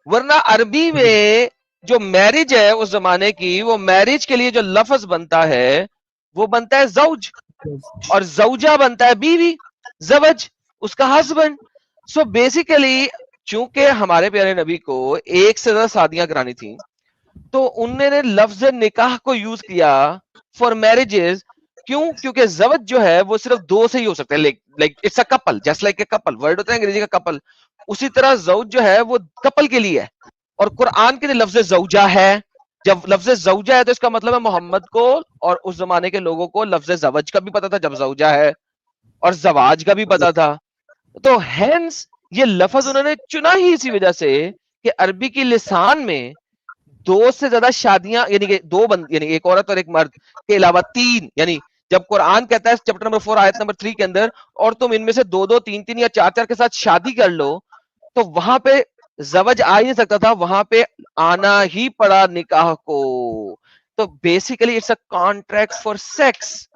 वरना अरबी में जो मैरिज है उस जमाने की, वो मैरिज के लिए जो लफ्ज बनता है वो बनता है जौज, और जौजा बनता है बीवी, जवज उसका हस्बैंड। सो बेसिकली चूंकि हमारे प्यारे नबी को एक से ज्यादा शादियां करानी थी, तो उन्होंने लफ्ज निकाह को यूज किया फॉर मैरिजेस। क्यों? क्योंकि जवज जो है वो सिर्फ 2 से ही हो सकता है, like it's a couple, just like a couple, word होता है अंग्रेजी का कपल, उसी तरह जौज जो है वो कपल के लिए है। और कुरान के लिए लफ्ज जौजा है, जब लफ्ज जौजा है तो इसका मतलब है मोहम्मद को और उस जमाने के लोगों को लफ्ज जवज का भी पता था जब जौजा है, और जवाज का भी पता था। तो हेंस ये लफ्ज उन्होंने चुना ही इसी वजह से कि अरबी की लिसान में 2 से ज्यादा शादियां, यानी कि यानी एक औरत और एक मर्द के अलावा 3, यानी जब कुरान कहता है चैप्टर नंबर 4 आयत नंबर 3 के अंदर, और तुम इनमें से 2 2 3 3 या 4 4 के साथ शादी कर लो, तो वहां पे जवज आ ही नहीं सकता था, वहां पे आना ही पड़ा निकाह को। तो basically it's a contract for sex,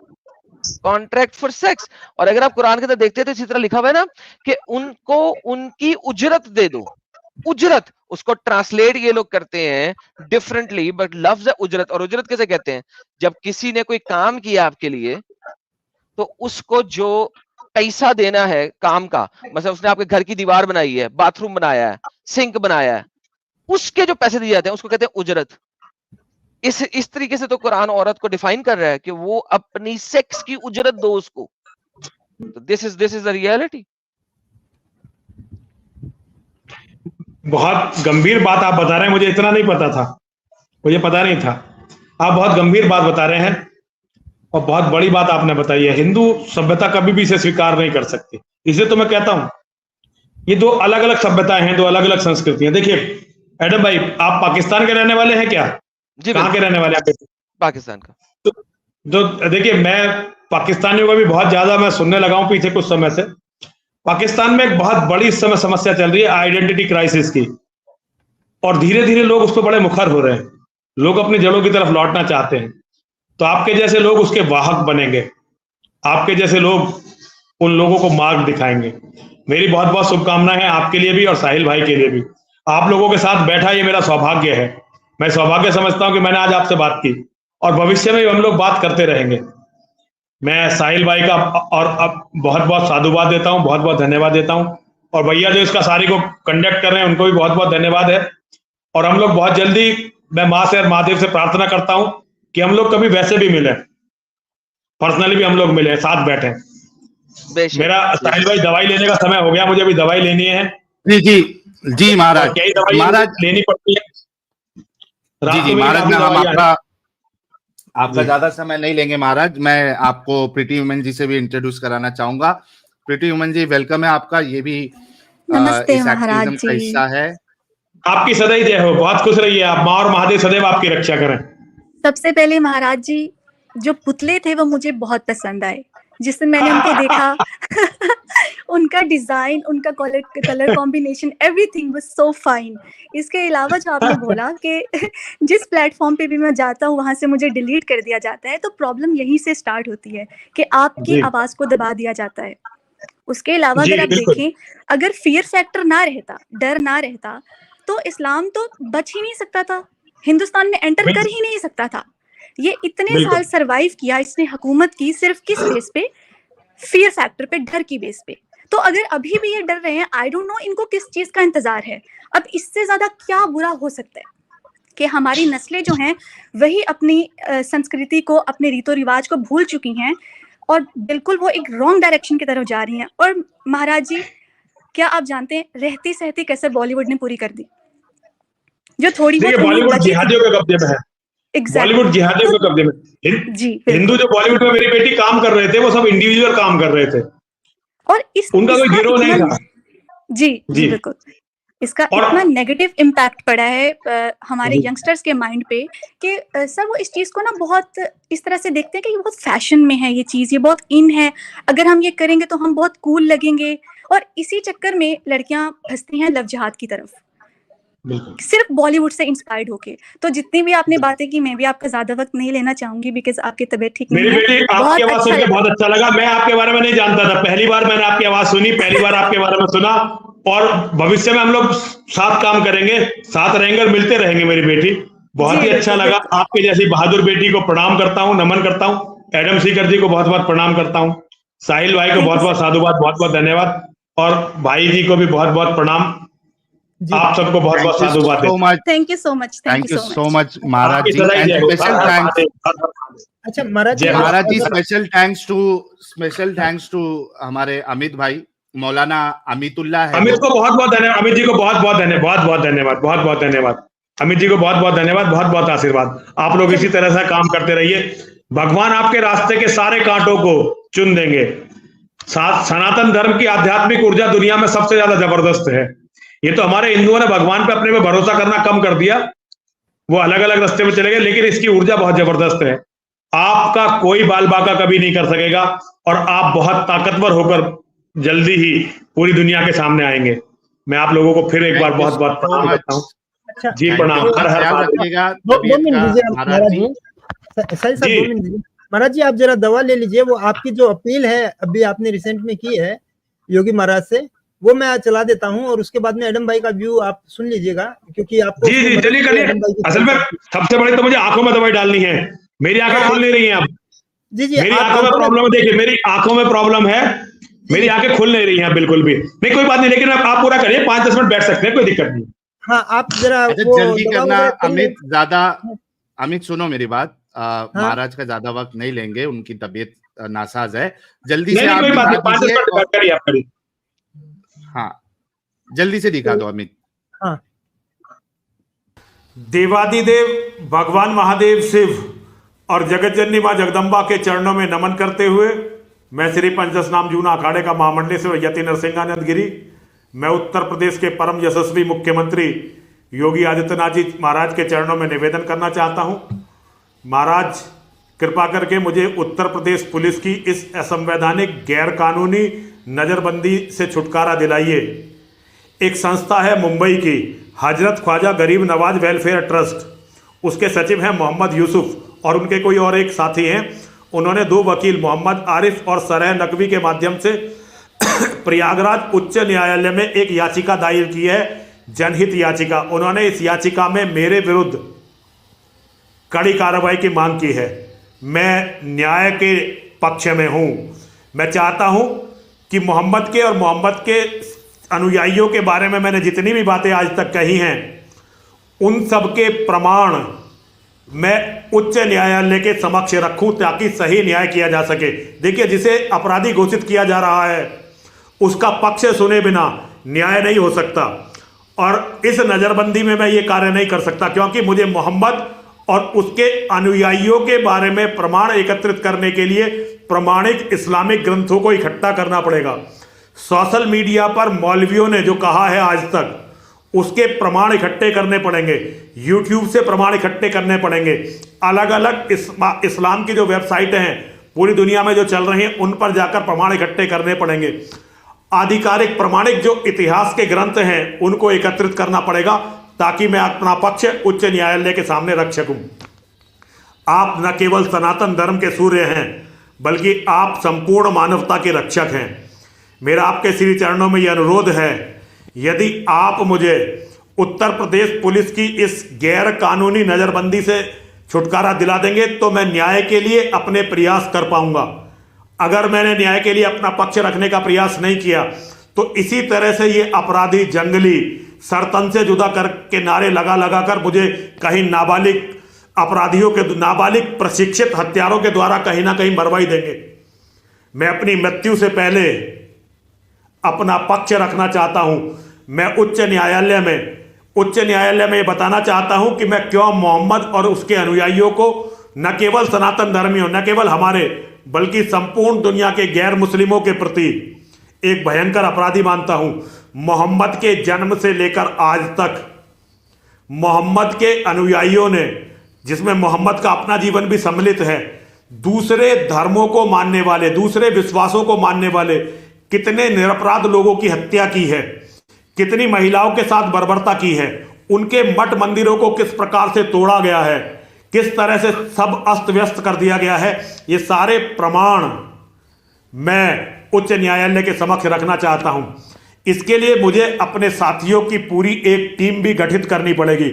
contract for sex. और अगर आप कुरान के अंदर देखते हैं तो इसी तरह लिखा हुआ है ना कि उनको उनकी उजरत दे दो। उजरत, उसको ट्रांसलेट ये लोग करते हैं डिफरेंटली, बट लफ्ज है उजरत। और उजरत कैसे कहते हैं? जब किसी ने कोई काम किया आपके लिए तो उसको जो पैसा देना है काम का, मतलब उसने आपके घर की दीवार बनाई है, बाथरूम बनाया है, सिंक बनाया है, उसके जो पैसे दिए जाते हैं उसको कहते हैं उजरत। इस तरीके से तो कुरान औरत को डिफाइन कर रहा है कि वो अपनी सेक्स की उजरत दो उसको। तो दिस इज द रियलिटी। बहुत गंभीर बात आप बता रहे हैं, मुझे इतना नहीं पता था, मुझे पता नहीं था। आप बहुत गंभीर बात बता रहे हैं और बहुत बड़ी बात आपने बताई है। हिंदू सभ्यता कभी भी इसे स्वीकार नहीं कर सकती। इसलिए तो मैं कहता हूं ये दो अलग अलग सभ्यताएं हैं, दो अलग अलग संस्कृतियां। देखिए एडम भाई, आप पाकिस्तान के रहने वाले हैं क्या? जी कहाँ के रहने वाले आप? पाकिस्तान का। तो देखिए, मैं पाकिस्तानियों का भी बहुत ज्यादा मैं सुनने लगा हूं पीछे कुछ समय से। पाकिस्तान में एक बहुत बड़ी इस समय समस्या चल रही है आइडेंटिटी क्राइसिस की, और धीरे धीरे लोग उस पर बड़े मुखर हो रहे हैं। लोग अपनी जड़ों की तरफ लौटना चाहते हैं। तो आपके जैसे लोग उसके वाहक बनेंगे, आपके जैसे लोग उन लोगों को मार्ग दिखाएंगे। मेरी बहुत बहुत शुभकामनाएं हैं आपके लिए भी और साहिल भाई के लिए भी। आप लोगों के साथ बैठा ये मेरा सौभाग्य है। मैं सौभाग्य समझता हूं कि मैंने आज आपसे बात की और भविष्य में हम लोग बात करते रहेंगे। मैं साहिल भाई का और अब बहुत बहुत साधुवाद देता हूं, बहुत बहुत धन्यवाद देता हूं। और भैया जो इसका सारी को कंडक्ट कर रहे हैं उनको भी बहुत बहुत धन्यवाद है। और हम लोग बहुत जल्दी, मैं माँ से और महादेव से प्रार्थना करता हूं कि हम लोग कभी वैसे भी मिले, पर्सनली भी हम लोग मिले, साथ बैठे। मेरा साहिल भाई दवाई लेने का समय हो गया, मुझे अभी दवाई लेनी है। जी जी जी महाराज, क्या दवाई महाराज लेनी पड़ती है? जी जी महाराज, ना हम आपका ज्यादा समय नहीं लेंगे महाराज। मैं आपको प्रीति वुमन जी से भी इंट्रोड्यूस कराना चाहूंगा। प्रीति वुमन जी, वेलकम है आपका। ये भी नमस्ते इस महाराज एक्टिविज्म का जी। हिस्सा है। आपकी सदैव जय हो, बहुत खुश रहिए आप। माँ और महादेव सदैव आपकी रक्षा करें। सबसे पहले महाराज जी, जो पुतले थे वो मुझे बहुत पसंद आए। जिस दिन मैंने उनको देखा उनका डिजाइन, उनका colour combination, everything was so fine. इसके अलावा जो आपने बोला कि जिस प्लेटफॉर्म पे भी मैं जाता हूँ वहां से मुझे डिलीट कर दिया जाता है, तो प्रॉब्लम यहीं से स्टार्ट होती है कि आपकी आवाज को दबा दिया जाता है। उसके अलावा अगर आप देखें, अगर फियर फैक्टर ना रहता, डर ना रहता, तो इस्लाम तो बच ही नहीं सकता था, हिंदुस्तान में एंटर कर ही नहीं सकता था। ये इतने साल सरवाइव किया इसने हुकूमत की, सिर्फ किस बेस पे? फियर फैक्टर पे, डर की बेस पे। तो अगर अभी भी ये डर रहे हैं, आई डोंट नो इनको किस चीज का इंतजार है। अब इससे ज्यादा क्या बुरा हो सकता है कि हमारी नस्लें जो हैं वही अपनी संस्कृति को, अपने रीतो रिवाज को भूल चुकी हैं और बिल्कुल वो एक रॉन्ग डायरेक्शन की तरफ जा रही हैं। और महाराज जी, क्या आप जानते हैं रहती सहती कैसे बॉलीवुड ने पूरी कर दी? जो थोड़ी बहुत बॉलीवुड जिहादियों के कब्जे में है। बॉलीवुड जिहादियों के कब्जे में। जी, हिंदू जो बॉलीवुड में मेरी बेटी काम कर रहे थे वो सब इंडिविजुअल काम कर रहे थे, और उनका कोई गिरोह नहीं था। जी जी बिल्कुल। इसका इतना नेगेटिव इम्पैक्ट पड़ा है हमारे यंगस्टर्स के माइंड पे कि सर वो इस चीज को ना बहुत इस तरह से देखते हैं कि ये बहुत फैशन में है, ये चीज ये बहुत इन है, अगर हम ये करेंगे तो हम बहुत कूल लगेंगे। और इसी चक्कर में लड़कियां फंसती हैं लव जिहाद की तरफ, सिर्फ बॉलीवुड से इंस्पायर्ड होके। तो जितनी भी आपने बातें की, मैं भी आपका ज्यादा वक्त नहीं लेना चाहूंगी बिकॉज आपकी तबीयत ठीक नहीं है। मेरी बेटी, आपकी आवाज सुन के बहुत अच्छा लगा। मैं आपके बारे में नहीं जानता था, पहली बार मैंने आपकी आवाज सुनी, पहली बार आपके बारे में सुना। और भविष्य में हम लोग साथ काम करेंगे, साथ रहेंगे और मिलते रहेंगे। मेरी बेटी, बहुत ही अच्छा लगा। आपके जैसी बहादुर बेटी को प्रणाम करता हूँ, नमन करता हूँ। एडम सीकर जी को बहुत बहुत प्रणाम करता हूँ। साहिल भाई को बहुत बहुत साधुवाद, बहुत बहुत धन्यवाद। और भाई जी को भी बहुत बहुत प्रणाम। आप सबको बहुत बहुत साधुवाद। Thank you so much, thank you so much Maharaj ji. Special thanks, अच्छा Maharaj ji, special thanks to हमारे अमित भाई, मौलाना अमितुल्लाह है। अमित को बहुत बहुत धन्यवाद। अमित जी को बहुत बहुत धन्यवाद, बहुत बहुत धन्यवाद, बहुत बहुत धन्यवाद। अमित जी को बहुत बहुत धन्यवाद, बहुत बहुत आशीर्वाद। आप लोग इसी तरह से काम करते रहिए। भगवान आपके रास्ते के सारे कांटों को चुन देंगे। सनातन धर्म की आध्यात्मिक ऊर्जा दुनिया में सबसे ज्यादा जबरदस्त है। ये तो हमारे हिंदुओं ने भगवान पे अपने पे भरोसा करना कम कर दिया, वो अलग अलग रास्ते में चले गए, लेकिन इसकी ऊर्जा बहुत जबरदस्त है। आपका कोई बाल बाका कभी नहीं कर सकेगा और आप बहुत ताकतवर होकर जल्दी ही पूरी दुनिया के सामने आएंगे। मैं आप लोगों को फिर एक बार बहुत बहुत प्रणाम करता हूँ। जी प्रणाम। महाराज जी, आप जरा दवा ले लीजिए। वो आपकी जो अपील है अभी आपने रिसेंट में की है योगी महाराज से, वो मैं आज चला देता हूँ और उसके बाद में एडम भाई का व्यू आप सुन लीजिएगा, क्योंकि आपको जी चलिए करिए। असल में सबसे बड़ी तो मुझे आंखों में दवाई डालनी है। मेरी आंखें खुल नहीं रही हैं अब। जी मेरी आंखों में प्रॉब्लम है। देखिए मेरी आंखों में प्रॉब्लम है, मेरी आंखें खुल नहीं रही हैं बिल्कुल भी। नहीं कोई बात नहीं, लेकिन आप पूरा करिए, 5-10 मिनट बैठ सकते हैं, कोई दिक्कत नहीं। हाँ आप जरा जल्दी करना अमित, ज्यादा अमित सुनो मेरी बात। महाराज का ज्यादा वक्त नहीं लेंगे, उनकी तबीयत नासाज है। जल्दी से आप, हाँ जल्दी से दिखा दो अमित। हाँ। देवादिदेव भगवान महादेव शिव और जगत जननी मां जगदम्बा के चरणों में नमन करते हुए मैं श्री पंचदश नाम जूना अखाड़े का महामंडली से यति नरसिंहानंद गिरी, मैं उत्तर प्रदेश के परम यशस्वी मुख्यमंत्री योगी आदित्यनाथ जी महाराज के चरणों में निवेदन करना चाहता हूं। महाराज कृपा करके मुझे उत्तर प्रदेश पुलिस की इस असंवैधानिक गैर कानूनी नज़रबंदी से छुटकारा दिलाइए। एक संस्था है मुंबई की हजरत ख्वाजा गरीब नवाज वेलफेयर ट्रस्ट, उसके सचिव हैं मोहम्मद यूसुफ और उनके कोई और एक साथी हैं। उन्होंने 2 वकील मोहम्मद आरिफ और सरह नकवी के माध्यम से प्रयागराज उच्च न्यायालय में एक याचिका दायर की है, जनहित याचिका। उन्होंने इस याचिका में मेरे विरुद्ध कड़ी कार्रवाई की मांग की है। मैं न्याय के पक्ष में हूं। मैं चाहता हूं कि मोहम्मद के और मोहम्मद के अनुयायियों के बारे में मैंने जितनी भी बातें आज तक कही हैं, उन सब के प्रमाण मैं उच्च न्यायालय के समक्ष रखूं ताकि सही न्याय किया जा सके। देखिए, जिसे अपराधी घोषित किया जा रहा है उसका पक्ष सुने बिना न्याय नहीं हो सकता, और इस नज़रबंदी में मैं ये कार्य नहीं कर सकता क्योंकि मुझे मोहम्मद और उसके अनुयायियों के बारे में प्रमाण एकत्रित करने के लिए प्रमाणिक इस्लामिक ग्रंथों को इकट्ठा करना पड़ेगा। सोशल मीडिया पर मौलवियों ने जो कहा है आज तक, उसके प्रमाण इकट्ठे करने पड़ेंगे। यूट्यूब से प्रमाण इकट्ठे करने पड़ेंगे। अलग अलग इस्लाम की जो वेबसाइटें हैं पूरी दुनिया में जो चल रही हैं, उन पर जाकर प्रमाण इकट्ठे करने पड़ेंगे। आधिकारिक प्रमाणिक जो इतिहास के ग्रंथ हैं उनको एकत्रित करना पड़ेगा ताकि मैं अपना पक्ष उच्च न्यायालय के सामने रख सकूं। आप न केवल सनातन धर्म के सूर्य हैं बल्कि आप संपूर्ण मानवता के रक्षक हैं। मेरा आपके श्री चरणों में यह अनुरोध है, यदि आप मुझे उत्तर प्रदेश पुलिस की इस गैर कानूनी नज़रबंदी से छुटकारा दिला देंगे तो मैं न्याय के लिए अपने प्रयास कर पाऊंगा। अगर मैंने न्याय के लिए अपना पक्ष रखने का प्रयास नहीं किया तो इसी तरह से ये अपराधी जंगली सरतन से जुदा करके नारे लगा लगा कर मुझे कहीं नाबालिग अपराधियों के नाबालिग प्रशिक्षित हत्यारों के द्वारा कहीं ना कहीं मरवाई देंगे। मैं अपनी मृत्यु से पहले अपना पक्ष रखना चाहता हूं। मैं उच्च न्यायालय में ये बताना चाहता हूं कि मैं क्यों मोहम्मद और उसके अनुयायियों को न केवल सनातन धर्मियों, न केवल हमारे, बल्कि संपूर्ण दुनिया के गैर मुस्लिमों के प्रति एक भयंकर अपराधी मानता हूं। मोहम्मद के जन्म से लेकर आज तक मोहम्मद के अनुयायियों ने, जिसमें मोहम्मद का अपना जीवन भी सम्मिलित है, दूसरे धर्मों को मानने वाले, दूसरे विश्वासों को मानने वाले कितने निरपराध लोगों की हत्या की है, कितनी महिलाओं के साथ बर्बरता की है, उनके मठ मंदिरों को किस प्रकार से तोड़ा गया है, किस तरह से सब अस्त व्यस्त कर दिया गया है, ये सारे प्रमाण मैं उच्च न्यायालय के समक्ष रखना चाहता हूं। इसके लिए मुझे अपने साथियों की पूरी एक टीम भी गठित करनी पड़ेगी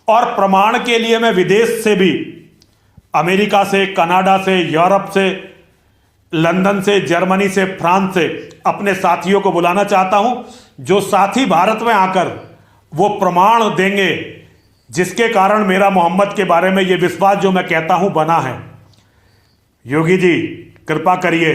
और प्रमाण के लिए मैं विदेश से भी, अमेरिका से, कनाडा से, यूरोप से, लंदन से, जर्मनी से, फ्रांस से अपने साथियों को बुलाना चाहता हूं, जो साथी भारत में आकर वो प्रमाण देंगे जिसके कारण मेरा मोहम्मद के बारे में ये विश्वास जो मैं कहता हूं बना है। योगी जी कृपा करिए,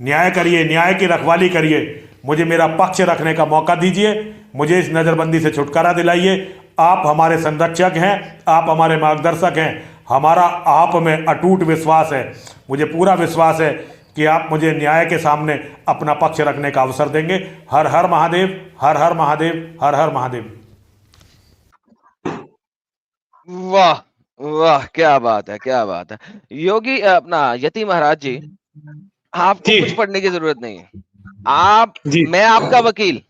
न्याय करिए, न्याय की रखवाली करिए, मुझे मेरा पक्ष रखने का मौका दीजिए, मुझे इस नज़रबंदी से छुटकारा दिलाइए। आप हमारे संरक्षक हैं, आप हमारे मार्गदर्शक हैं, हमारा आप में अटूट विश्वास है। मुझे पूरा विश्वास है कि आप मुझे न्याय के सामने अपना पक्ष रखने का अवसर देंगे। हर हर महादेव, हर हर महादेव, हर हर महादेव। वाह वाह, क्या बात है, क्या बात है। योगी अपना यति महाराज जी, आपको कुछ पढ़ने की जरूरत नहीं है। आप, मैं आपका वकील,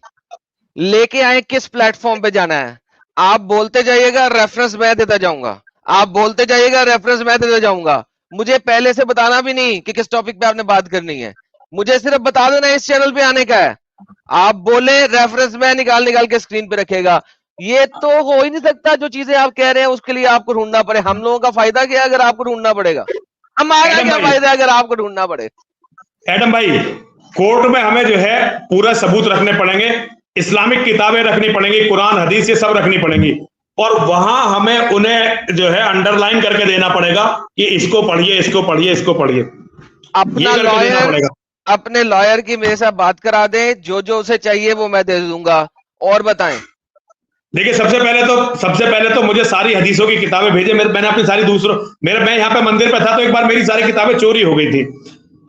लेके आए किस प्लेटफॉर्म पे जाना है, आप बोलते जाइएगा, रेफरेंस मैं देता जाऊंगा, आप बोलते जाइएगा, रेफरेंस मैं देता जाऊंगा। मुझे पहले से बताना भी नहीं कि किस टॉपिक पे आपने बात करनी है, मुझे सिर्फ बता देना इस चैनल पे आने का है। आप बोले, रेफरेंस मैं निकाल निकाल के स्क्रीन पे रखेगा। ये तो हो ही नहीं सकता। जो चीजें आप कह रहे हैं उसके लिए आपको ढूंढना पड़े। हम लोगों का फायदा क्या अगर आपको ढूंढना पड़ेगा? हमारा क्या फायदा अगर आपको ढूंढना पड़े? एडम भाई, कोर्ट में हमें जो है पूरा सबूत रखने पड़ेंगे, इस्लामिक किताबें रखनी पड़ेंगी, कुरान हदीस ये सब रखनी पड़ेंगी, और वहां हमें उन्हें जो है अंडरलाइन करके देना पड़ेगा कि इसको पढ़िए, इसको पढ़िए, इसको पढ़िए। अपने लॉयर की मेरे साथ बात करा दें, जो जो उसे चाहिए वो मैं दे दूंगा। और बताएं। देखिए, सबसे पहले तो मुझे सारी हदीसों की किताबें भेजे। मैंने अपनी सारी मैं यहाँ पे मंदिर पे था तो एक बार मेरी सारी किताबें चोरी हो गई थी।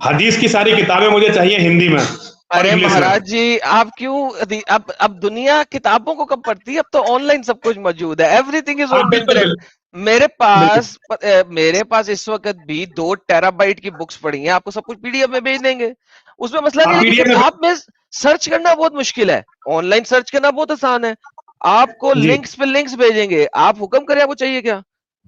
हदीस की सारी किताबें मुझे चाहिए हिंदी में और अरे इंग्लिश में। महाराज जी, आप क्यों अब दुनिया किताबों को कब पढ़ती है? अब तो ऑनलाइन सब कुछ मौजूद है, एवरीथिंग इज ऑन बिल्कुल इंटरनेट। मेरे पास इस वक्त भी 2 टेराबाइट की बुक्स पड़ी हैं, आपको सब कुछ पीडीएफ में भेज देंगे। उसमें मसला नहीं है, PDF लेकिन में आप में सर्च करना बहुत मुश्किल है, ऑनलाइन सर्च करना बहुत आसान है। आपको जी। लिंक्स पे लिंक्स भेजेंगे, आप हुक्म करें आपको चाहिए क्या,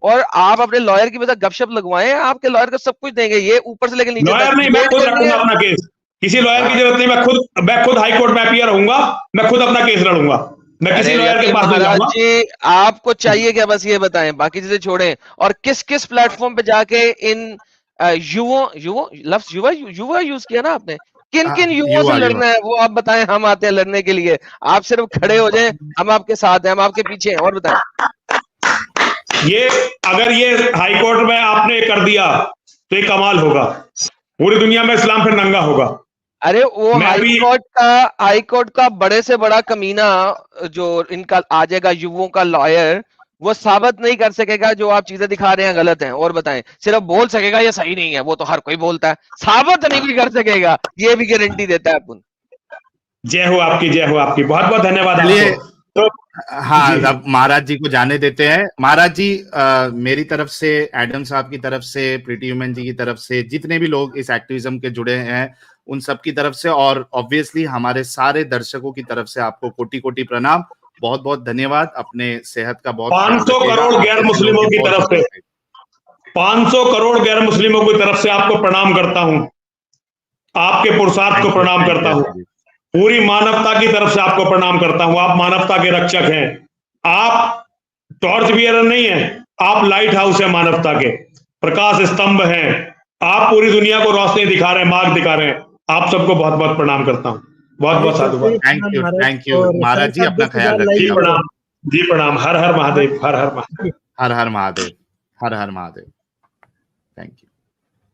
और आप अपने लॉयर की वजह गपशप लगवाएं, आपके लॉयर को सब कुछ देंगे, ये ऊपर से लेकर नीचे लॉयर तक नहीं, मैं डिबेट खुद करनी लड़ूंगा है। अपना केस। किसी लॉयर की जरूरत नहीं, मैं खुद हाई कोर्ट में अपीयर होऊंगा, मैं खुद अपना केस लड़ूंगा, मैं किसी अरे लॉयर के यकीन पास नहीं महाराज जाऊंगा। जी, आपको चाहिए क्या, बस ये बताएं, बाकी चीजें छोड़ें। और किस किस प्लेटफॉर्म पे जाके इन लफ्ज युवा यूज किया ना आपने, किन किन युवाओं से युवा युवा लड़ना है वो आप बताएं, हम आते हैं लड़ने के लिए। आप सिर्फ खड़े हो जाएं, हम आपके साथ हैं, हम आपके पीछे हैं, और बताएं। अगर ये हाई कोर्ट में आपने कर दिया तो ये कमाल होगा, पूरी दुनिया में इस्लाम फिर नंगा होगा। अरे वो हाई कोर्ट का बड़े से बड़ा कमीना जो इनका आ जाएगा, युवाओं का लॉयर, वो साबित नहीं कर सकेगा जो आप चीजें दिखा रहे हैं गलत हैं। और बताएं, सिर्फ बोल सकेगा ये सही नहीं है, वो तो हर कोई बोलता है, साबित नहीं भी कर सकेगा, ये भी गारंटी देता है अपन। जय हो आपकी, जय हो आपकी, बहुत बहुत धन्यवाद चलिए, आपको। तो हाँ, जी। अब महाराज जी को जाने देते हैं। महाराज जी, मेरी तरफ से, एडम साहब की तरफ से, प्रीति वुमेन जी की तरफ से, जितने भी लोग इस एक्टिविज्म के जुड़े हैं उन सब की तरफ से, और ऑब्वियसली हमारे सारे दर्शकों की तरफ से आपको कोटि कोटि प्रणाम, बहुत बहुत धन्यवाद। अपने सेहत का बहुत 500 करोड़ गैर मुस्लिमों की तरफ से 500 करोड़ गैर मुस्लिमों की तरफ से आपको प्रणाम करता हूं, आपके पुरुषार्थ को प्रणाम करता हूं, पूरी मानवता की तरफ से आपको प्रणाम करता हूं। आप मानवता के रक्षक हैं, आप टॉर्च बियरर नहीं है, आप लाइट हाउस है मानवता के, प्रकाश स्तंभ हैं, आप पूरी दुनिया को रोशनी दिखा रहे हैं, मार्ग दिखा रहे हैं। आप सबको बहुत बहुत प्रणाम करता हूं, बहुत बहुत साधुवाद। थैंक यू महाराज जी, अपना ख्याल रखिए। जी प्रणाम, हर हर महादेव, हर हर महादेव, हर हर महादेव, हर हर महादेव। Thank you.